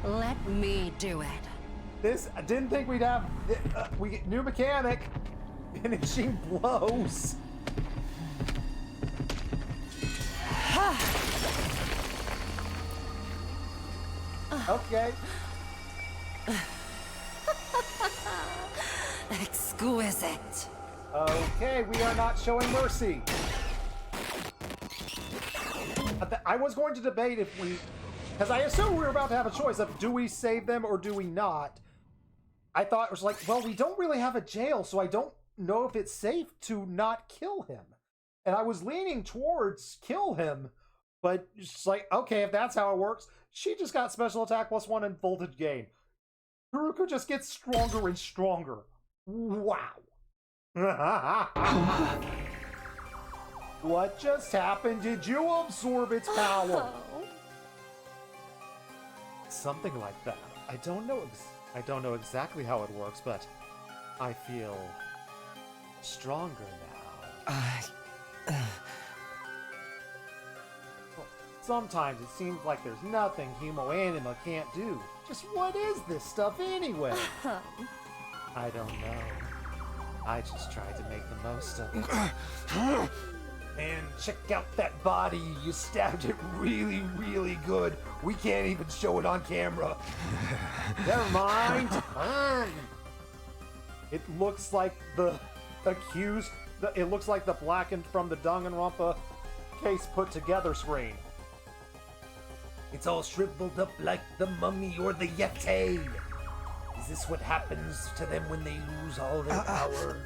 Let me do it. This, I didn't think we'd have. We get new mechanic. Finishing blows. Okay. Exquisite. Okay, we are not showing mercy. I was going to debate if we... Because I assumed we were about to have a choice of do we save them or do we not? I thought it was like, well, we don't really have a jail, so I don't know if it's safe to not kill him. And I was leaning towards kill him, but it's like, okay, if that's how it works, she just got special attack +1 and voltage gain. Haruka just gets stronger and stronger. Wow. What just happened? Did you absorb its power? Something like that. I don't know exactly how it works, but I feel stronger now. Sometimes it seems like there's nothing Humo Anima can't do. Just what is this stuff anyway? I don't know. I just tried to make the most of it. And check out that body. You stabbed it really, really good. We can't even show it on camera. Never mind. It looks like the accused... It looks like the blackened from the Danganronpa case put together screen. It's all shriveled up like the mummy or the Yeti. Is this what happens to them when they lose all their power?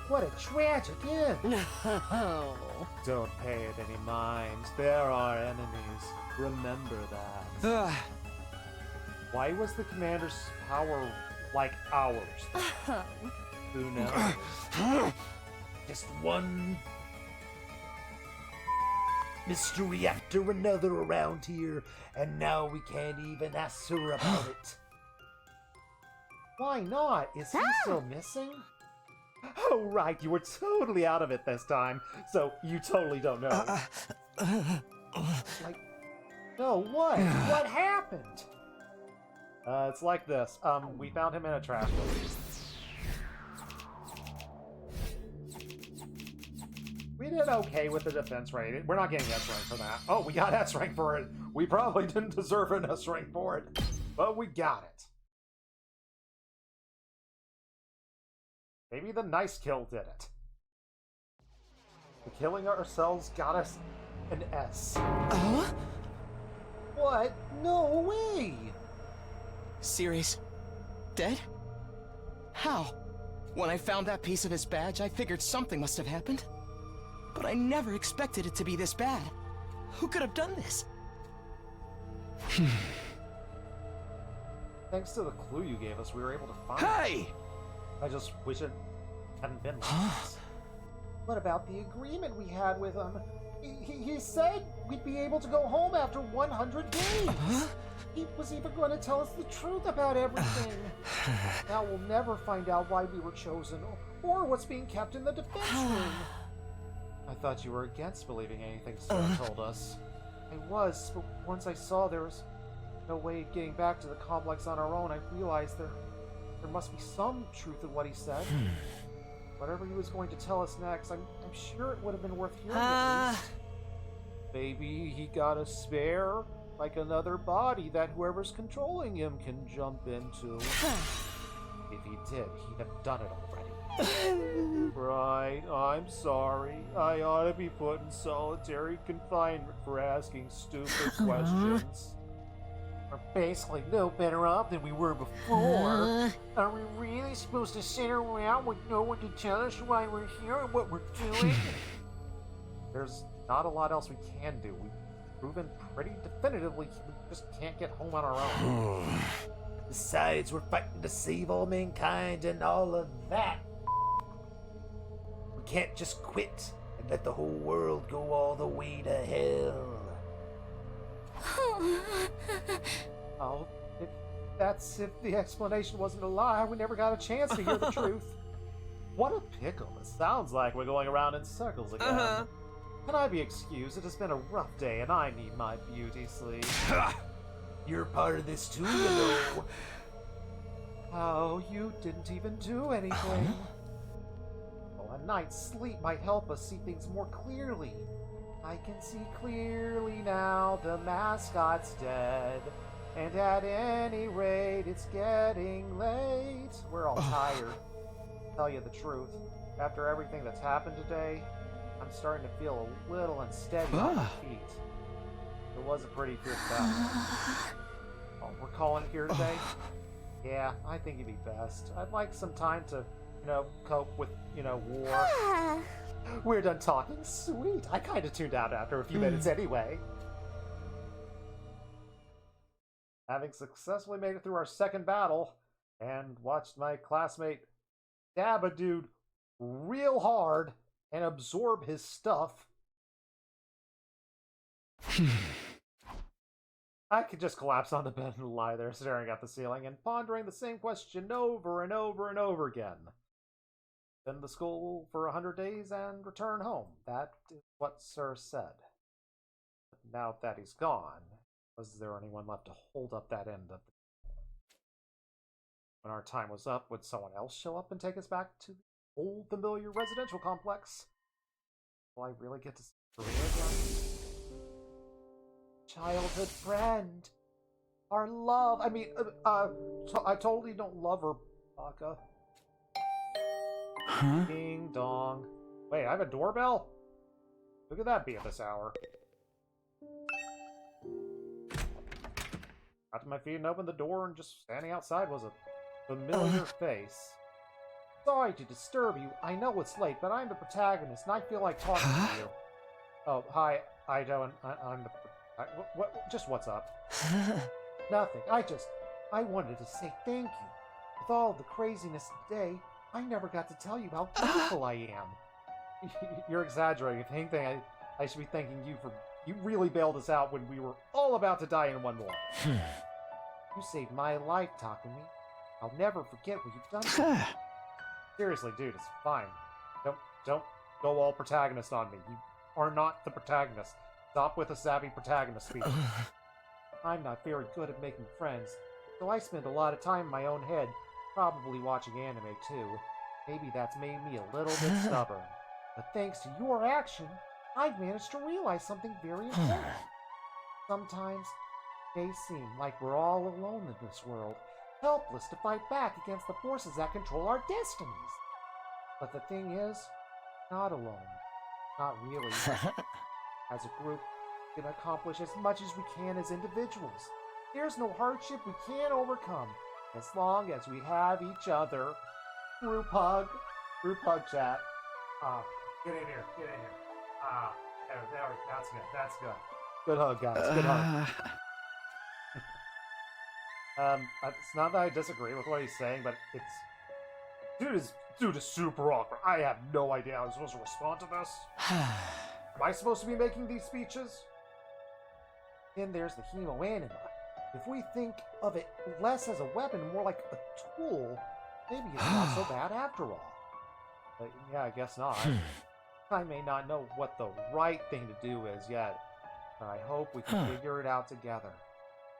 What a tragic end. No. Don't pay it any mind. They're our enemies. Remember that. Why was the commander's power like ours? Who knows? Just one mystery after another around here, and now we can't even ask her about it. Why not? Is he still missing? Oh, right, you were totally out of it this time, so you totally don't know. Like, no, what? What happened? It's like this. We found him in a trash bin. We did okay with the defense rating. We're not getting S rank for that. Oh, we got S rank for it. We probably didn't deserve an S rank for it, but we got it. Maybe the nice kill did it. The killing ourselves got us an S. What? No way! Ceres, dead? How? When I found that piece of his badge, I figured something must have happened. But I never expected it to be this bad. Who could have done this? Thanks to the clue you gave us, we were able to find Hey! it. I just wish it hadn't been like this. What about the agreement we had with him? He said we'd be able to go home after 100 days. He was even going to tell us the truth about everything. Now we'll never find out why we were chosen or what's being kept in the defense room. I thought you were against believing anything Sarah told us. I was, but once I saw there was no way of getting back to the complex on our own, I realized there must be some truth in what he said. Whatever he was going to tell us next, I'm sure it would have been worth hearing at least. Maybe he got a spare, like another body that whoever's controlling him can jump into. If he did, he'd have done it already. Right, I'm sorry. I ought to be put in solitary confinement for asking stupid questions. We're basically no better off than we were before. Are we really supposed to sit around with no one to tell us why we're here and what we're doing? There's not a lot else we can do. We've proven pretty definitively we just can't get home on our own. Besides, we're fighting to save all mankind and all of that. We can't just quit and let the whole world go all the way to hell. Oh, if the explanation wasn't a lie, we never got a chance to hear the truth. What a pickle. It sounds like we're going around in circles again. Can I be excused? It has been a rough day and I need my beauty sleep. You're part of this too, you know. Oh, you didn't even do anything. Well, a night's sleep might help us see things more clearly. I can see clearly now the mascot's dead. And at any rate, it's getting late. We're all tired. tell you the truth, after everything that's happened today, I'm starting to feel a little unsteady on my feet. It was a pretty fierce battle. Oh, we're calling it here today? Yeah, I think it'd be best. I'd like some time to, cope with, war. We're done talking? Sweet. I kind of tuned out after a few minutes anyway. Having successfully made it through our second battle, and watched my classmate stab a dude real hard and absorb his stuff, I could just collapse on the bed and lie there staring at the ceiling and pondering the same question over and over and over again. Send the school for 100 days and return home. That is what Sir said. But now that he's gone, was there anyone left to hold up that end of the... When our time was up, would someone else show up and take us back to the old familiar residential complex? Will I really get to see Maria again? Childhood friend. Our love. I totally don't love her, Baka. Huh? Ding dong. Wait, I have a doorbell? Who could that be at this hour? Got to my feet and opened the door, and just standing outside was a familiar face. Sorry to disturb you. I know it's late, but I'm the protagonist, and I feel like talking to you. Oh, hi, Ido, and I'm the... just what's up? Nothing. I wanted to say thank you. With all the craziness today, I never got to tell you how grateful I am. You're exaggerating. If anything, I should be thanking you for... You really bailed us out when we were all about to die in one more. You saved my life, Takumi. I'll never forget what you've done for me. Seriously, dude, it's fine. Don't go all protagonist on me. You are not the protagonist. Stop with a savvy protagonist speech. I'm not very good at making friends, so I spend a lot of time in my own head, probably watching anime too. Maybe that's made me a little bit stubborn. But thanks to your action, I've managed to realize something very important. Sometimes it may seem like we're all alone in this world, helpless to fight back against the forces that control our destinies. But the thing is, not alone. Not really. As a group, we can accomplish as much as we can as individuals. There's no hardship we can't overcome, as long as we have each other. Group hug. Group hug chat. Get in here. Get in here. There, that's good. That's good. Good hug, guys. Good hug. It's not that I disagree with what he's saying, but it's... Dude is super awkward. I have no idea how I'm supposed to respond to this. Am I supposed to be making these speeches? Then there's the Hemo Anima. If we think of it less as a weapon, more like a tool, maybe it's not so bad after all. But yeah, I guess not. I may not know what the right thing to do is yet, but I hope we can figure it out together.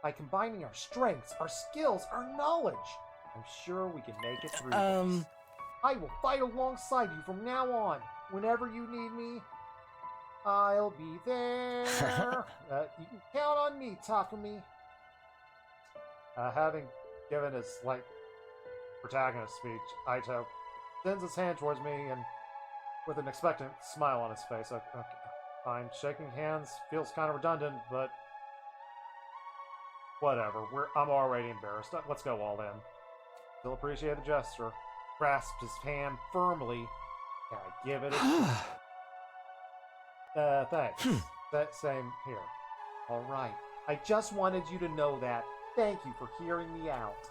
By combining our strengths, our skills, our knowledge, I'm sure we can make it through this. I will fight alongside you from now on. Whenever you need me, I'll be there. You can count on me, Takumi. Having given his slight protagonist speech, Aito extends his hand towards me and with an expectant smile on his face. Okay, fine. Shaking hands feels kind of redundant, but whatever. I'm already embarrassed. Let's go all in. Still appreciate the gesture. Grasps his hand firmly. Can I give it a shot? Thanks. Same here. All right. I just wanted you to know that. Thank you for hearing me out.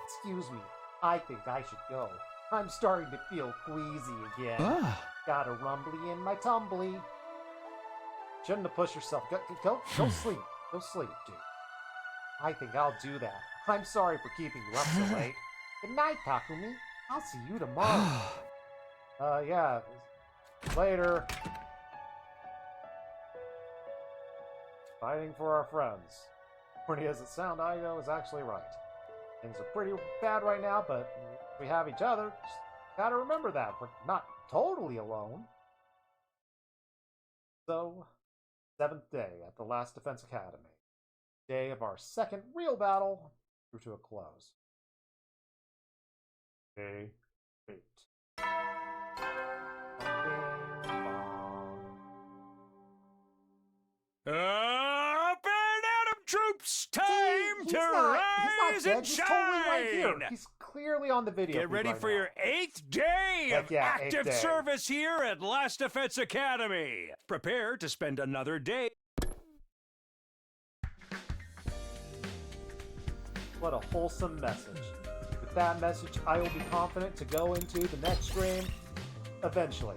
Excuse me. I think I should go. I'm starting to feel queasy again. Got a rumbly in my tumbly. Shouldn't have pushed yourself. Go sleep. Go sleep, dude. I think I'll do that. I'm sorry for keeping you up so late. Good night, Takumi. I'll see you tomorrow. Yeah. Later. Fighting for our friends. Corny as it sounds, Ido is actually right. Things are pretty bad right now, but we have each other. Just gotta remember that. We're not totally alone. So, 7th day at the Last Defense Academy. Day of our second real battle drew to a close. Hey, Wait. Up and at 'em, troops! Time He's to not rise dead. and He's shine! totally right here. He's clearly on the video. Get ready right for now. your 8th day Heck of yeah, 8th active day. service here at Last Defense Academy. Prepare to spend another day. What a wholesome message. With that message, I will be confident to go into the next stream eventually.